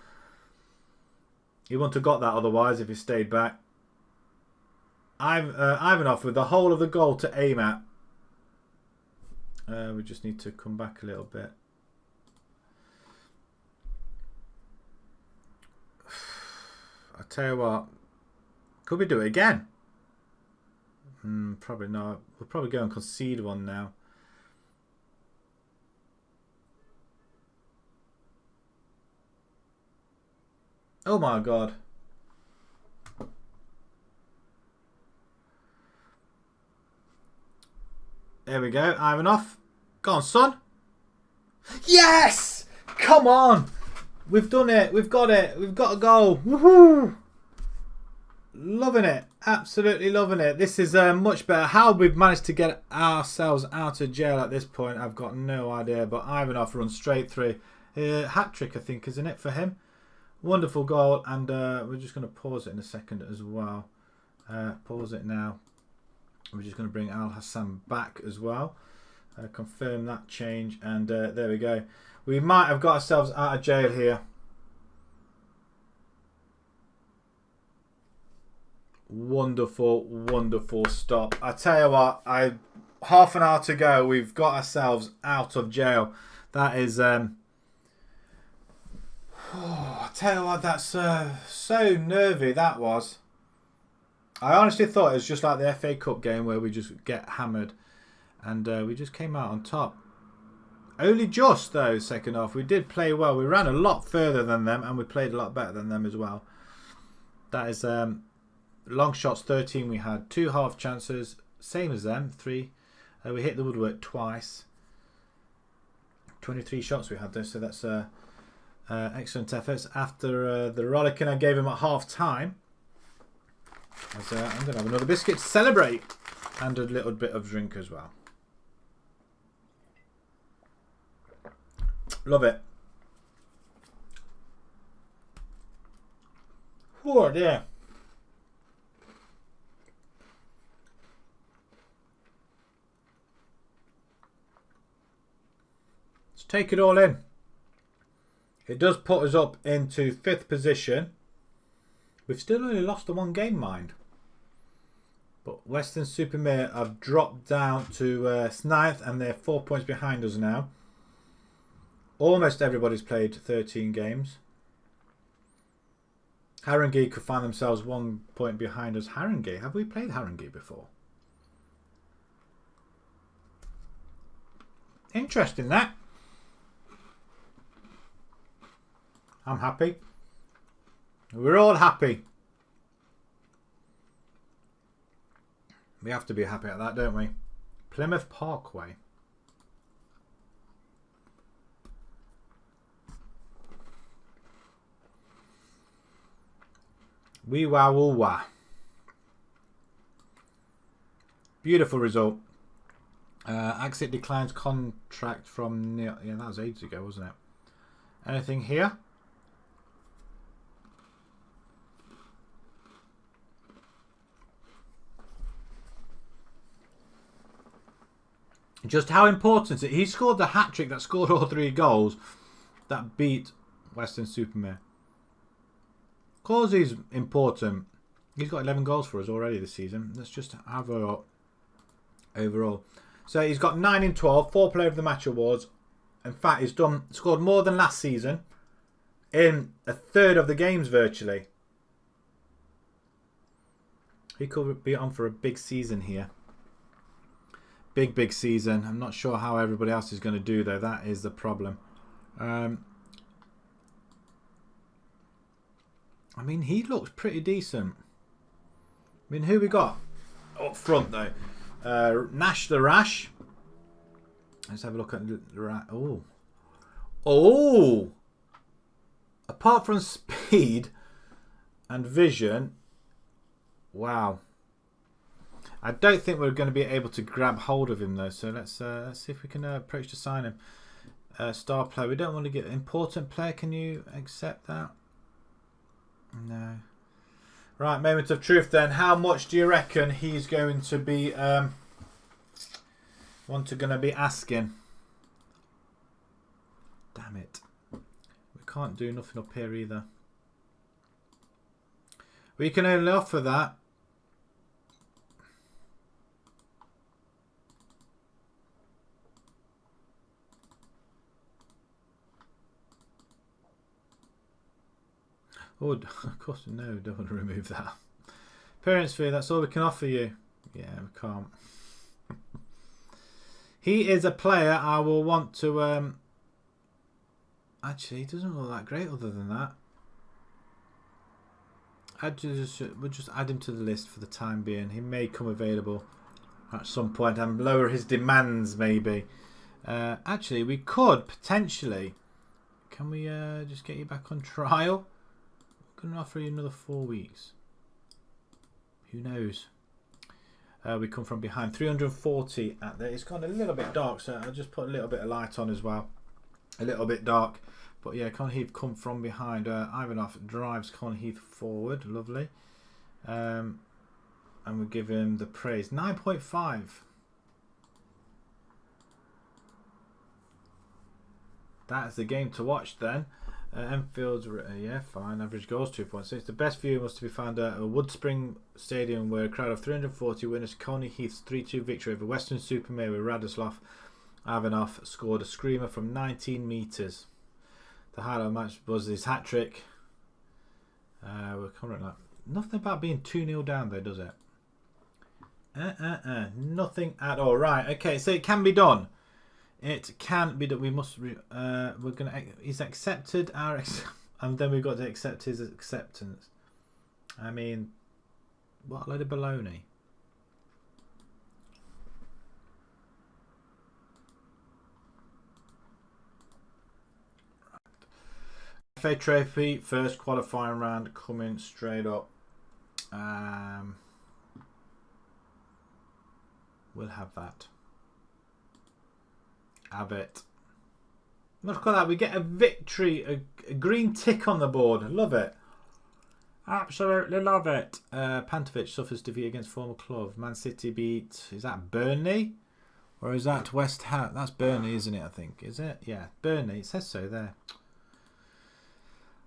He wouldn't have got that otherwise if he stayed back. Ivanov with the whole of the goal to aim at. We just need to come back a little bit. I tell you what, could we do it again? Probably not. We'll probably go and concede one now. Oh my god. There we go, Ivanov. Go on, son. Yes! Come on! We've done it. We've got it. We've got a goal. Woohoo! Loving it. Absolutely loving it. This is much better. How we've managed to get ourselves out of jail at this point, I've got no idea. But Ivanov runs straight through. Hat-trick, I think, isn't it, for him? Wonderful goal. And we're just going to pause it in a second as well. Pause it now. We're just going to bring Al-Hassan back as well. Confirm that change. And there we go. We might have got ourselves out of jail here. Wonderful, wonderful stop. I tell you what, half an hour to go. We've got ourselves out of jail. That is... I tell you what, that's so nervy, that was. I honestly thought it was just like the FA Cup game where we just get hammered. And we just came out on top. Only just, though, second half. We did play well. We ran a lot further than them, and we played a lot better than them as well. That is long shots, 13 we had. 2 half chances, same as them, 3. We hit the woodwork twice. 23 shots we had there, so that's excellent efforts. After the rollicking I gave him at half time, I'm going to have another biscuit to celebrate, and a little bit of drink as well. Love it. Oh dear. Let's take it all in. It does put us up into 5th position. We've still only lost the 1 game, mind. But Weston-super-Mare have dropped down to 9th, and they're 4 points behind us now. Almost everybody's played 13 games. Haringey could find themselves 1 point behind us. Haringey, have we played Haringey before? Interesting, that. I'm happy. We're all happy. We have to be happy at that, don't we? Plymouth Parkway. Wee wah woo wah. Beautiful result. Axit declines contract from Neil. Yeah, that was ages ago, wasn't it? Anything here? just how important it is. He scored the hat-trick that scored all 3 goals that beat Weston-super-Mare. Of course he's important. He's got 11 goals for us already this season. Let's just have a look overall. So he's got 9 in 12, 4 Player of the Match awards. In fact, he's scored more than last season in a third of the games virtually. He could be on for a big season here. Big season. I'm not sure how everybody else is going to do though. That is the problem. I mean, he looks pretty decent. I mean, who we got up front though? Nash the Rash. Let's have a look at the Rash. Oh! Apart from speed and vision, wow. I don't think we're going to be able to grab hold of him though. So let's see if we can approach to sign him. Star player. We don't want to get important player. Can you accept that? No. Right, moment of truth then. How much do you reckon he's going to be going to be asking? Damn it. We can't do nothing up here either. We can only offer that. Oh, of course, no, don't want to remove that. Appearance fee, that's all we can offer you. Yeah, we can't. He is a player I will want to... Actually, he doesn't look that great other than that. We'll just add him to the list for the time being. He may come available at some point and lower his demands maybe. Actually, we could potentially... Can we just get you back on trial? Going to offer you another 4 weeks. Who knows? We come from behind. 340 at there. It's gone a little bit dark, so I'll just put a little bit of light on as well. A little bit dark. But yeah, Colney Heath come from behind. Ivanov drives Colney Heath forward. Lovely. And we give him the praise. 9.5. That's the game to watch then. Enfield's, yeah, fine. Average goals 2.6. The best view was to be found at a Woodspring Stadium where a crowd of 340 witnessed Colney Heath's 3-2 victory over Weston-super-Mare where Radoslav Ivanov scored a screamer from 19 metres. The highlight of the match was his hat-trick. We're currently nothing about being 2-0 down though, does it? Nothing at all. Right, okay, so it can be done. It can be that we must. We're gonna. He's accepted our, and then we've got to accept his acceptance. I mean, what a load of baloney. FA Trophy first qualifying round coming straight up. We'll have that. Have it. Look at that. We get a victory. A green tick on the board. Love it. Absolutely love it. Pantovic suffers defeat against former club. Man City beat... Is that Burnley? Or is that West Ham? That's Burnley, isn't it, I think? Is it? Yeah, Burnley. It says so there.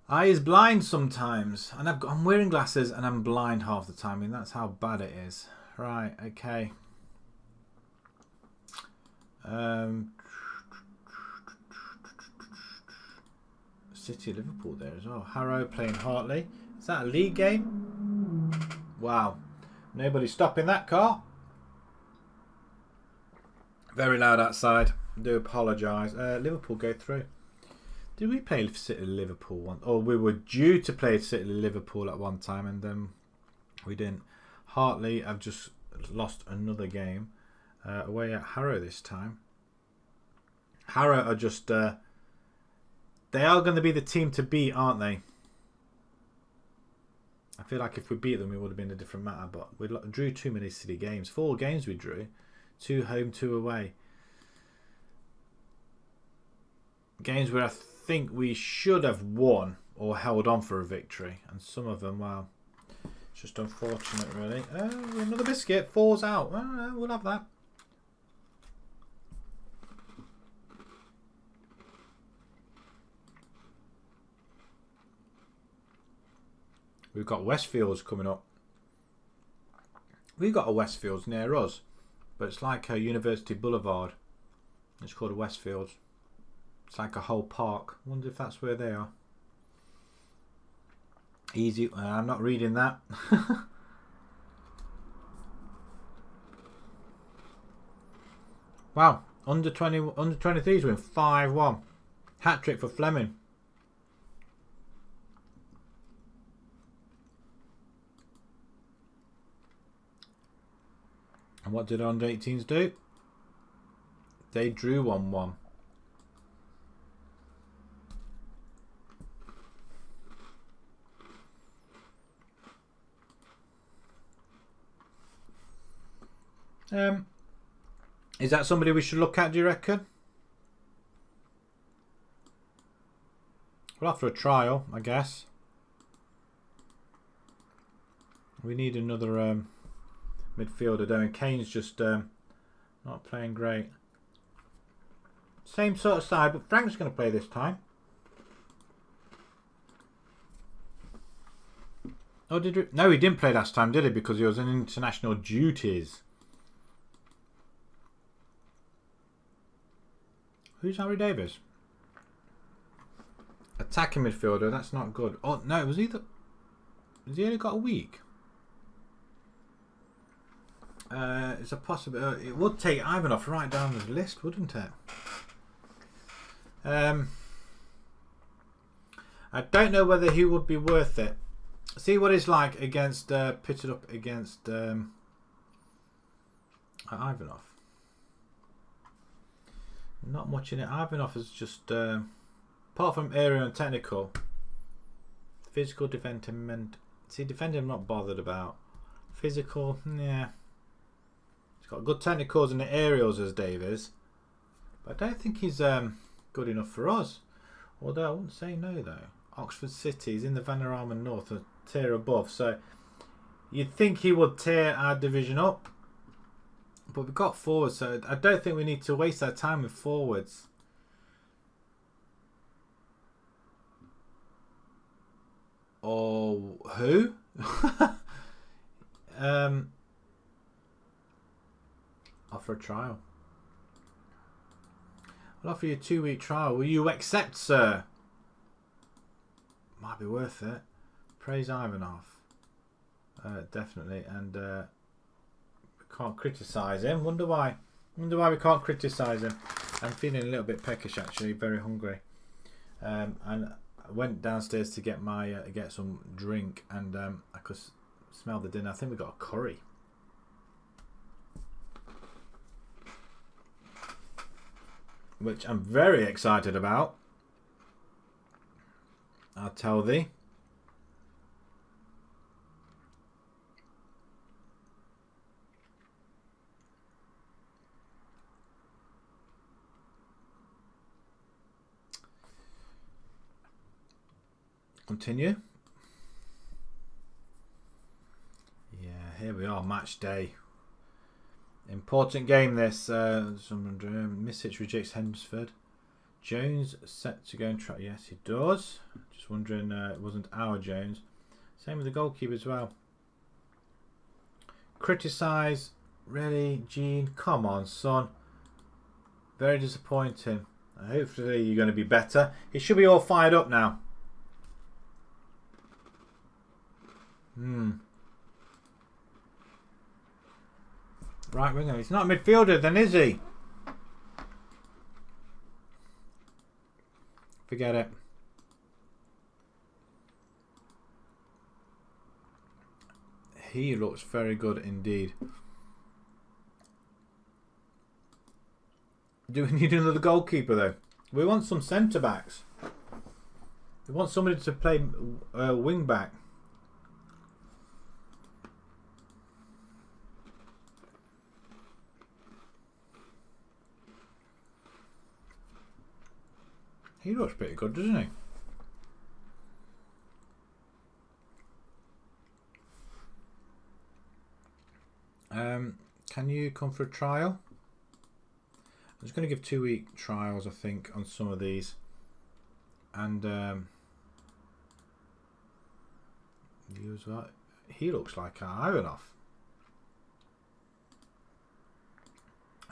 Eye is blind sometimes. And I'm wearing glasses and I'm blind half the time. I mean, that's how bad it is. Right, okay. City Liverpool there as well. Harrow playing Hartley. Is that a league game? Wow. Nobody stopping that car. Very loud outside. I do apologise. Liverpool go through. Did we play City Liverpool once? Or we were due to play City Liverpool at one time and then we didn't. Hartley have just lost another game. Away at Harrow this time. Harrow are just... they are going to be the team to beat, aren't they? I feel like if we beat them, it would have been a different matter. But we drew too many City games. 4 games we drew. 2 home, 2 away. Games where I think we should have won or held on for a victory. And some of them, well, it's just unfortunate, really. Another biscuit falls out. We'll have that. We've got Westfields coming up. We've got a Westfields near us, but it's like a University Boulevard. It's called a Westfields. It's like a whole park. I wonder if that's where they are. Easy. I'm not reading that. Wow. Under 23s win 5-1. Hat trick for Fleming. And what did under 18s do? They drew 1-1. Is that somebody we should look at, do you reckon? We'll have for a trial, I guess. We need another midfielder, though, and Kane's just not playing great. Same sort of side, but Frank's going to play this time. Oh, did he? No, he didn't play last time, did he? Because he was in international duties. Who's Harry Davis? Attacking midfielder, that's not good. Oh, no, was he the... Has he only got a week? It's a possibility. It would take Ivanov right down the list, wouldn't it? I don't know whether he would be worth it. See what he's like against... pitted up against Ivanov. Not much in it. Ivanov is just, apart from area and technical, physical defending. See, defending I'm not bothered about. Physical, yeah. He's got good technicals in the aerials as Davies, but I don't think he's good enough for us. Although I wouldn't say no though. Oxford City is in the Vanarama North, a tier above, so you'd think he would tear our division up. But we've got forwards, so I don't think we need to waste our time with forwards. Or who? Offer a trial. I'll offer you a 2-week trial. Will you accept, sir? Might be worth it. Praise Ivanov. Definitely. And can't criticise him. Wonder why we can't criticise him. I'm feeling a little bit peckish actually, very hungry. And I went downstairs to get my get some drink, and I could smell the dinner. I think we got a curry. Which I'm very excited about. I'll tell thee. Continue. Yeah, here we are, match day. Important game this. Misic rejects Hensford. Jones set to go and try. Yes, he does. Just wondering, it wasn't our Jones. Same with the goalkeeper as well. Criticise. Really, Gene? Come on, son. Very disappointing. Hopefully you're going to be better. It should be all fired up now. Right winger. He's not a midfielder then, is he? Forget it. He looks very good indeed. Do we need another goalkeeper though? We want some centre backs. We want somebody to play wing back. He looks pretty good, doesn't he? Can you come for a trial? I'm just going to give 2-week trials, I think, on some of these. And He looks like Ivanov.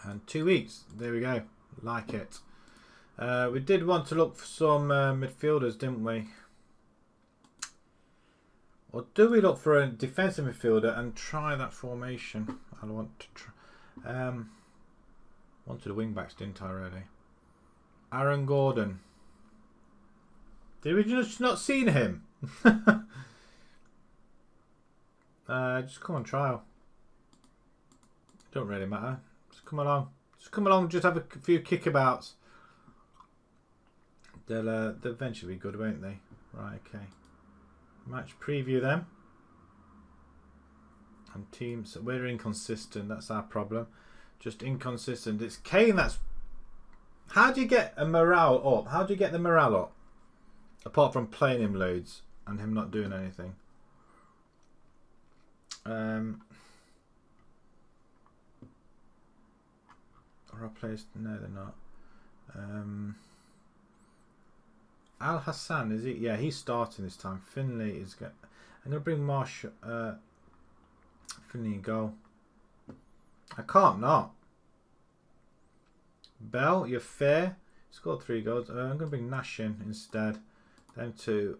And 2 weeks. There we go. Like it. We did want to look for some midfielders, didn't we? Or do we look for a defensive midfielder and try that formation? I want to try. Wanted the wing backs, didn't I, really? Aaron Gordon. Did we just not seen him? Just come on trial. Don't really matter. Just come along. Just come along. Just have a few kickabouts. They'll eventually be good, won't they? Right. Okay. Match preview then. And teams. We're inconsistent. That's our problem. Just inconsistent. It's Kane that's. How do you get a morale up? How do you get the morale up? Apart from playing him loads and him not doing anything. Are our players? No, they're not. Al Hassan, is he? Yeah, he's starting this time. Finley is going. I'm going to bring Marshall. Finley in goal. I can't not. Bell, you're fair. Scored 3 goals. I'm going to bring Nash in instead. Them two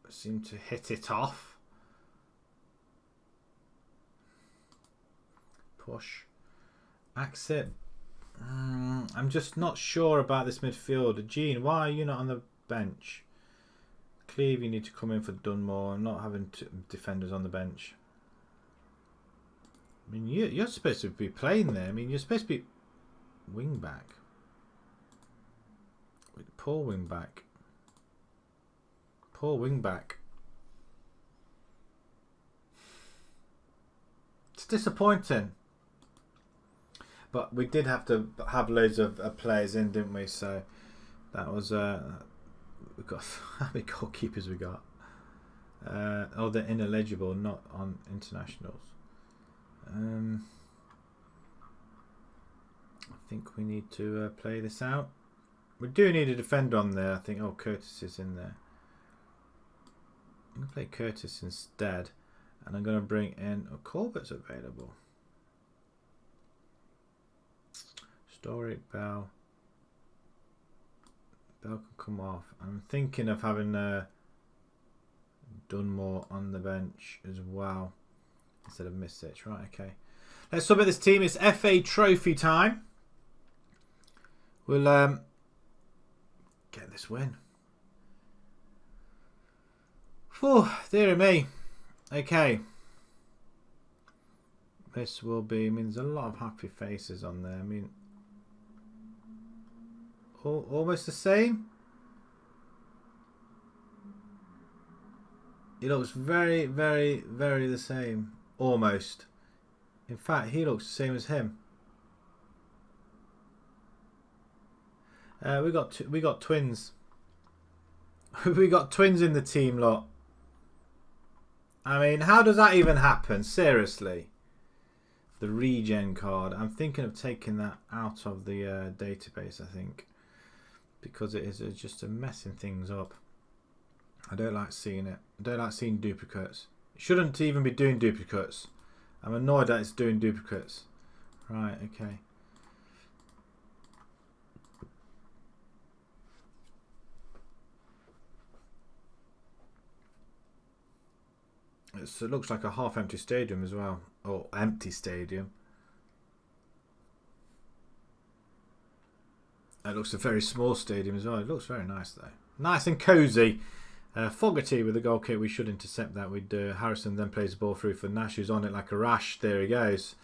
seem to hit it off. Push. Exit. I'm just not sure about this midfielder. Gene, why are you not on the bench? Cleve, you need to come in for Dunmore. I'm not having defenders on the bench. I mean, you're supposed to be playing there. I mean, you're supposed to be wing back. Poor wing back. Poor wing back. It's disappointing. But we did have to have loads of players in, didn't we? So that was we got how many goalkeepers we got? Oh, they're ineligible, not on internationals. I think we need to play this out. We do need a defender on there. I think. Oh, Curtis is in there. I'm gonna play Curtis instead, and I'm gonna bring in. Oh, Corbett's available. Storic Bell. Bell can come off. I'm thinking of having Dunmore on the bench as well instead of Misic. Right, okay. Let's submit this team. It's FA Trophy time. We'll get this win. Whew, dear me. Okay. This will be. I mean, there's a lot of happy faces on there. I mean, almost the same. He looks very, very, very the same. Almost. In fact, he looks the same as him. We got twins. We got twins in the team lot. I mean, how does that even happen? Seriously. The regen card. I'm thinking of taking that out of the database, I think. Because it is just messing things up. I don't like seeing it. I don't like seeing duplicates. It shouldn't even be doing duplicates. I'm annoyed that it's doing duplicates. Right, okay. It looks like a half-empty stadium as well. Or empty stadium. It looks a very small stadium as well. It looks very nice though. Nice and cosy. Fogarty with the goal kick. We should intercept that. Harrison then plays the ball through for Nash, who's on it like a rash. There he goes.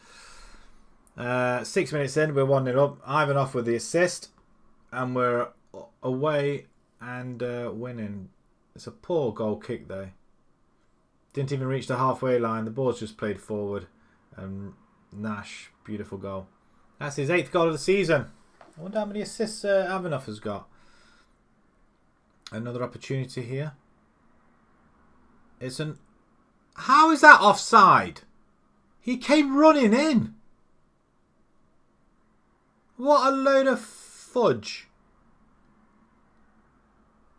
6 minutes in, we're 1-0 up. Ivanov with the assist. And we're away and winning. It's a poor goal kick though. Didn't even reach the halfway line. The ball's just played forward. And Nash, beautiful goal. That's his 8th goal of the season. I wonder how many assists Ivanov has got. Another opportunity here. It's an. How is that offside? He came running in. What a load of fudge.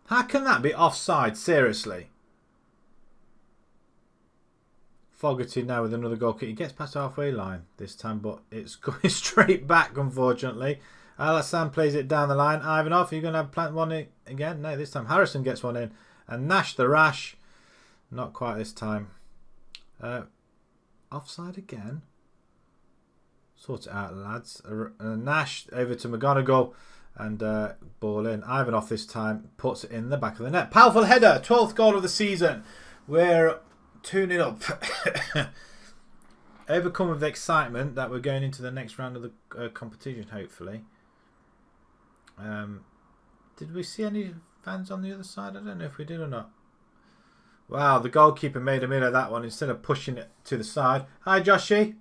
How can that be offside? Seriously. Fogarty now with another goal kick. He gets past the halfway line this time, but it's going straight back, unfortunately. Alassane plays it down the line. Ivanov, are you going to have plant one in again? No, this time Harrison gets one in. And Nash the Rash. Not quite this time. Offside again. Sort it out, lads. Nash over to McGonigal. And ball in. Ivanov this time puts it in the back of the net. Powerful header. 12th goal of the season. We're 2-0 up. Overcome with excitement that we're going into the next round of the competition, hopefully. Did we see any fans on the other side? I don't know if we did or not. Wow, the goalkeeper made a meal of that one instead of pushing it to the side. Hi, Joshy.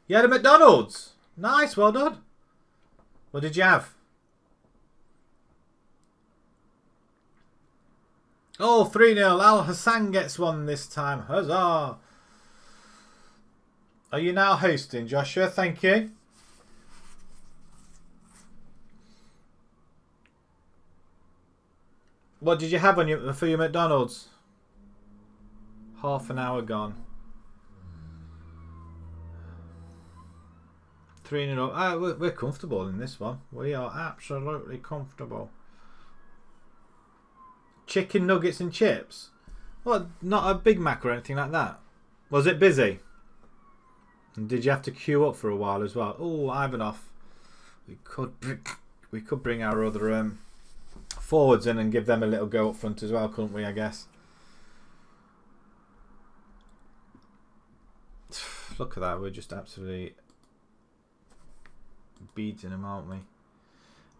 You had a McDonald's. Nice, well done. What did you have? Oh, 3-0. Al Hassan gets one this time. Huzzah. Are you now hosting, Joshua? Thank you. What did you have on for your McDonald's? Half an hour gone. 3-0. We're comfortable in this one. We are absolutely comfortable. Chicken nuggets and chips? What? Not a Big Mac or anything like that? Was it busy? And did you have to queue up for a while as well? Oh, Ivanov. We could bring our other forwards in and give them a little go up front as well, couldn't we? I guess. Look at that. We're just absolutely beating them, aren't we?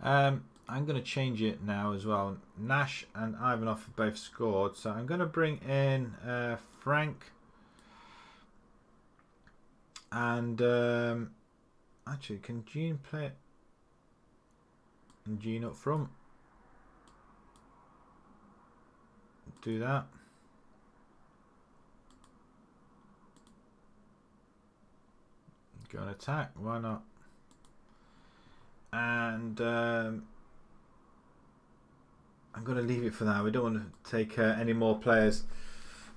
I'm going to change it now as well. Nash and Ivanov have both scored, so I'm going to bring in Frank and actually, can Gene play it? And Gene up front. Do that. Go and attack. Why not? And I'm going to leave it for now. We don't want to take any more players.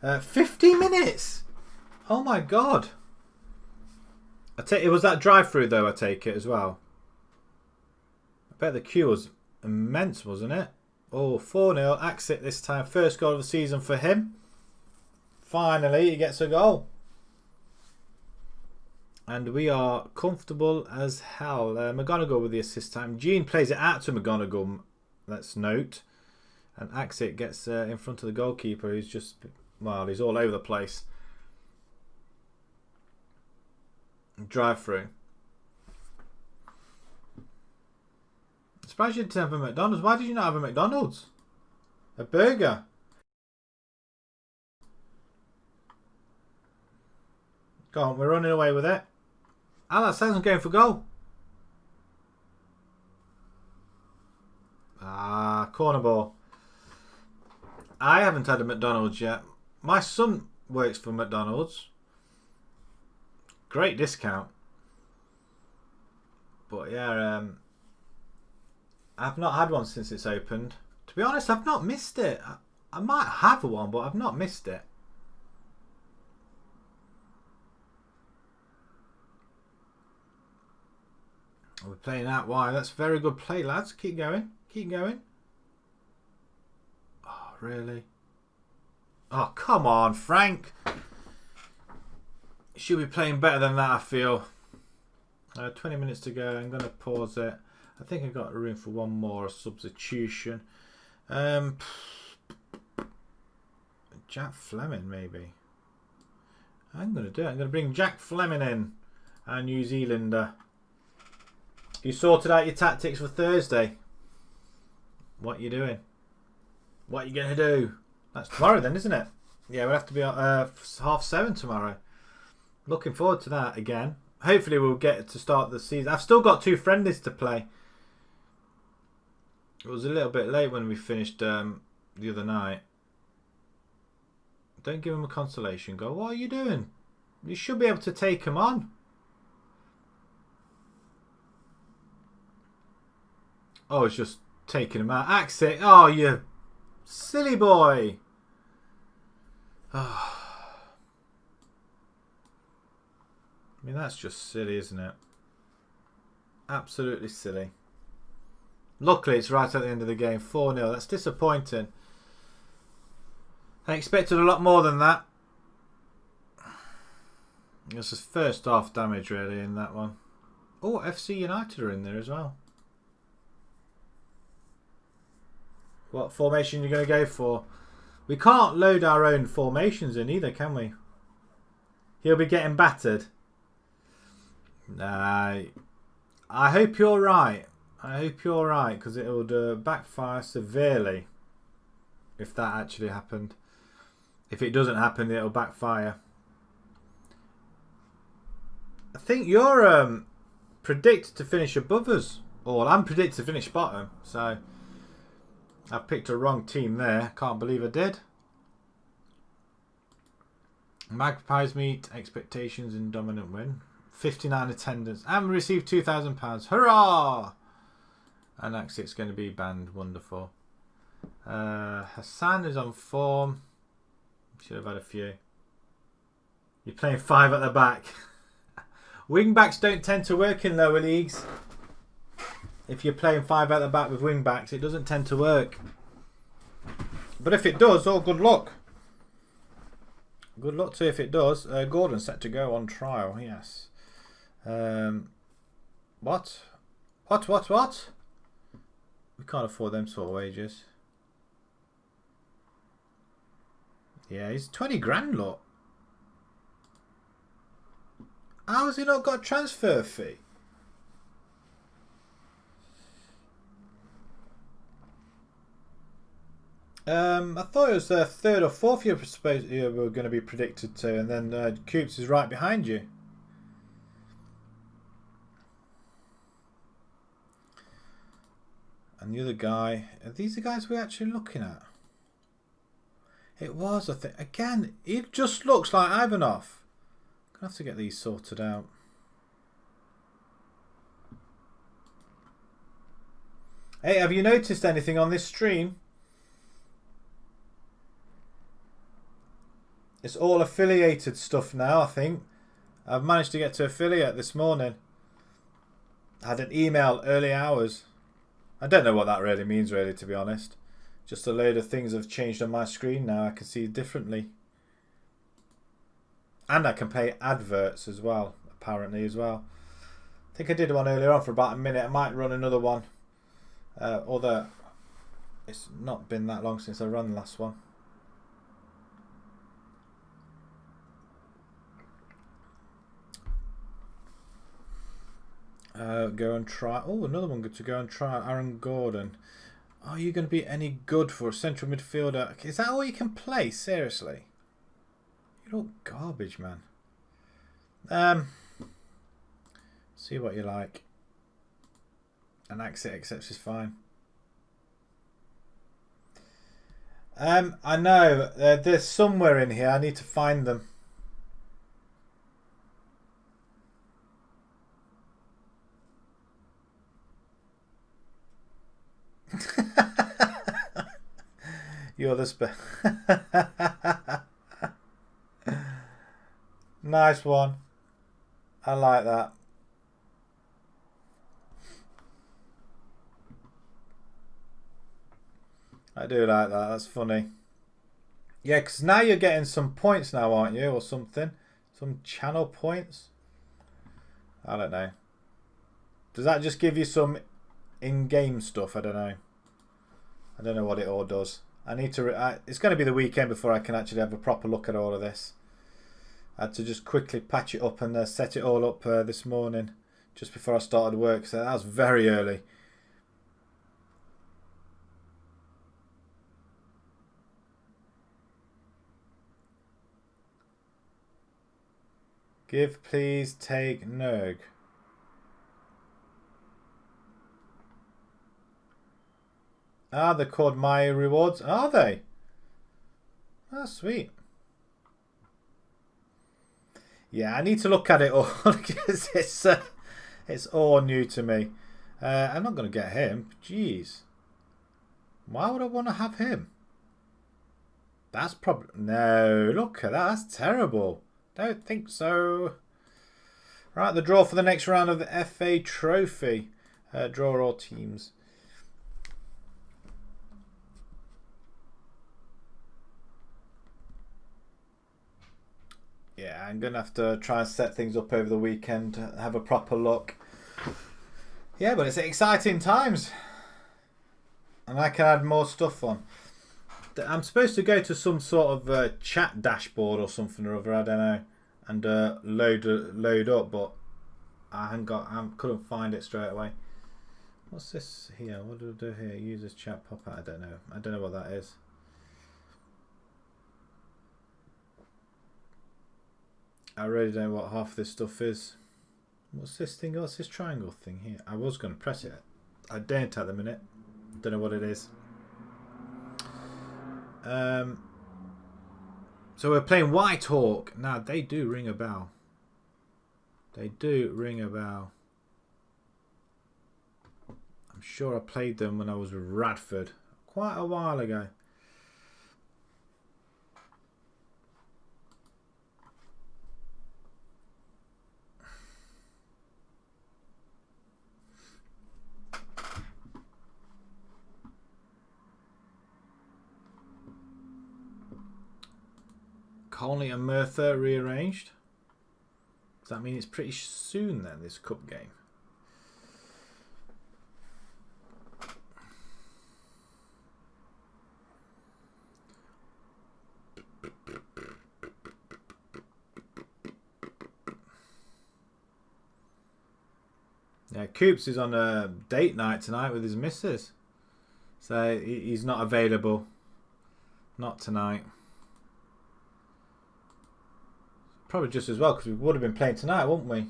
50 minutes! Oh my god. It was that drive-through though, I take it as well. I bet the queue was immense, wasn't it? Oh, 4-0. Axit this time. First goal of the season for him. Finally, he gets a goal. And we are comfortable as hell. McGonigal with the assist time. Gene plays it out to McGonigal. Let's note. And Axit gets in front of the goalkeeper. Who's just, well, he's all over the place. Drive through. I'm surprised you didn't have a McDonald's. Why did you not have a McDonald's? A burger. Go on, we're running away with it. Alassan's going for goal. Corner ball. I haven't had a McDonald's yet. My son works for McDonald's. Great discount. But yeah, I've not had one since it's opened. To be honest, I've not missed it. I might have one, but I've not missed it. We're playing out wide. That's very good play, lads. Keep going. Keep going. Oh, really? Oh, come on, Frank. Should be playing better than that, I feel. 20 minutes to go. I'm going to pause it. I think I've got room for one more substitution. Jack Fleming, maybe. I'm going to do it. I'm going to bring Jack Fleming in. Our New Zealander. You sorted out your tactics for Thursday. What are you doing? What are you going to do? That's tomorrow then, isn't it? Yeah, we'll have to be at 7:30 tomorrow. Looking forward to that again. Hopefully we'll get to start the season. I've still got 2 friendlies to play. It was a little bit late when we finished the other night. Don't give him a consolation goal. What are you doing? You should be able to take him on. Oh, it's just taking him out. Axit. Oh, you silly boy. Oh. I mean, that's just silly, isn't it? Absolutely silly. Luckily, it's right at the end of the game. 4-0. That's disappointing. I expected a lot more than that. This is first half damage, really, in that one. Oh, FC United are in there as well. What formation are you going to go for? We can't load our own formations in either, can we? He'll be getting battered. Nah, I hope you're right. I hope you're right, because it would backfire severely if that actually happened. If it doesn't happen, it'll backfire. I think you're predicted to finish above us. Or I'm predicted to finish bottom, so I picked a wrong team there. Can't believe I did. Magpies meet expectations in dominant win. 59 attendance. And we received £2,000. Hurrah! And actually it's going to be banned. Wonderful. Hassan is on form. Should have had a few. You're playing 5 at the back. Wing backs don't tend to work in lower leagues. If you're playing 5 at the back with wing backs, it doesn't tend to work. But if it does, oh, good luck. Good luck to if it does. Gordon's set to go on trial, yes. What? What? We can't afford them sort of wages. Yeah, he's 20 grand, look. How has he not got a transfer fee? I thought it was the 3rd or 4th year we were going to be predicted to, and then Coops is right behind you. And the other guy, are these the guys we're actually looking at? It was, I think. Again, it just looks like Ivanov. Gonna have to get these sorted out. Hey, have you noticed anything on this stream? It's all affiliated stuff now, I think. I've managed to get to affiliate this morning. I had an email early hours. I don't know what that really means, really, to be honest. Just a load of things have changed on my screen now. I can see it differently. And I can play adverts as well, apparently, as well. I think I did one earlier on for about a minute. I might run another one. Although it's not been that long since I ran the last one. Go and try. Oh, another one good to go and try. Aaron Gordon. Are you going to be any good for a central midfielder? Is that all you can play? Seriously? You're all garbage, man. See what you like. An exit accepts is fine. I know. They're somewhere in here. I need to find them. You're the nice one. I like that. I do like that. That's funny. Yeah, because now you're getting some points now, aren't you? Or something. Some channel points. I don't know. Does that just give you some in-game stuff? I don't know. I don't know what it all does. I need to. It's going to be the weekend before I can actually have a proper look at all of this. I had to just quickly patch it up and set it all up this morning, just before I started work. So that was very early. Give, please, take, Nerg. Ah, they're called My Rewards. Are they? Oh, sweet. Yeah, I need to look at it all because it's all new to me. I'm not going to get him. Jeez. Why would I want to have him? That's probably... No, look at that. That's terrible. Don't think so. Right, the draw for the next round of the FA Trophy. Draw all teams. Yeah, I'm going to have to try and set things up over the weekend, have a proper look. Yeah, but it's exciting times. And I can add more stuff on. I'm supposed to go to some sort of chat dashboard or something or other, I don't know, and load up, but I couldn't find it straight away. What's this here? What do I do here? Users chat pop out. I don't know what that is. I really don't know what half of this stuff is. What's this thing? What's this triangle thing here? I was going to press it. I daren't at the minute. Don't know what it is. So we're playing White Hawk. Now they do ring a bell. They do ring a bell. I'm sure I played them when I was with Radford quite a while ago. Colney and Merthyr rearranged. Does that mean it's pretty soon then, this cup game? Yeah, Coops is on a date night tonight with his missus. So he's not available. Not tonight. Probably just as well, because we would have been playing tonight, wouldn't we?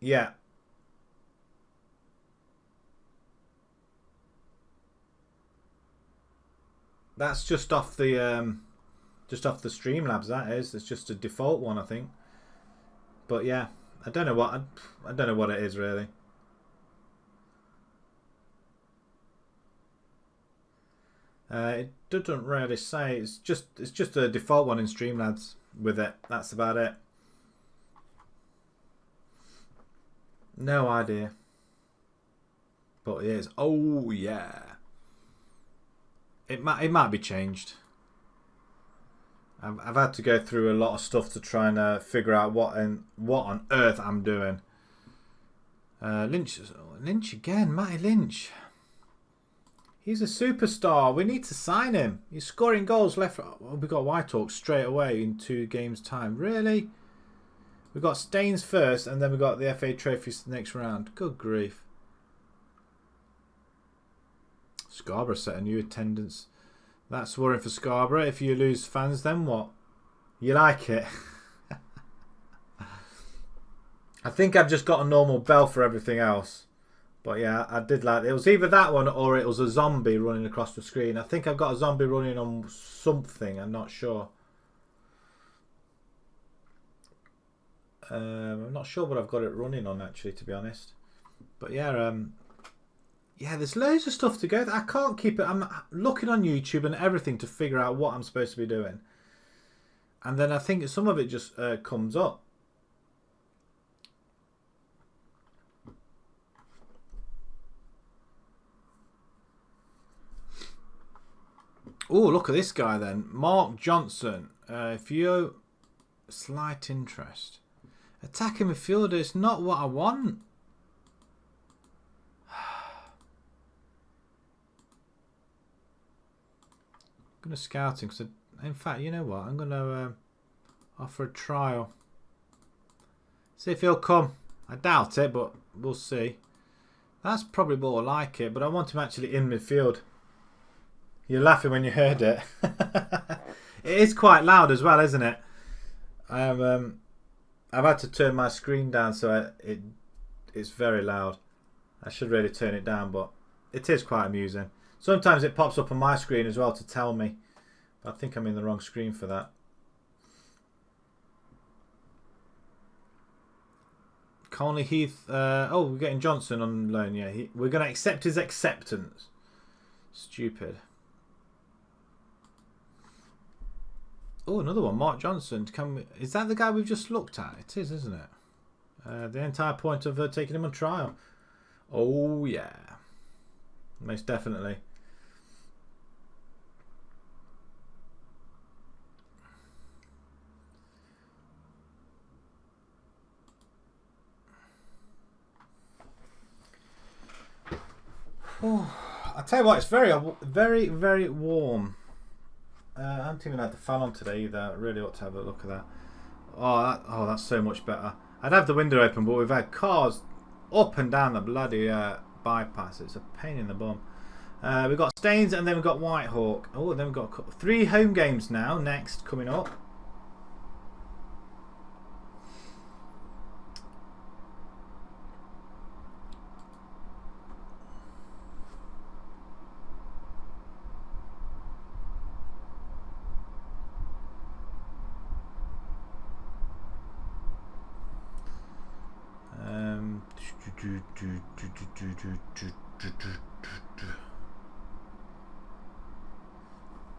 Yeah. That's just off the Streamlabs. That is. It's just a default one, I think. But yeah, I don't know what it is really. It doesn't really say. It's just a default one in Streamlabs with it. That's about it. No idea. But it is. Oh yeah. It might be changed. I've had to go through a lot of stuff to try and figure out what on earth I'm doing. Lynch again, Matty Lynch. He's a superstar. We need to sign him. He's scoring goals left. Oh, we got White Hawk straight away in 2 games' time. Really? We got Staines first, and then we got the FA Trophies the next round. Good grief. Scarborough set a new attendance. That's worrying for Scarborough. If you lose fans, then what? You like it? I think I've just got a normal bell for everything else. But yeah, I did like it. It was either that one or it was a zombie running across the screen. I think I've got a zombie running on something. I'm not sure. I'm not sure what I've got it running on actually, to be honest. But yeah, yeah, there's loads of stuff to go. I can't keep it. I'm looking on YouTube and everything to figure out what I'm supposed to be doing. And then I think some of it just comes up. Oh, look at this guy then. Mark Johnson. If you slight interest. Attacking midfielder is not what I want. I'm going to scout him because, in fact, you know what? I'm going to offer a trial. See if he'll come. I doubt it, but we'll see. That's probably more like it, but I want him actually in midfield. You're laughing when you heard it. It is quite loud as well, isn't it? I've had to turn my screen down so it's very loud. I should really turn it down, but it is quite amusing. Sometimes it pops up on my screen as well to tell me I think I'm in the wrong screen for that. Colney Heath. Oh, we're getting Johnson on loan. Yeah, we're going to accept his acceptance. Stupid. Oh, another one. Mark Johnson. Is that the guy we've just looked at? It is, isn't it? The entire point of taking him on trial. Oh, yeah. Most definitely. Oh, I tell you what, it's very, very, very warm. I haven't even had the fan on today either. I really ought to have a look at that. Oh, that's so much better. I'd have the window open, but we've had cars up and down the bloody bypass. It's a pain in the bum. We've got Staines and then we've got Whitehawk. Oh, then we've got 3 home games now. Next coming up.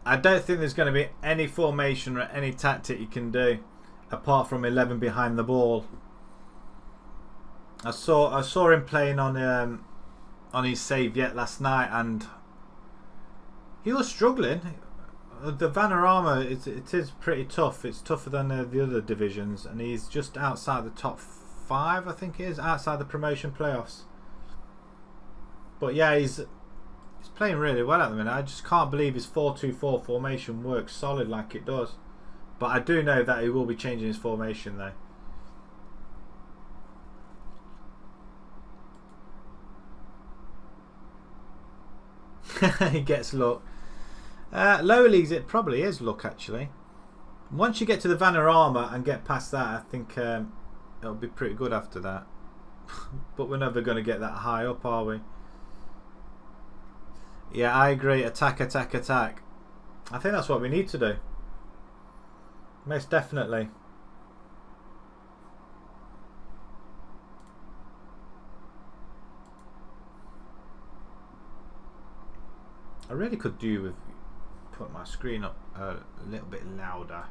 I don't think there's going to be any formation or any tactic you can do apart from 11 behind the ball. I saw him playing on his save yet last night, and he was struggling. The Vanarama, it is pretty tough. It's tougher than the other divisions, and he's just outside the top 5, I think it is, outside the promotion playoffs. But yeah, he's playing really well at the minute. I just can't believe his 4-2-4 formation works solid like it does. But I do know that he will be changing his formation though. He gets luck. Lower leagues, it probably is luck actually. Once you get to the Vanarama and get past that, I think it'll be pretty good after that. But we're never going to get that high up, are we? Yeah, I agree. Attack, attack, attack. I think that's what we need to do. Most definitely. I really could do with put my screen up a little bit louder.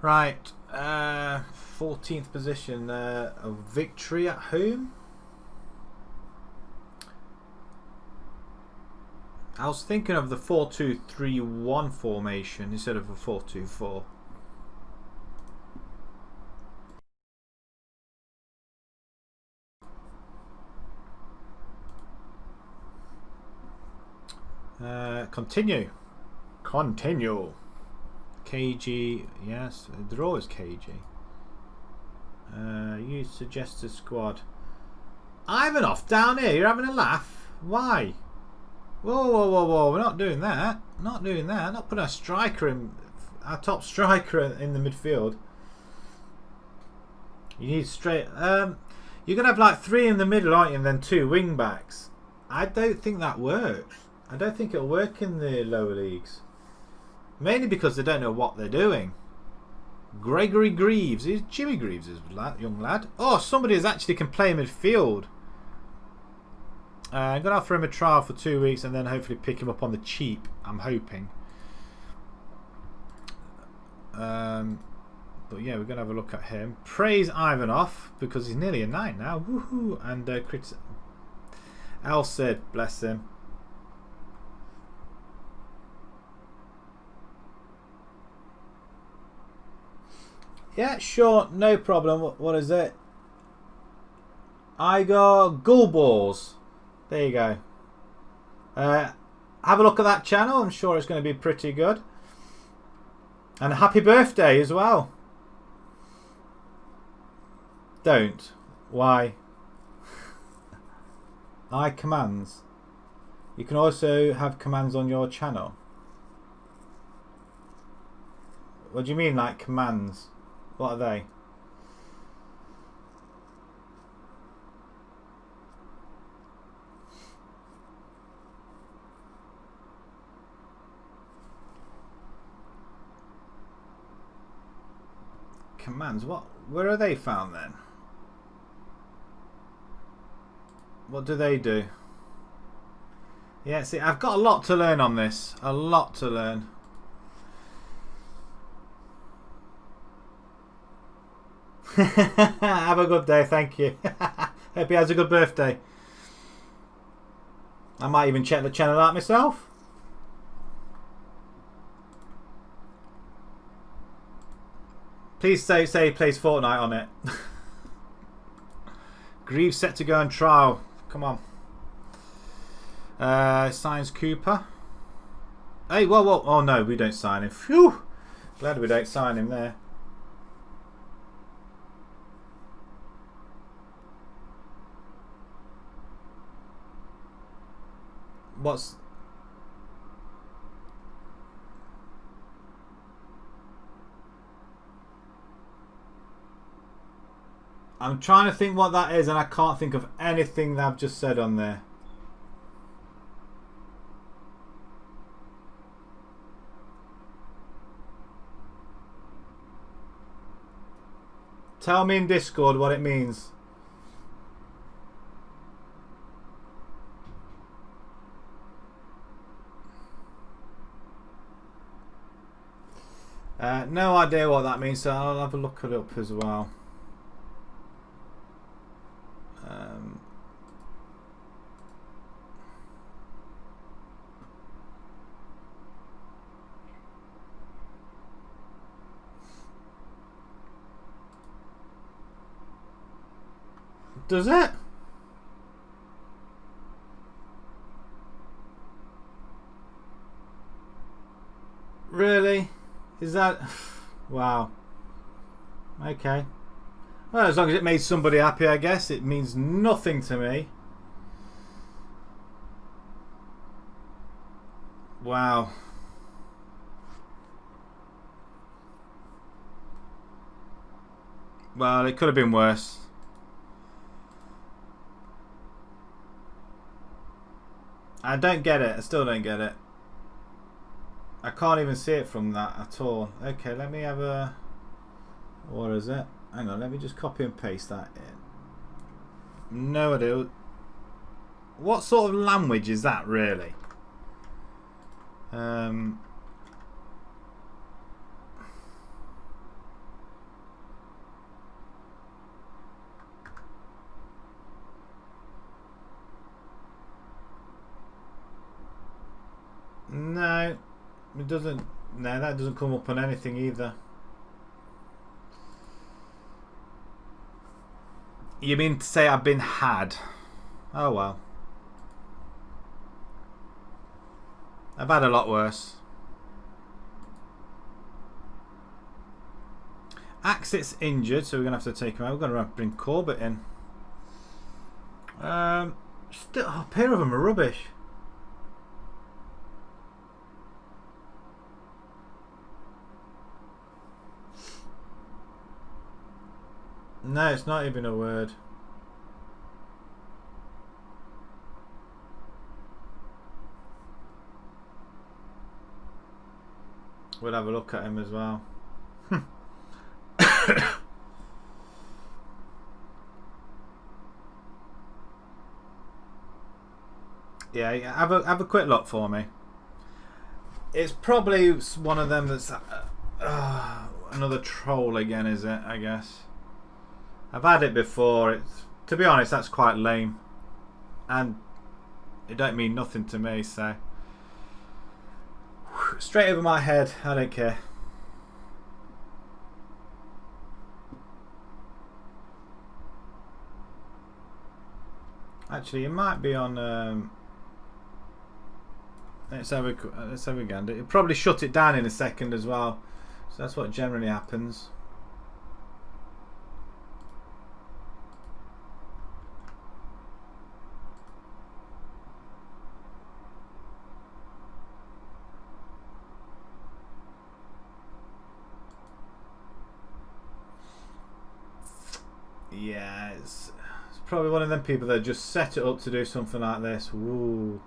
Right, 14th position, a victory at home. I was thinking of the 4-2-3-1 formation instead of a 4-2-4. Continue. KG, yes, they're always KG. You suggest a squad. Ivanov down here, you're having a laugh. Why? Whoa, we're not doing that. Not doing that. Not putting a striker in, our top striker in the midfield. You need straight. You're going to have like 3 in the middle, aren't you? And then 2 wing backs. I don't think that works. I don't think it'll work in the lower leagues. Mainly because they don't know what they're doing. Gregory Greaves. Is Jimmy Greaves, is that young lad? Oh, somebody who actually can play midfield. I'm going to offer him a trial for 2 weeks and then hopefully pick him up on the cheap, I'm hoping. But yeah, we're going to have a look at him. Praise Ivanov because he's nearly a 9 now. Woohoo! And Al said, bless him. Yeah, sure, no problem. What is it? I got Gullballs. There you go. Have a look at that channel. I'm sure it's going to be pretty good. And happy birthday as well. Don't. Why? I commands. You can also have commands on your channel. What do you mean, like commands? What are they? commands. Where are they found then? What do they do? Yeah, see, I've got a lot to learn on this. A lot to learn. Have a good day, thank you. Hope he has a good birthday. I might even check the channel out myself. Please say he plays Fortnite on it. Greaves set to go on trial. Come on. Signs Cooper. Hey, whoa. Oh no, we don't sign him. Phew. Glad we don't sign him there. What's... I'm trying to think what that is and I can't think of anything that I've just said on there. Tell me in Discord what it means. No idea what that means, so I'll have a look it up as well. Does it? Really? Is that... Wow. Okay. Well, as long as it made somebody happy, I guess. It means nothing to me. Wow. Well, it could have been worse. I don't get it. I still don't get it. I can't even see it from that at all. Okay, let me have a... What is it? Hang on, let me just copy and paste that in. No idea. What sort of language is that, really? No, it doesn't. No, that doesn't come up on anything either. You mean to say I've been had? Oh well. I've had a lot worse. Axe's injured, so we're going to have to take him out. We're going to have to bring Corbett in. Still, a pair of them are rubbish. No, it's not even a word. We'll have a look at him as well. Yeah, have a quick look for me. It's probably one of them that's another troll again, is it? I guess. I've had it before. To be honest, that's quite lame, and it don't mean nothing to me. So straight over my head. I don't care. Actually, it might be on. Let's have a gander. It'll probably shut it down in a second as well. So that's what generally happens. Yeah, it's probably one of them people that just set it up to do something like this. Ooh.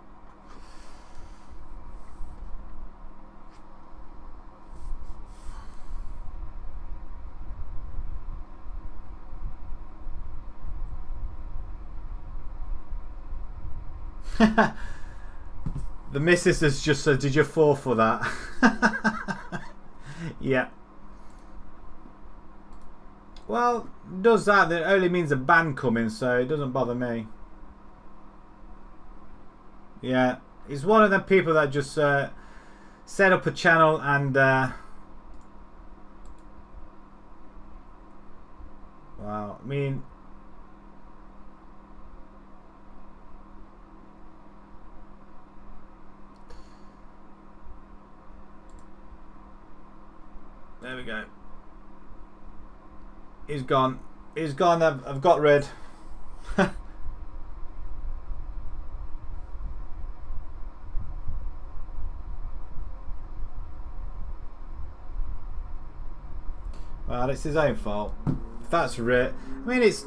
The missus has just said, did you fall for that? Yeah. Well, does that? That only means a band coming, so it doesn't bother me. Yeah. He's one of them people that just set up a channel and... wow. I mean... there we go. He's gone. He's gone. I've got rid. Well, it's his own fault. If that's right. I mean, it's...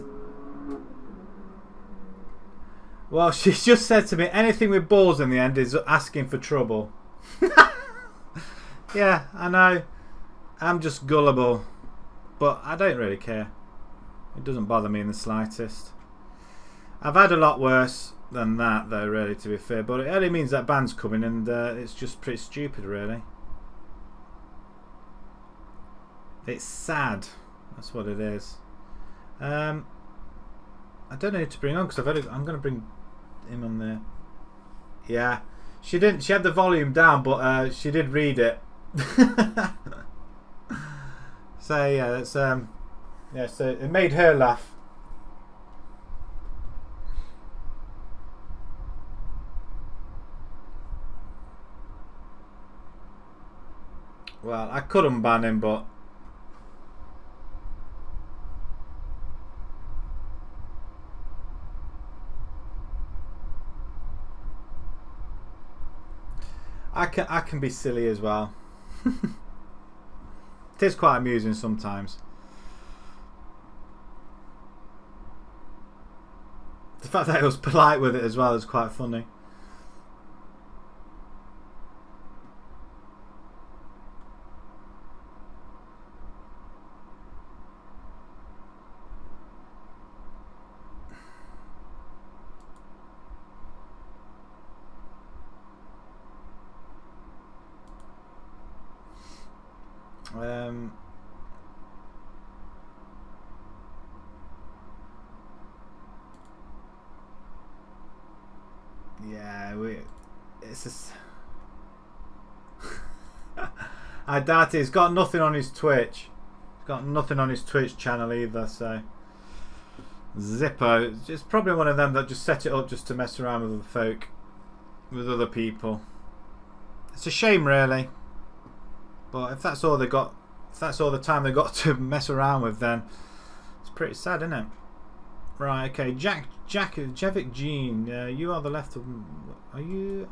well, she's just said to me, anything with balls in the end is asking for trouble. Yeah, I know. I'm just gullible. But I don't really care. It doesn't bother me in the slightest. I've had a lot worse than that, though, really, to be fair. But it only means that band's coming, and it's just pretty stupid, really. It's sad. That's what it is. I don't know who to bring on, because I'm going to bring him on there. Yeah. She didn't. She had the volume down, but she did read it. So yeah, that's yeah. So it made her laugh. Well, I couldn't ban him, but I can be silly as well. It is quite amusing sometimes. The fact that he was polite with it as well is quite funny. Yeah, it's just I doubt it. He's got nothing on his Twitch. He's got nothing on his Twitch channel either, so Zippo. It's probably one of them that just set it up just to mess around with other folk, with other people. It's a shame, really. But if that's all they got, if that's all the time they got to mess around with, then it's pretty sad, isn't it? Right, okay. Jevic Jean, you are the left of... are you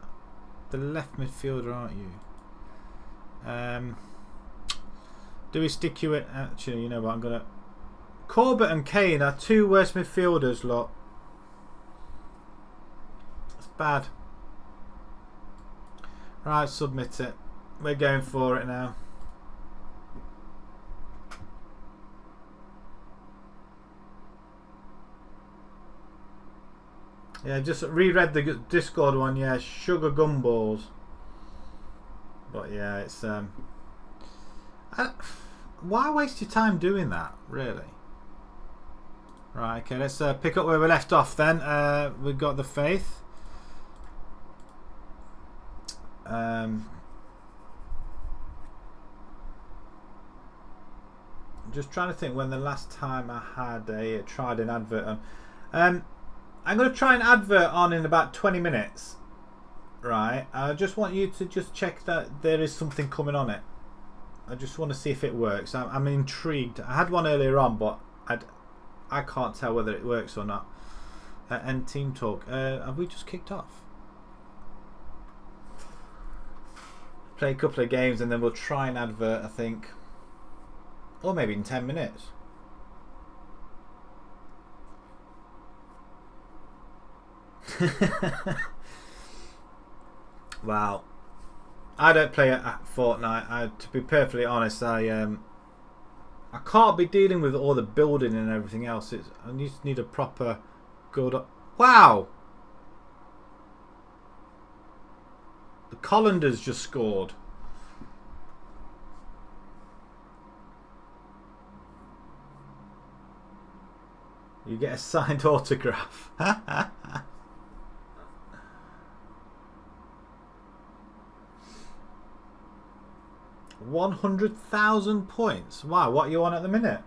the left midfielder, aren't you? Do we stick you at... actually, you know what, I'm going to... Corbett and Kane are two worst midfielders, lot. That's bad. Right, submit it. We're going for it now. Yeah, just reread the Discord one. Yeah, sugar gumballs. But yeah, it's why waste your time doing that, really? Right, okay, let's pick up where we left off then. We've got the Faith. I'm just trying to think when the last time I had tried an advert on. I'm going to try an advert on in about 20 minutes. Right. I just want you to just check that there is something coming on it. I just want to see if it works. I'm intrigued. I had one earlier on, but I can't tell whether it works or not. And Team Talk. Have we just kicked off? Play a couple of games and then we'll try an advert, I think. Or maybe in 10 minutes. Wow, I don't play at Fortnite. To be perfectly honest, I can't be dealing with all the building and everything else. I just need a proper good. Wow, The Collanders just scored. You get a signed autograph. 100,000 points. Wow, what are you on at the minute?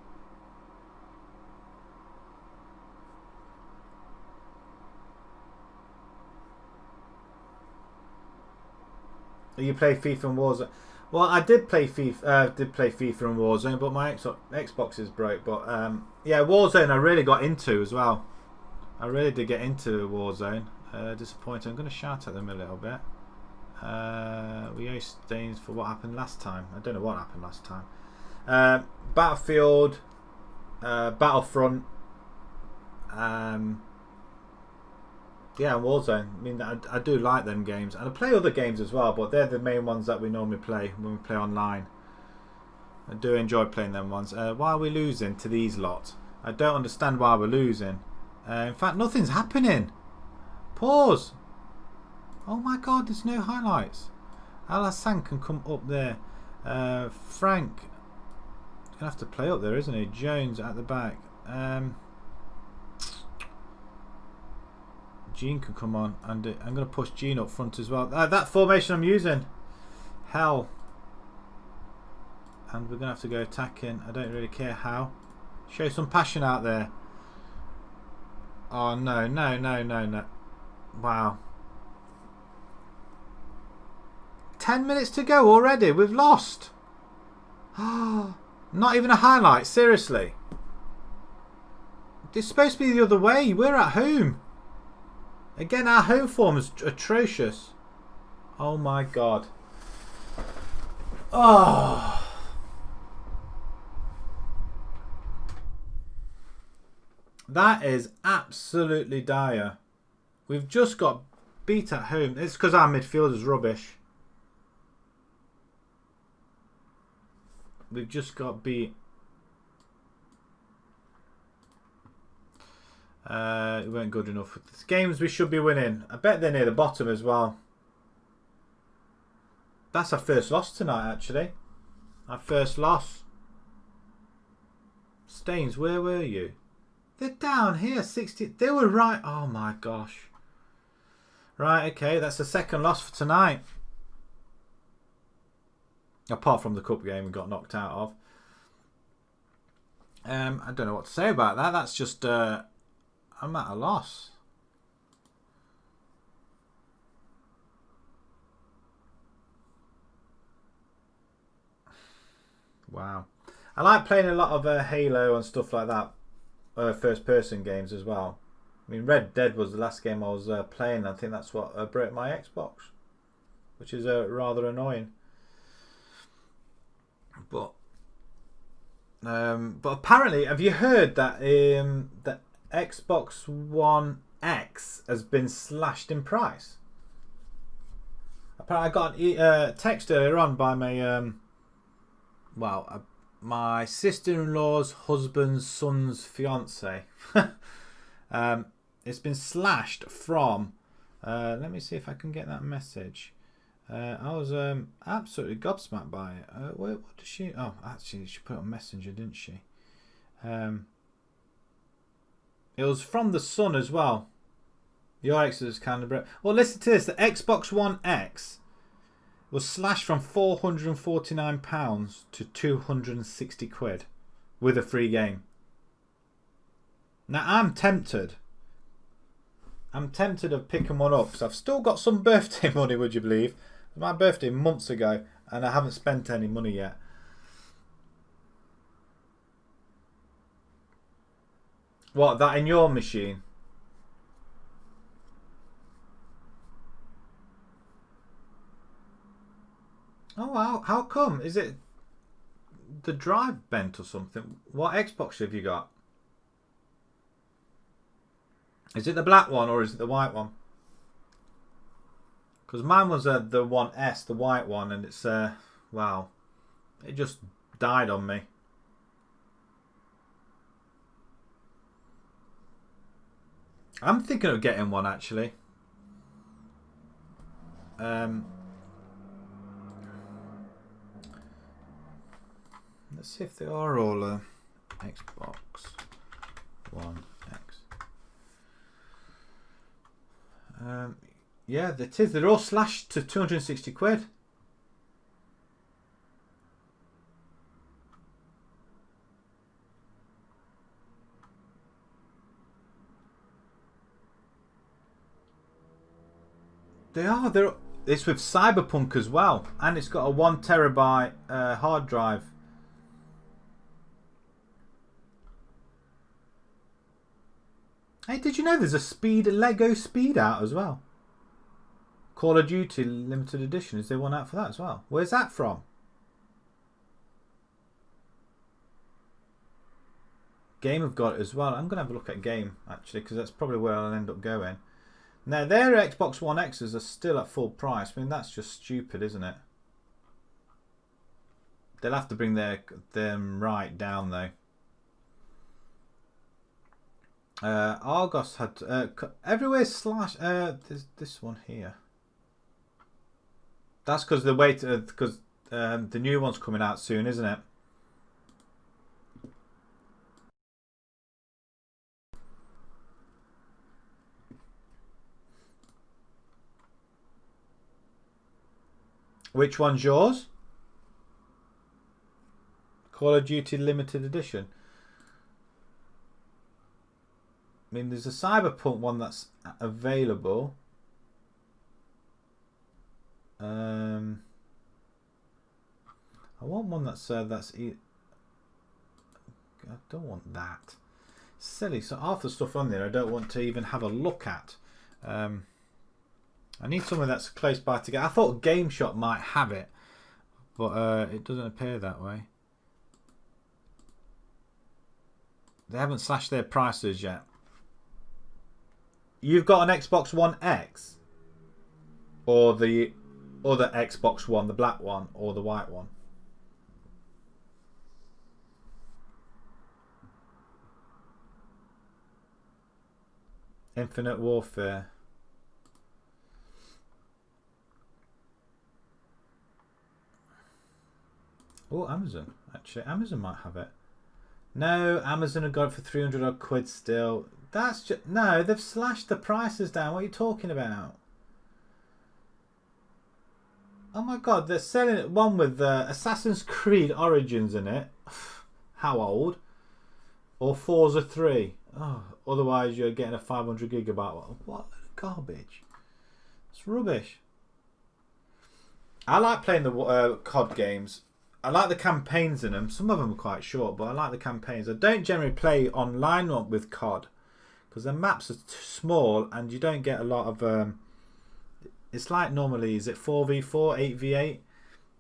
You play FIFA and Warzone. Well, I did play FIFA. And Warzone, but my Xbox is broke. But yeah, Warzone I really got into as well. I really did get into Warzone. Disappointing. I'm going to shout at them a little bit. We owe Staines for what happened last time. I don't know what happened last time. Battlefield, Battlefront. Yeah, Warzone. I mean, I do like them games, and I play other games as well, but they're the main ones that we normally play when we play online. I do enjoy playing them ones. Why are we losing to these lot? I don't understand why we're losing. In fact, nothing's happening. Pause. Oh my God, there's no highlights. Alassane can come up there. Frank, he's gonna have to play up there, isn't he? Jones at the back. Gene can come on, and I'm going to push Gene up front as well. That formation I'm using. Hell. And we're going to have to go attacking. I don't really care how. Show some passion out there. Oh, no, no, no, no, no. Wow. 10 minutes to go already. We've lost. Not even a highlight. Seriously. It's supposed to be the other way. We're at home. Again, our home form is atrocious. Oh my God. Oh. That is absolutely dire. We've just got beat at home. It's because our midfield is rubbish. We've just got beat. It weren't good enough. It's games we should be winning. I bet they're near the bottom as well. That's our first loss tonight, actually. Our first loss. Staines, where were you? They're down here, 60. They were right. Oh my gosh. Right, okay. That's the second loss for tonight. Apart from the cup game we got knocked out of. I don't know what to say about that. That's just... I'm at a loss. Wow. I like playing a lot of Halo and stuff like that. First person games as well. I mean, Red Dead was the last game I was playing. I think that's what broke my Xbox. Which is rather annoying. But apparently, have you heard that that Xbox One X has been slashed in price? Apparently, I got a text earlier on by my my sister-in-law's husband's son's fiance. It's been slashed from. Let me see if I can get that message. I was absolutely gobsmacked by it. What does she? Oh, actually, she put it on Messenger, didn't she? It was from the Sun as well. Your X is kind of... Well, listen to this. The Xbox One X was slashed from £449 to £260 with a free game. Now, I'm tempted. I'm tempted of picking one up because I've still got some birthday money, would you believe? It was my birthday months ago and I haven't spent any money yet. What, that in your machine? Oh, how come? Is it the drive bent or something? What Xbox have you got? Is it the black one or is it the white one? Because mine was the One S, the white one, and it's wow, it just died on me. I'm thinking of getting one actually. Let's see if they are all Xbox One X. Yeah, it is. They're all slashed to 260 quid. They are. It's with Cyberpunk as well, and it's got a 1 terabyte hard drive. Hey, did you know there's a Lego Speed out as well? Call of Duty limited edition. Is there one out for that as well? Where's that from? Game have got it as well. I'm gonna have a look at Game actually, because that's probably where I'll end up going. Now, their Xbox One X's are still at full price. I mean, that's just stupid, isn't it? They'll have to bring them right down, though. Argos had... everywhere slash... there's this one here. That's because the new one's coming out soon, isn't it? Which one's yours? Call of Duty limited edition. I mean, there's a Cyberpunk one that's available. I want one that's I don't want that. Silly. So half the stuff on there I don't want to even have a look at. I need somewhere that's close by to get. I thought Game Shop might have it, but it doesn't appear that way. They haven't slashed their prices yet. You've got an Xbox One X, or the other Xbox One, the black one or the white one? Infinite Warfare. Oh, Amazon. Actually, Amazon might have it. No, Amazon have got it for 300 odd quid still. That's just... No, they've slashed the prices down. What are you talking about? Oh my god, they're selling it one with Assassin's Creed Origins in it. How old? Or Forza 3. Oh, otherwise you're getting a 500 gigabyte. What garbage. It's rubbish. I like playing the COD games. I like the campaigns in them. Some of them are quite short, but I like the campaigns. I don't generally play online with COD because the maps are too small and you don't get a lot of... it's like normally, is it 4v4, 8v8?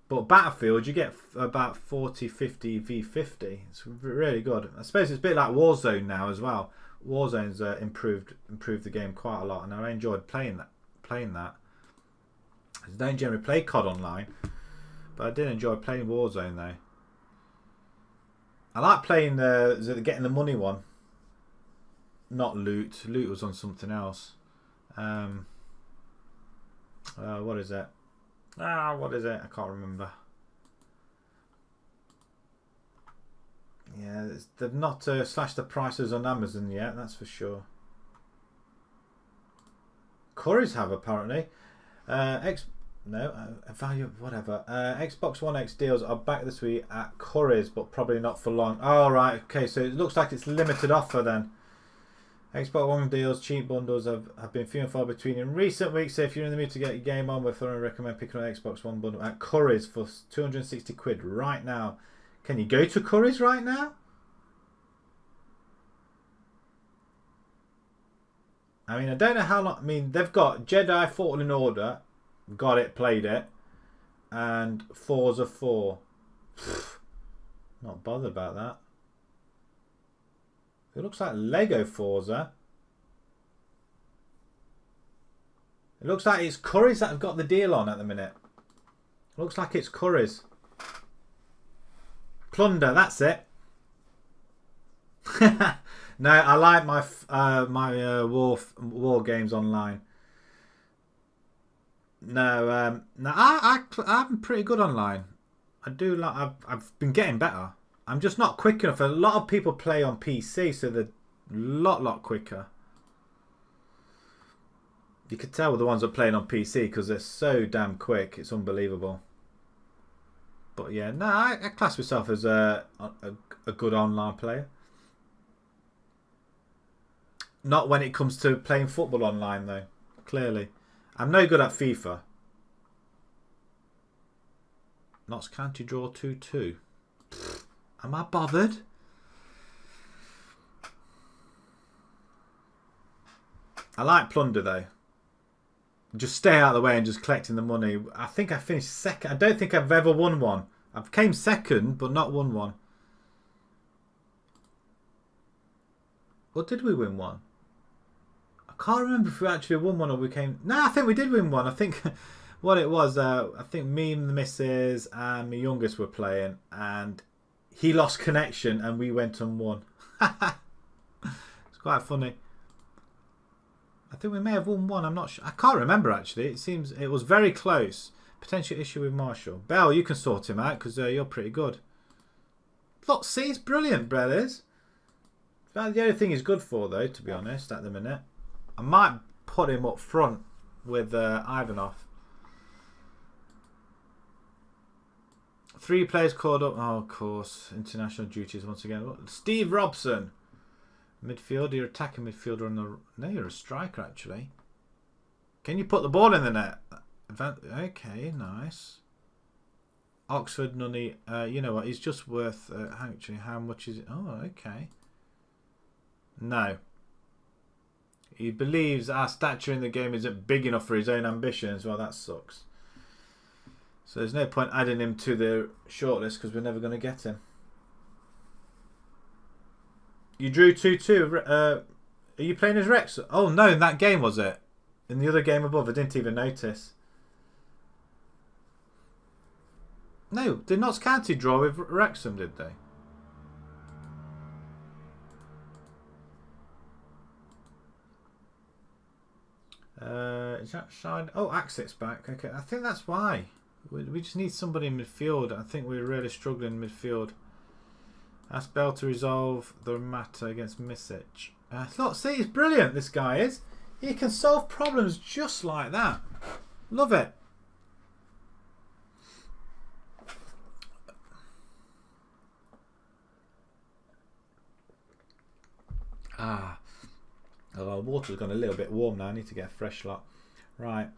But Battlefield, you get about 40, 50 v50. It's really good. I suppose it's a bit like Warzone now as well. Warzone's improved the game quite a lot, and I enjoyed playing that. I don't generally play COD online, but I did enjoy playing Warzone though. I like playing getting the money one. Not loot. Loot was on something else. What is it? What is it? I can't remember. Yeah, they've not slashed the prices on Amazon yet, that's for sure. Currys have apparently. Value, whatever. Xbox One X deals are back this week at Currys, but probably not for long. Oh, right, okay, so it looks like it's limited offer then. Xbox One deals, cheap bundles have been few and far between in recent weeks, so if you're in the mood to get your game on, we're thoroughly recommend picking up an Xbox One bundle at Currys for 260 quid right now. Can you go to Currys right now? I mean, I don't know how long. I mean, they've got Jedi Fallen Order, got it, played it, and Forza 4. Not bothered about that. It looks like Lego Forza. It looks like it's Currys that have got the deal on at the minute. Looks like it's Currys. Plunder, that's it. No, I like my war games online. No, I'm pretty good online. I do like. I've been getting better. I'm just not quick enough. A lot of people play on PC, so they're a lot quicker. You could tell with the ones that are playing on PC because they're so damn quick. It's unbelievable. But yeah, no, I class myself as a good online player. Not when it comes to playing football online, though. Clearly. I'm no good at FIFA. Notts County draw 2-2. Am I bothered? I like plunder, though. Just stay out of the way and just collecting the money. I think I finished second. I don't think I've ever won one. I came second, but not won one. Or did we win one? I can't remember if we actually won one or we came... No, I think we did win one. I think what it was, I think me and the missus and my youngest were playing and he lost connection and we went and won. It's quite funny. I think we may have won one. I'm not sure. I can't remember, actually. It seems it was very close. Potential issue with Marshall. Bell, you can sort him out because you're pretty good. Look, see, it's brilliant, Bell is. That's the only thing he's good for, though, to be honest, at the minute. I might put him up front with Ivanov. 3 players called up. Oh, of course. International duties once again. Steve Robson. Midfielder, you're attacking midfielder on the... No, you're a striker, actually. Can you put the ball in the net? Okay, nice. Oxford, Nunny. You know what? He's just worth... actually, how much is it? Oh, okay. No. He believes our stature in the game isn't big enough for his own ambitions. Well, that sucks. So there's no point adding him to the shortlist because we're never going to get him. You drew 2-2. Are you playing as Rex? Oh, no, in that game, was it? In the other game above, I didn't even notice. No, did Notts County draw with Wrexham, did they? Is that signed? Oh, Axett's back. Okay, I think that's why. We just need somebody in midfield. I think we're really struggling in midfield. Ask Bell to resolve the matter against Misic. Look, see, he's brilliant, this guy is. He can solve problems just like that. Love it. Oh, water's gone a little bit warm now. I need to get a fresh lot. Right.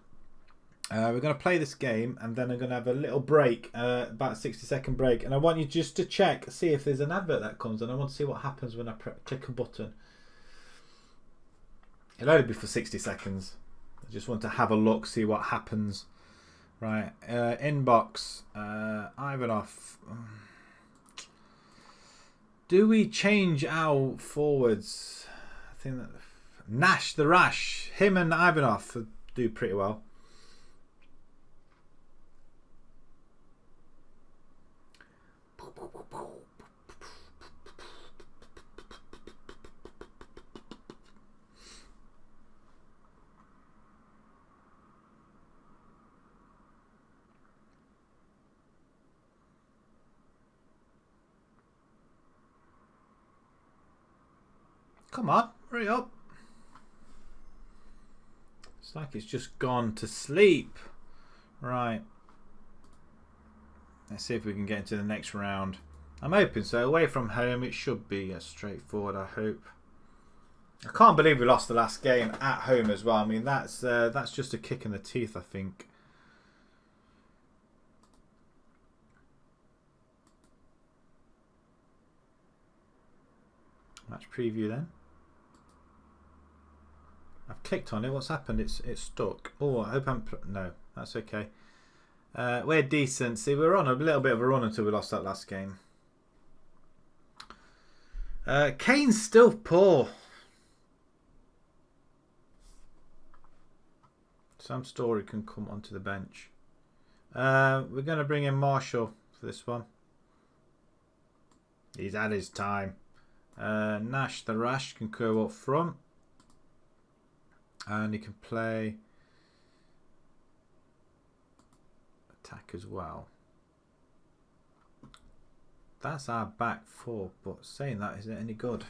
We're going to play this game and then I'm going to have a little break, about a 60-second break. And I want you just to check, see if there's an advert that comes and I want to see what happens when I click a button. It'll only be for 60 seconds. I just want to have a look, see what happens. Right, inbox, Ivanov. Do we change our forwards? I think that Nash the Rash, him and Ivanov do pretty well. Come on, hurry up. It's like it's just gone to sleep. Right. Let's see if we can get into the next round. I'm hoping so. Away from home, it should be straightforward, I hope. I can't believe we lost the last game at home as well. I mean, that's just a kick in the teeth, I think. Match preview then. I've clicked on it. What's happened? It's stuck. Oh, I hope I'm... No, that's okay. We're decent. See, we were on a little bit of a run until we lost that last game. Kane's still poor. Sam Story can come onto the bench. We're going to bring in Marshall for this one. He's had his time. Nash the Rash can go up front. And he can play attack as well. That's our back four, but saying that, is it any good?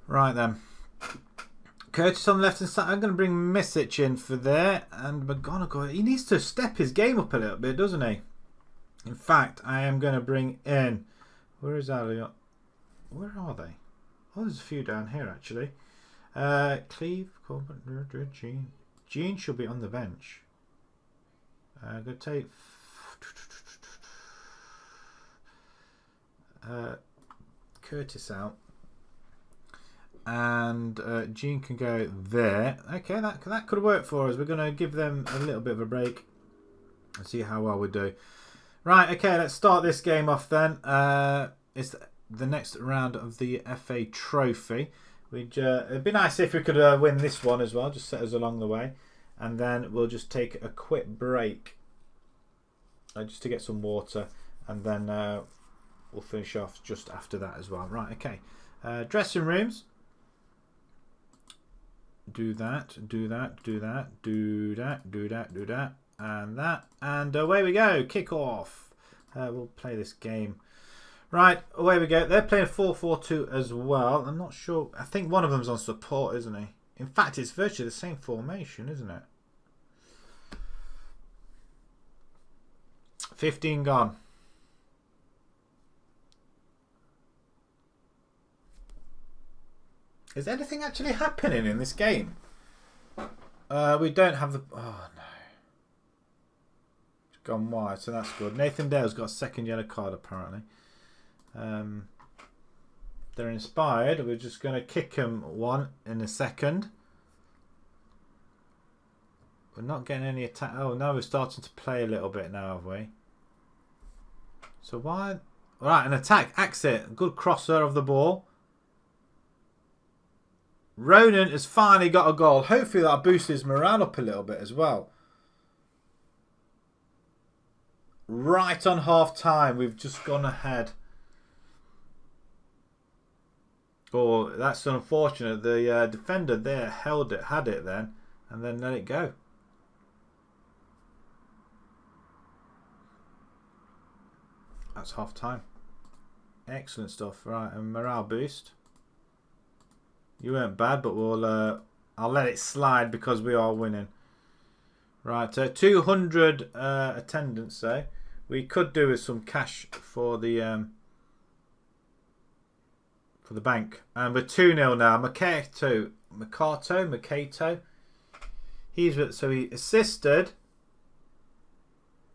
Right then. Curtis on the left hand side. I'm going to bring Misic in for there. And McGonagall, he needs to step his game up a little bit, doesn't he? In fact, I am going to bring in... Where is Elliot? Where are they? Oh, there's a few down here, actually. Cleve, Corbin, Jean. Jean should be on the bench. I'm going to take... Curtis out. And Jean can go there. Okay, that could work for us. We're going to give them a little bit of a break and see how well we do. Right, okay, let's start this game off then. It's the next round of the FA Trophy. It'd be nice if we could win this one as well, just set us along the way. And then we'll just take a quick break just to get some water. And then we'll finish off just after that as well. Right, okay. Dressing rooms. Do that, do that, do that, do that, do that, do that, and that. And away we go. Kick off. We'll play this game. Right, away we go. They're playing 4-4-2 as well. I'm not sure. I think one of them's on support, isn't he? In fact, it's virtually the same formation, isn't it? 15 gone. Is anything actually happening in this game? We don't have the... Oh, no. It's gone wide, so that's good. Nathan Dale's got a second yellow card, apparently. They're inspired. We're just going to kick him one in a second. We're not getting any attack. Oh, no, we're starting to play a little bit now, have we? So why... Right, an attack. Exit. Good crosser of the ball. Ronan has finally got a goal. Hopefully that boosts his morale up a little bit as well. Right on half time, we've just gone ahead. Oh, that's unfortunate. The defender there had it then, and then let it go. That's half time. Excellent stuff. Right, and morale boost. You weren't bad, but I'll let it slide because we are winning. Right, 200 attendance. So we could do with some cash for the bank, and we're 2-0 now. Makato. He assisted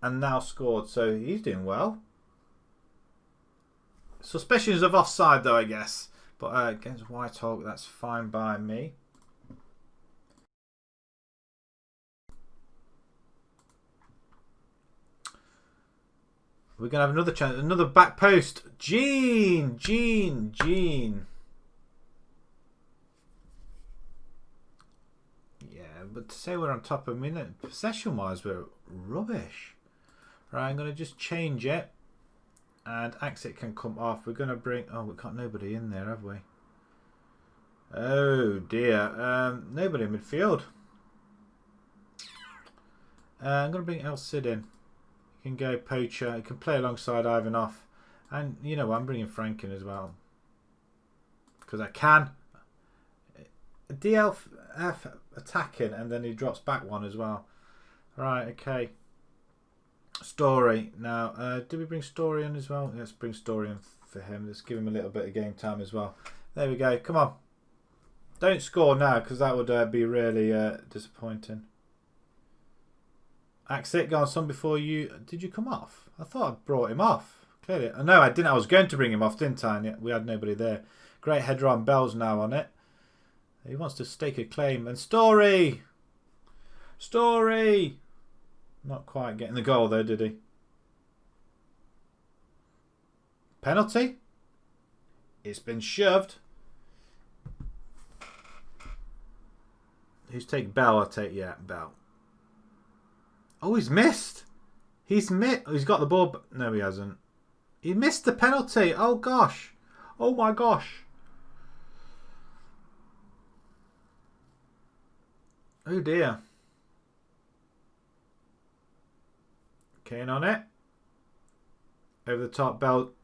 and now scored, so he's doing well. Suspicions of offside though, I guess. But against Whitehawk, that's fine by me. We're going to have another chance. Another back post. Jean. Yeah, but to say we're on top of possession-wise, we're rubbish. Right, I'm going to just change it. And Axit can come off. We're going to bring... Oh, we've got nobody in there, have we? Oh, dear. Nobody in midfield. I'm going to bring El Cid in. He can go poacher. He can play alongside Ivanov. And, you know, I'm bringing Frank in as well. Because I can. DLF attacking, and then he drops back one as well. Right, okay. Story. Now, did we bring Story in as well? Let's bring Story in for him. Let's give him a little bit of game time as well. There we go. Come on. Don't score now, because that would be really disappointing. Axit, go on, son, before you... Did you come off? I thought I brought him off. Clearly. No, I didn't. I was going to bring him off, didn't I? And we had nobody there. Great header on. Bell's now on it. He wants to stake a claim. And Story! Story! Not quite getting the goal, though, did he? Penalty? It's been shoved. Who's take Bell? I'll take, yeah, Bell. Oh, he's missed. He's got the ball, but no, he hasn't. He missed the penalty. Oh, gosh. Oh, my gosh. Oh dear. Kane on it. Over the top belt.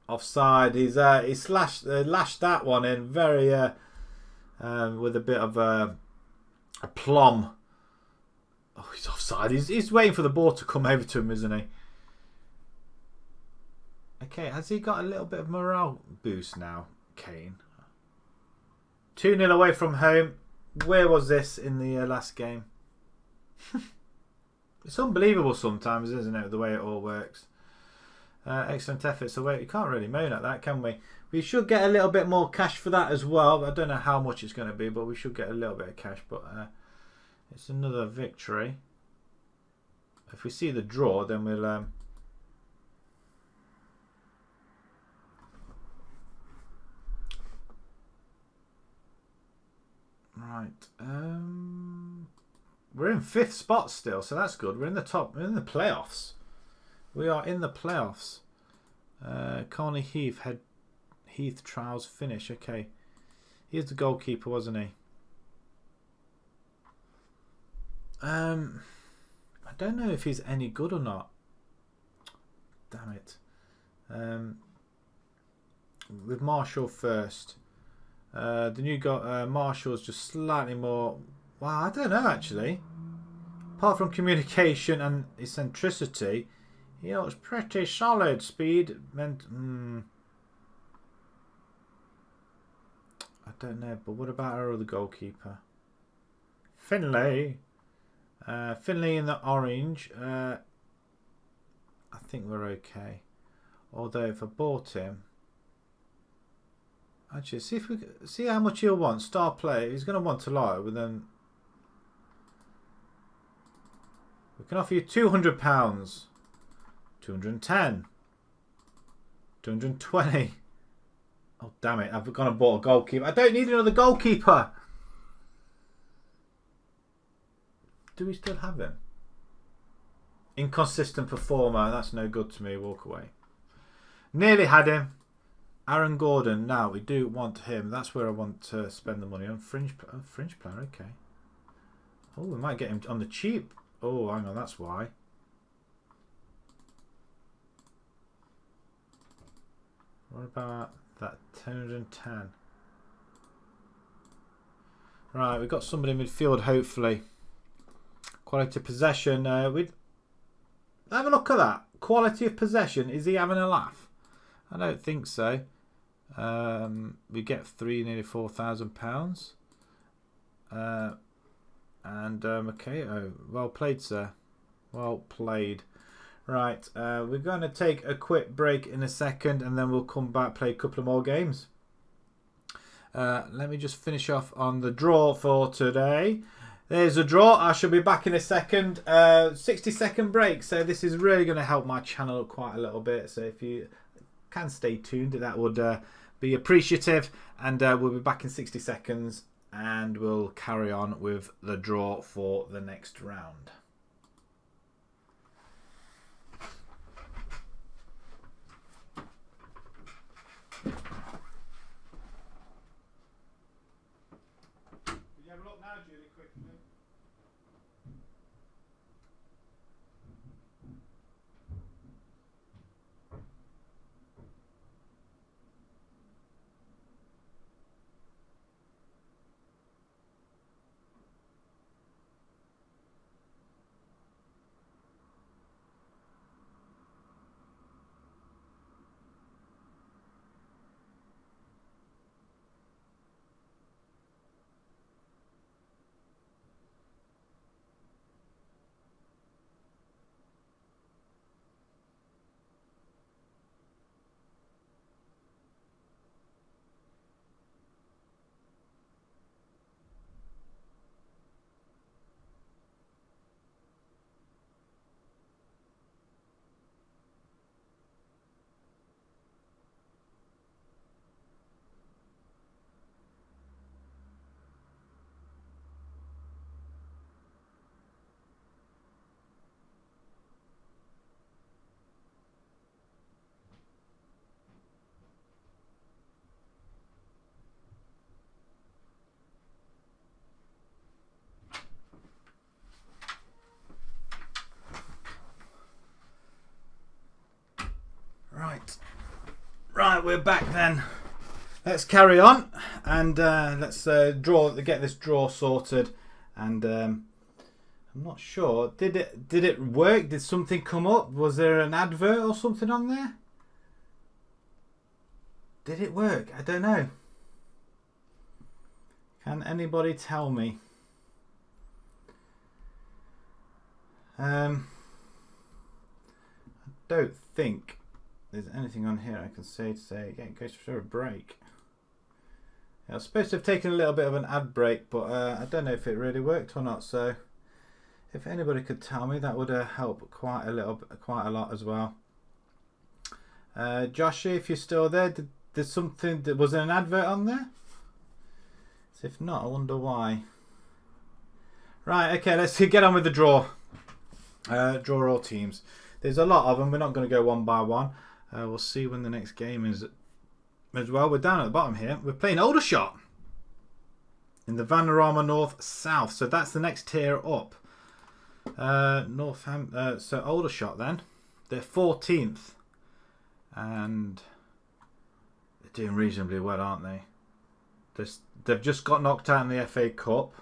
Offside. He lashed that one in very with a bit of a plum. Oh, he's offside. He's waiting for the ball to come over to him, isn't he? Okay, has he got a little bit of morale boost now, Kane? 2-0 away from home. Where was this in the last game? It's unbelievable sometimes, isn't it, the way it all works. Excellent efforts away. You can't really moan at that, can we? We should get a little bit more cash for that as well. I don't know how much it's going to be, but we should get a little bit of cash. But it's another victory. If we see the draw, then we'll... Right. We're in 5th spot still, so that's good. We're in the top. We're in the playoffs. We are in the playoffs. Colney Heath Heath trials finish. Okay. He's the goalkeeper, wasn't he? I don't know if he's any good or not. Damn it. With Marshall first. The new Marshall's just slightly more... Wow, I don't know actually. Apart from communication and eccentricity, he looks pretty solid. Speed meant... I don't know, but what about our other goalkeeper? Finlay. Finlay in the orange. I think we're okay. Although if I bought him... Actually, see how much he'll want. Star player. He's going to want a lot, but then... We can offer you £200. 210. 220. Oh, damn it. I've gone and bought a goalkeeper. I don't need another goalkeeper. Do we still have him? Inconsistent performer. That's no good to me. Walk away. Nearly had him. Aaron Gordon. Now, we do want him. That's where I want to spend the money on. Fringe player. Okay. Oh, we might get him on the cheap. Oh, hang on, that's why. What about that 210? Right, we've got somebody in midfield, hopefully. Quality of possession. We'd have a look at that. Quality of possession. Is he having a laugh? I don't think so. We get nearly £4,000. Okay, well played, sir. Well played. Right, we're going to take a quick break in a second and then we'll come back, play a couple of more games. Let me just finish off on the draw for today. There's a draw. I shall be back in a second. 60-second break. So this is really going to help my channel quite a little bit. So if you can stay tuned, that would be appreciative. And we'll be back in 60 seconds. And we'll carry on with the draw for the next round. Could you have a look now, Julie, quickly? Right, we're back then. Let's carry on and let's get this draw sorted. And I'm not sure. Did it work? Did something come up? Was there an advert or something on there? Did it work? I don't know. Can anybody tell me? I don't think there's anything on here I can say to say yeah, it goes for a break. I was supposed to have taken a little bit of an ad break, but I don't know if it really worked or not. So if anybody could tell me, that would help quite a lot as well. Joshy, if you're still there, was there an advert on there? So if not, I wonder why. Right, okay, let's get on with the draw. Draw all teams. There's a lot of them. We're not going to go one by one. We'll see when the next game is as well. We're down at the bottom here. We're playing Aldershot in the Vanarama North South. So that's the next tier up. So Aldershot then. They're 14th. And they're doing reasonably well, aren't they? They've just got knocked out in the FA Cup.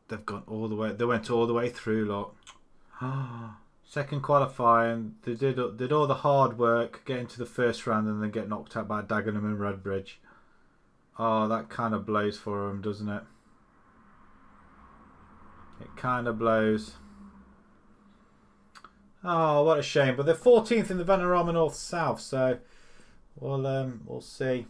They've gone all the way. They went all the way through, look. Second qualifying. They did all the hard work, get into the first round, and then get knocked out by Dagenham and Redbridge. Oh, that kind of blows for them, doesn't it? It kind of blows. Oh, what a shame. But they're 14th in the Vanarama North South, so we'll see.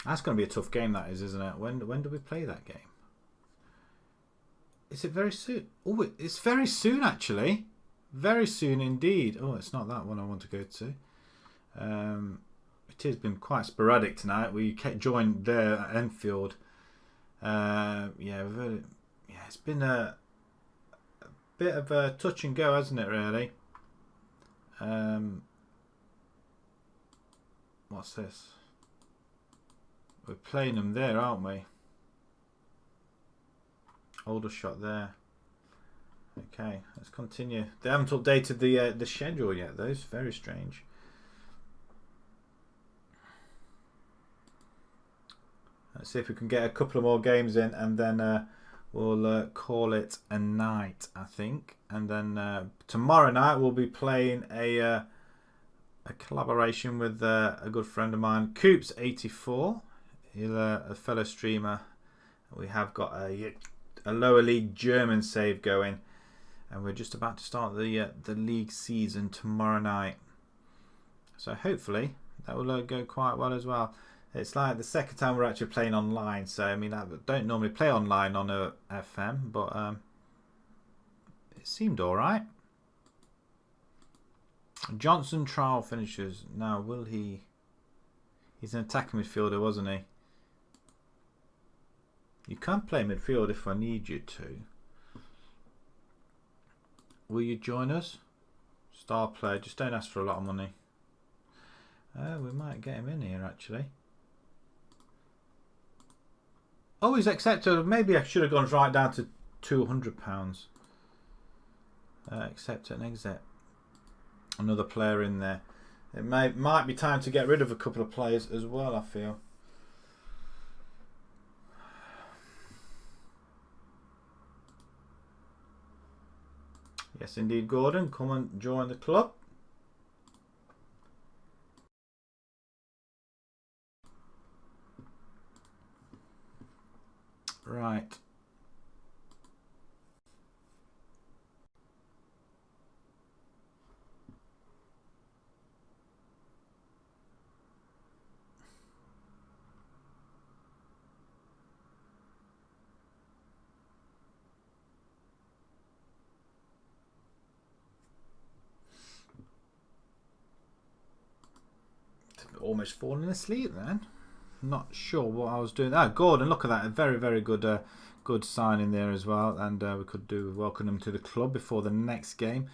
That's going to be a tough game, that is, isn't it? When do we play that game? Is it very soon? Oh, it's very soon, actually. Very soon indeed. Oh, it's not that one I want to go to. It has been quite sporadic tonight. We joined there at Enfield. Yeah, it's been a bit of a touch and go, hasn't it, really? What's this? We're playing them there, aren't we? Aldershot there. Okay, let's continue. They haven't updated the schedule yet, though. It's very strange. Let's see if we can get a couple of more games in, and then we'll call it a night, I think. And then tomorrow night we'll be playing a collaboration with a good friend of mine, Coops84. He's a fellow streamer. We have got a lower league German save going, and we're just about to start the league season tomorrow night. So hopefully that will go quite well as well. It's like the second time we're actually playing online. So I mean, I don't normally play online on a FM, but it seemed all right. Johnson trial finishes. Now will he? He's an attacking midfielder, wasn't he? You can play midfield if I need you to. Will you join us? Star player. Just don't ask for a lot of money. We might get him in here, actually. Oh, he's accepted. Maybe I should have gone right down to £200. Accept and exit. Another player in there. It might be time to get rid of a couple of players as well, I feel. Yes, indeed, Gordon. Come and join the club. Right. Almost falling asleep then. Not sure what I was doing. Oh, Gordon, look at that. A very, very good good signing there as well. And we could welcome him to the club before the next game.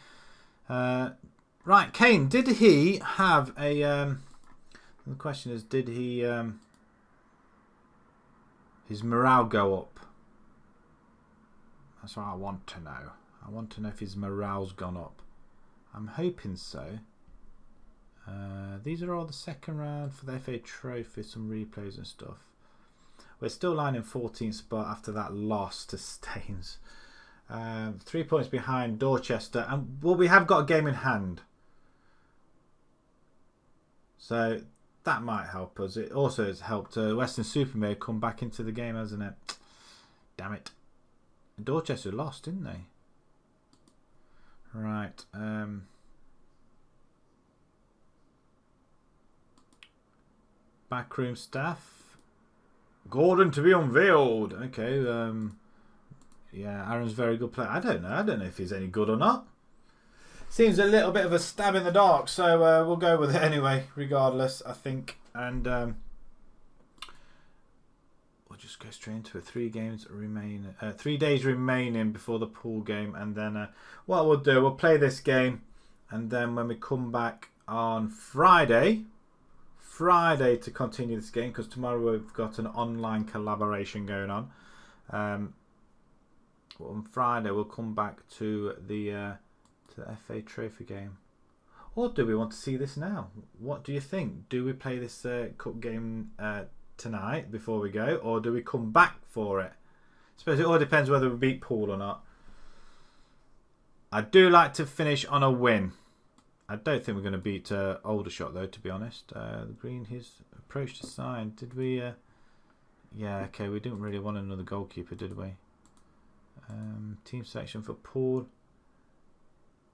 Right, Kane, did he have a... the question is, did he... his morale go up? That's what I want to know. I want to know if his morale's gone up. I'm hoping so. These are all the second round for the FA Trophy, some replays and stuff. We're still lying in 14th spot after that loss to Staines. 3 points behind Dorchester. And well, we have got a game in hand. So that might help us. It also has helped Western-super-Mare come back into the game, hasn't it? Damn it. Dorchester lost, didn't they? Right. Backroom staff. Gordon to be unveiled. Okay. Yeah, Aaron's a very good player. I don't know if he's any good or not. Seems a little bit of a stab in the dark, so we'll go with it anyway, regardless, I think. And we'll just go straight into it. 3 days remaining before the pool game, and then what we'll do, we'll play this game, and then when we come back on Friday to continue this game, because tomorrow we've got an online collaboration going on. On Friday we'll come back to the FA Trophy game. Or do we want to see this now? What do you think? Do we play this cup game tonight before we go, or do we come back for it? I suppose it all depends whether we beat Poole or not. I do like to finish on a win. I don't think we're going to beat Aldershot though, to be honest. The Green, his approach to sign. Did we? Yeah, okay. We didn't really want another goalkeeper, did we? Team selection for Poole.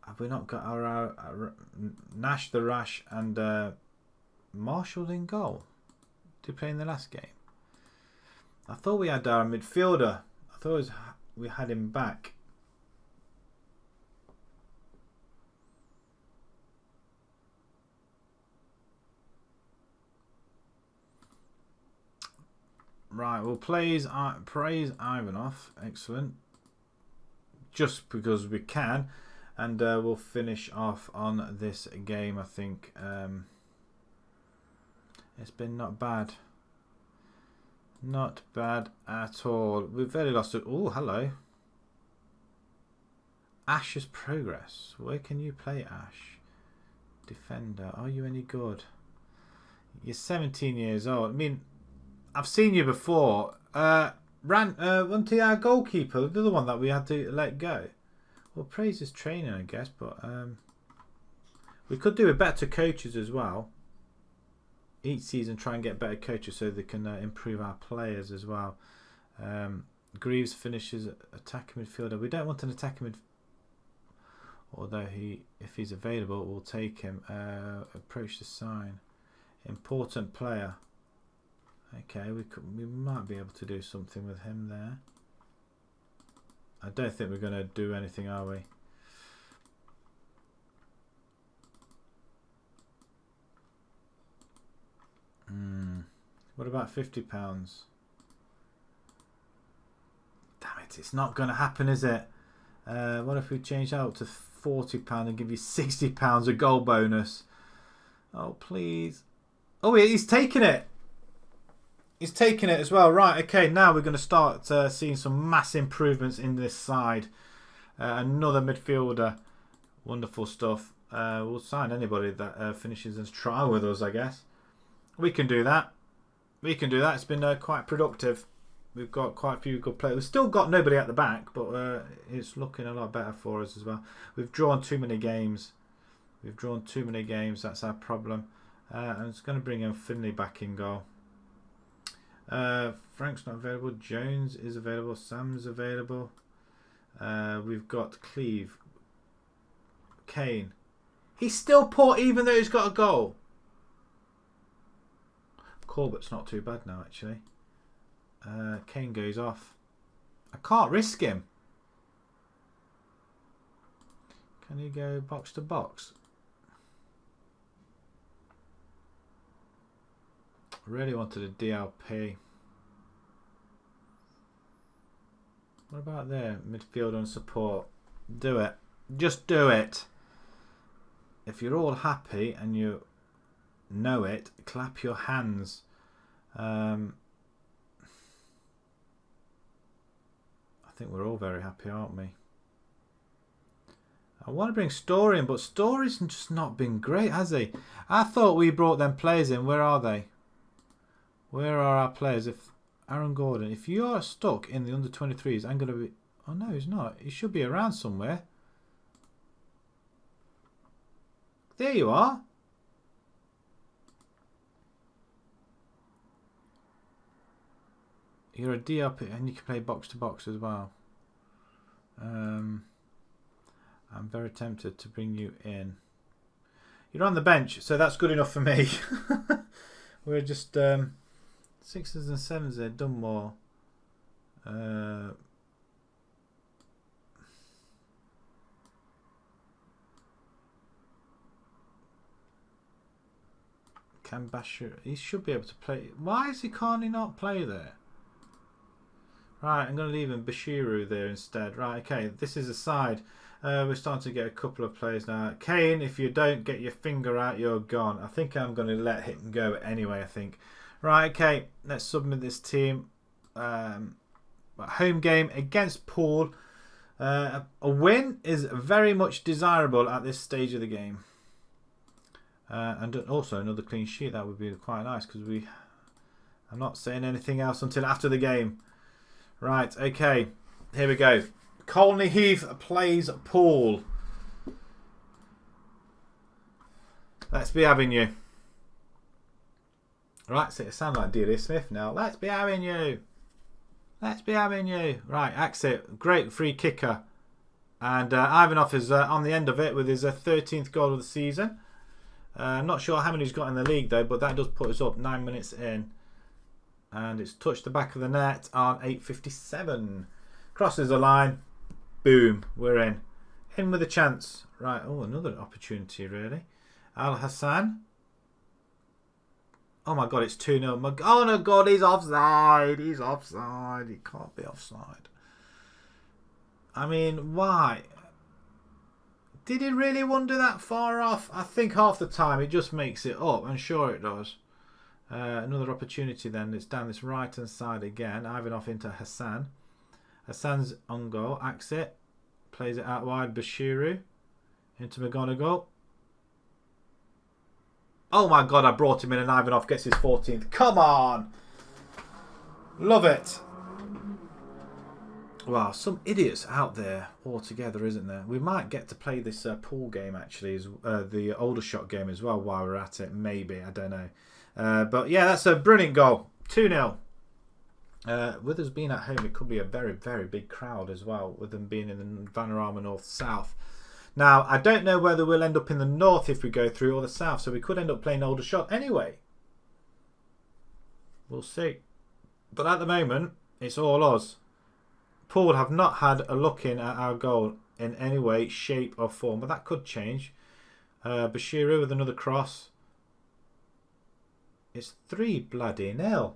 Have we not got our Nash the Rash and Marshall in goal? Did we play in the last game? I thought we had our midfielder. I thought we had him back. Right, we'll praise Ivanov. Excellent. Just because we can. And we'll finish off on this game, I think. It's been not bad. Not bad at all. We've very lost it. Oh, hello. Ash's progress. Where can you play, Ash? Defender. Are you any good? You're 17 years old. I mean, I've seen you before. Wasn't he our goalkeeper? The other one that we had to let go. Well, praise his training, I guess, but we could do with better coaches as well. Each season, try and get better coaches so they can improve our players as well. Greaves finishes attacking midfielder. We don't want an attacking midfielder, although if he's available, we'll take him. Approach to sign. Important player. Okay, we might be able to do something with him there. I don't think we're going to do anything, are we? What about £50? Damn it, it's not going to happen, is it? What if we change that up to £40 and give you £60 a goal bonus? Oh, please. Oh, he's taking it. He's taking it as well. Right, okay, now we're going to start seeing some mass improvements in this side. Another midfielder. Wonderful stuff. We'll sign anybody that finishes as trial with us, I guess. We can do that. We can do that. It's been quite productive. We've got quite a few good players. We've still got nobody at the back, but it's looking a lot better for us as well. We've drawn too many games. That's our problem. And it's going to bring in Finley back in goal. Frank's not available. Jones is available. Sam's available. We've got Cleve. Kane. He's still poor even though he's got a goal. Corbett's not too bad now, actually. Kane goes off. I can't risk him. Can he go box to box? Really wanted a DLP. What about there? Midfield and support. Do it. Just do it. If you're all happy and you know it, clap your hands. I think we're all very happy, aren't we? I want to bring Story in, but Story's just not been great, has he? I thought we brought them players in. Where are they? Where are our players? If Aaron Gordon, if you are stuck in the under-23s, I'm going to be... Oh, no, he's not. He should be around somewhere. There you are. You're a DLP and you can play box-to-box as well. I'm very tempted to bring you in. You're on the bench, so that's good enough for me. We're just... 6s and 7s there, done more. Can Bashir, he should be able to play. Why can't he not play there? Right, I'm going to leave him Bashiru there instead. Right, okay, this is a side. We're starting to get a couple of players now. Kane, if you don't get your finger out, you're gone. I think I'm going to let him go anyway, I think. Right, okay, let's submit this team. Home game against Poole. A win is very much desirable at this stage of the game. And also another clean sheet, that would be quite nice because I'm not saying anything else until after the game. Right, okay, here we go. Colney Heath plays Poole. Let's be having you. Right, so it sounds like Delia Smith now. Let's be having you. Let's be having you. Right, Axit, great free kicker. And Ivanov is on the end of it with his 13th goal of the season. I'm not sure how many he's got in the league though, but that does put us up 9 minutes in. And it's touched the back of the net on 8:57. Crosses the line. Boom, we're in. In with a chance. Right, oh, another opportunity really. Al Hassan. Oh my god, it's 2-0. Oh no god, he's offside. He's offside. He can't be offside. I mean, why? Did he really wander that far off? I think half the time it just makes it up. I'm sure it does. Another opportunity then. It's down this right hand side again. Ivanov into Hassan. Hassan's on goal. Axit. Plays it out wide. Bashiru. Into McGonigal. Oh my god, I brought him in and Ivanov gets his 14th. Come on! Love it. Wow, some idiots out there altogether, isn't there? We might get to play this pool game actually, the older shot game as well while we're at it. Maybe, I don't know. But yeah, that's a brilliant goal. 2-0. With us being at home, it could be a very, very big crowd as well, with them being in the Vanarama North-South. Now, I don't know whether we'll end up in the north if we go through or the south, so we could end up playing older shot anyway. We'll see. But at the moment, it's all us. Poole have not had a look in at our goal in any way, shape or form, but that could change. Bashiru with another cross. It's 3-0.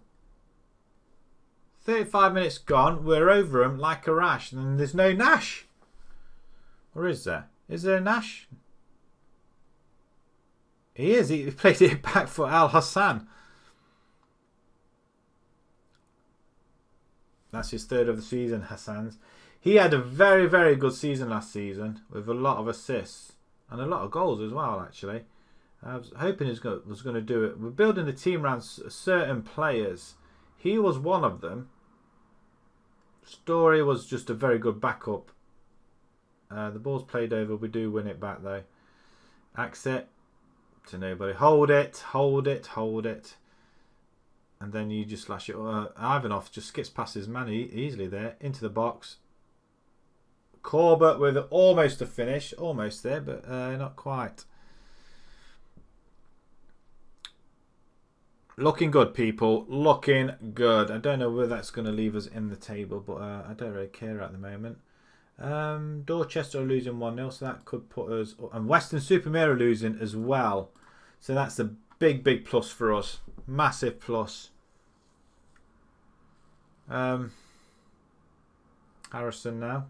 35 minutes gone, we're over them like a rash, and there's no Nash. Or is there? Is there a Nash? He is. He played it back for Al Hassan. That's his 3rd of the season, Hassan's. He had a very, very good season last season with a lot of assists and a lot of goals as well, actually. I was hoping he was going to do it. We're building the team around certain players. He was one of them. Story was just a very good backup. The ball's played over. We do win it back though. Axit to nobody. Hold it, hold it, hold it. And then you just slash it. Ivanov just skips past his man easily there. Into the box. Corbett with almost a finish. Almost there, but not quite. Looking good, people. Looking good. I don't know whether that's going to leave us in the table, but I don't really care at the moment. Dorchester are losing 1-0, so that could put us... And Western Supermare are losing as well. So that's a big, big plus for us. Massive plus. Harrison now.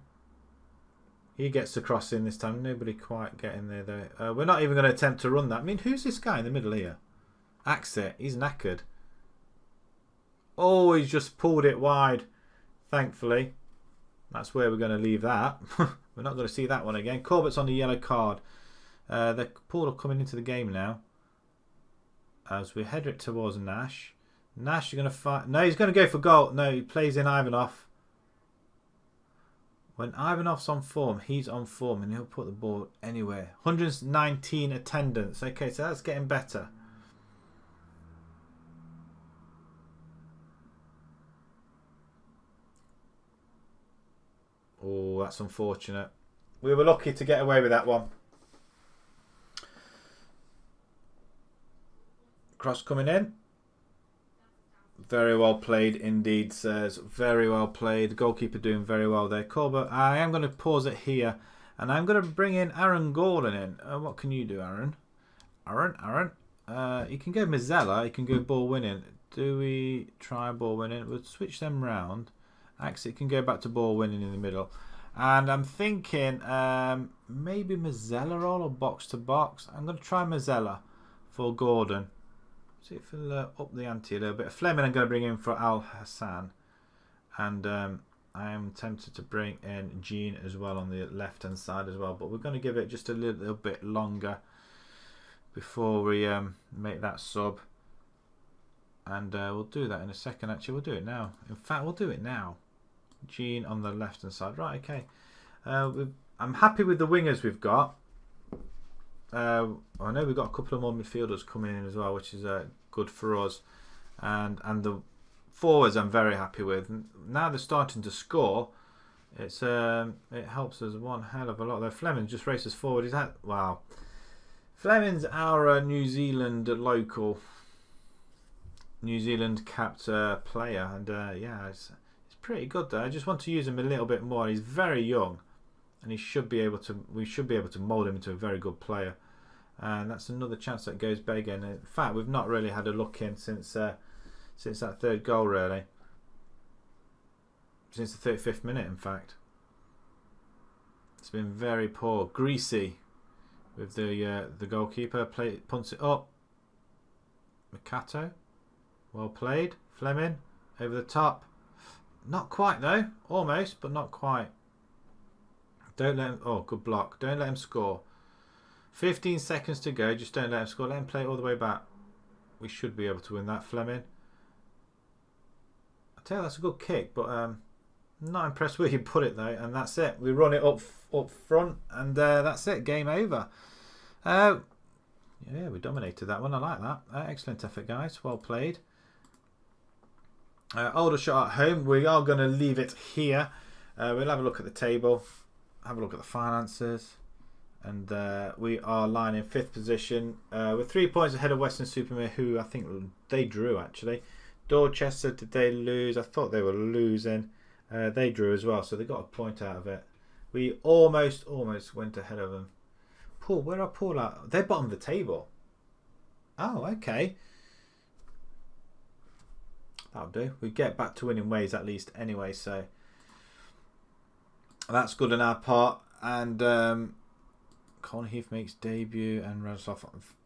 He gets the cross in this time. Nobody quite getting there though. We're not even going to attempt to run that. I mean, who's this guy in the middle here? Axet. He's knackered. Oh, he's just pulled it wide. Thankfully. That's where we're going to leave that. We're not going to see that one again. Corbett's on the yellow card. The Paul are coming into the game now. As we head it towards Nash. Nash is going to fight. No, he's going to go for goal. No, he plays in Ivanov. When Ivanov's on form, he's on form and he'll put the ball anywhere. 119 attendance. Okay, so that's getting better. Oh, that's unfortunate. We were lucky to get away with that one. Cross coming in. Very well played indeed, sirs. Very well played. Goalkeeper doing very well there. Corbett, I am going to pause it here. And I'm going to bring in Aaron Gordon in. What can you do, Aaron? Aaron. You can go Mazzella. You can go ball winning. Do we try ball winning? We'll switch them round. Actually, it can go back to ball winning in the middle. And I'm thinking maybe Mazzella roll or box to box. I'm going to try Mazzella for Gordon. See if we'll up the ante a little bit. Fleming I'm going to bring in for Al Hassan. And I am tempted to bring in Jean as well on the left hand side as well. But we're going to give it just a little bit longer before we make that sub. And we'll do that in a second. Actually, we'll do it now. In fact, we'll do it now. Jean on the left hand side. Right, okay. I'm happy with the wingers we've got. I know we've got a couple of more midfielders coming in as well, which is good for us. And the forwards I'm very happy with. Now they're starting to score. It helps us one hell of a lot. Though Fleming just races forward. Wow. Fleming's our New Zealand local, New Zealand capped player, and yeah, it's pretty good though. I just want to use him a little bit more. He's very young. And we should be able to mould him into a very good player, and that's another chance that goes big. And in fact, we've not really had a look in since that third goal, really. Since the 35th minute, in fact, it's been very poor, greasy, with the goalkeeper. Punts it up. Makato, well played. Fleming over the top, not quite though, almost, but not quite. Don't let him. Oh, good block. Don't let him score. 15 seconds to go. Just don't let him score. Let him play it all the way back. We should be able to win that, Fleming. I tell you, that's a good kick, but not impressed where you put it though. And that's it. We run it up front, and that's it. Game over. Yeah, we dominated that one. I like that. Excellent effort, guys. Well played. Older shot at home. We are going to leave it here. We'll have a look at the table. Have a look at the finances, and we are lying in 5th position. We're 3 points ahead of Western-super-Mare, who I think they drew actually. Dorchester, did they lose? I thought they were losing. They drew as well, so they got a point out of it. We almost went ahead of them. Paul, where are Paul at? They're bottom of the table. Oh, okay. That'll do. We get back to winning ways at least anyway, so that's good on our part. And Colney Heath makes debut, and Radford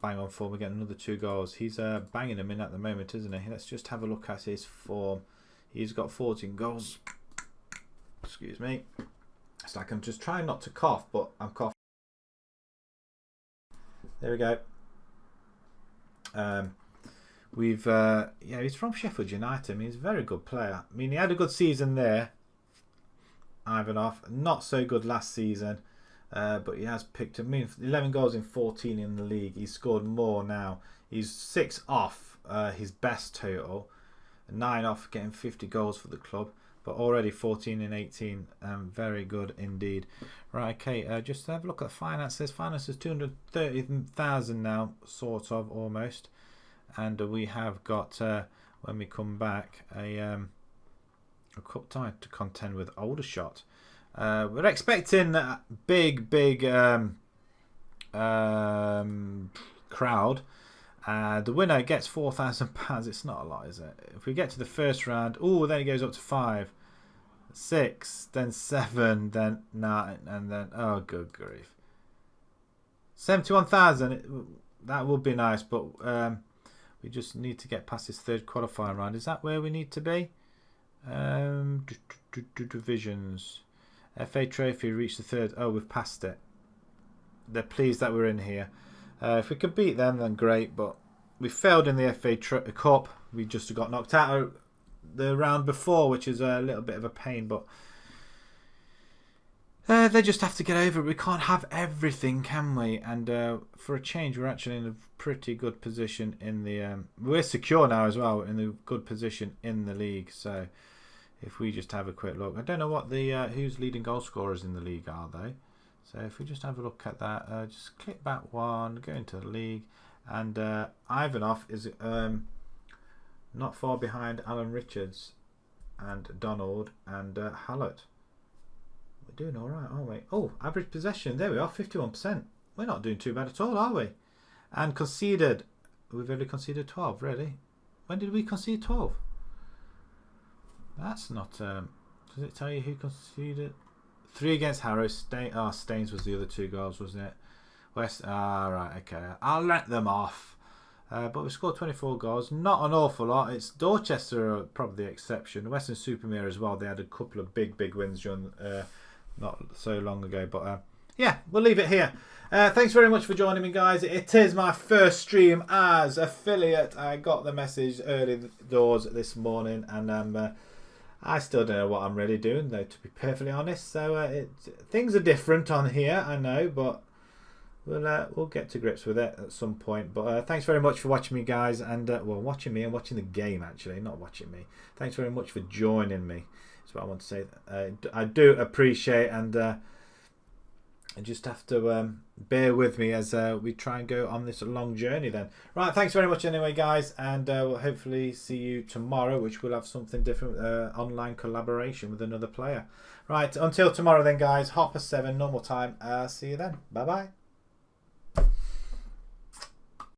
bang on form. We get another 2 goals. He's banging them in at the moment, isn't he? Let's just have a look at his form. He's got 14 goals. Excuse me. It's like I'm just trying not to cough, but I'm coughing. There we go. Yeah, he's from Sheffield United. I mean, he's a very good player. I mean, he had a good season there. Ivanov, not so good last season, but he has picked up. I mean, 11 goals in 14 in the league. He's scored more now. He's 6 off his best total, 9 off getting 50 goals for the club, but already 14 in 18. Very good indeed. Right, okay, just have a look at the finances. Finances 230,000 now, sort of, almost. And we have got, when we come back, a cup tie to contend with Aldershot. We're expecting a big crowd, The winner gets £4,000. It's not a lot, is it? If we get to the first round, oh, then it goes up to 5, 6, then 7, then 9, and then, oh, good grief. 71,000. That would be nice, but we just need to get past this third qualifying round. Is that where we need to be? Divisions. FA Trophy reached the third. Oh, we've passed it. They're pleased that we're in here. If we could beat them, then great, but we failed in the FA Cup. We just got knocked out the round before, which is a little bit of a pain, but they just have to get over it. We can't have everything, can we? And for a change, we're actually in a pretty good position in the... we're secure now as well, in a good position in the league. So if we just have a quick look. I don't know what the who's leading goal scorers in the league are, though. So if we just have a look at that, just click back one, go into the league, and Ivanov is not far behind Alan Richards and Donald and Hallett. We're doing all right, aren't we? Oh, average possession, there we are, 51%. We're not doing too bad at all, are we? And conceded, we've only conceded 12, really. When did we concede 12? That's not, does it tell you who conceded? 3 against Harrow. Staines was the other 2 goals, wasn't it? West. Right, okay. I'll let them off. But we scored 24 goals. Not an awful lot. It's Dorchester are probably the exception. Western-super-Mare as well. They had a couple of big wins during, not so long ago. But yeah, we'll leave it here. Thanks very much for joining me, guys. It is my first stream as affiliate. I got the message early doors this morning, and I still don't know what I'm really doing, though, to be perfectly honest. So things are different on here, I know, but we'll get to grips with it at some point. But thanks very much for watching me, guys, and well, watching me and watching the game, actually, not watching me. Thanks very much for joining me. That's what I want to say. I do appreciate, and I just have to bear with me as we try and go on this long journey then. Right, thanks very much anyway, guys, and we'll hopefully see you tomorrow, which will have something different, online collaboration with another player. Right, until tomorrow then, guys, 7:30 normal time. See you then. Bye-bye.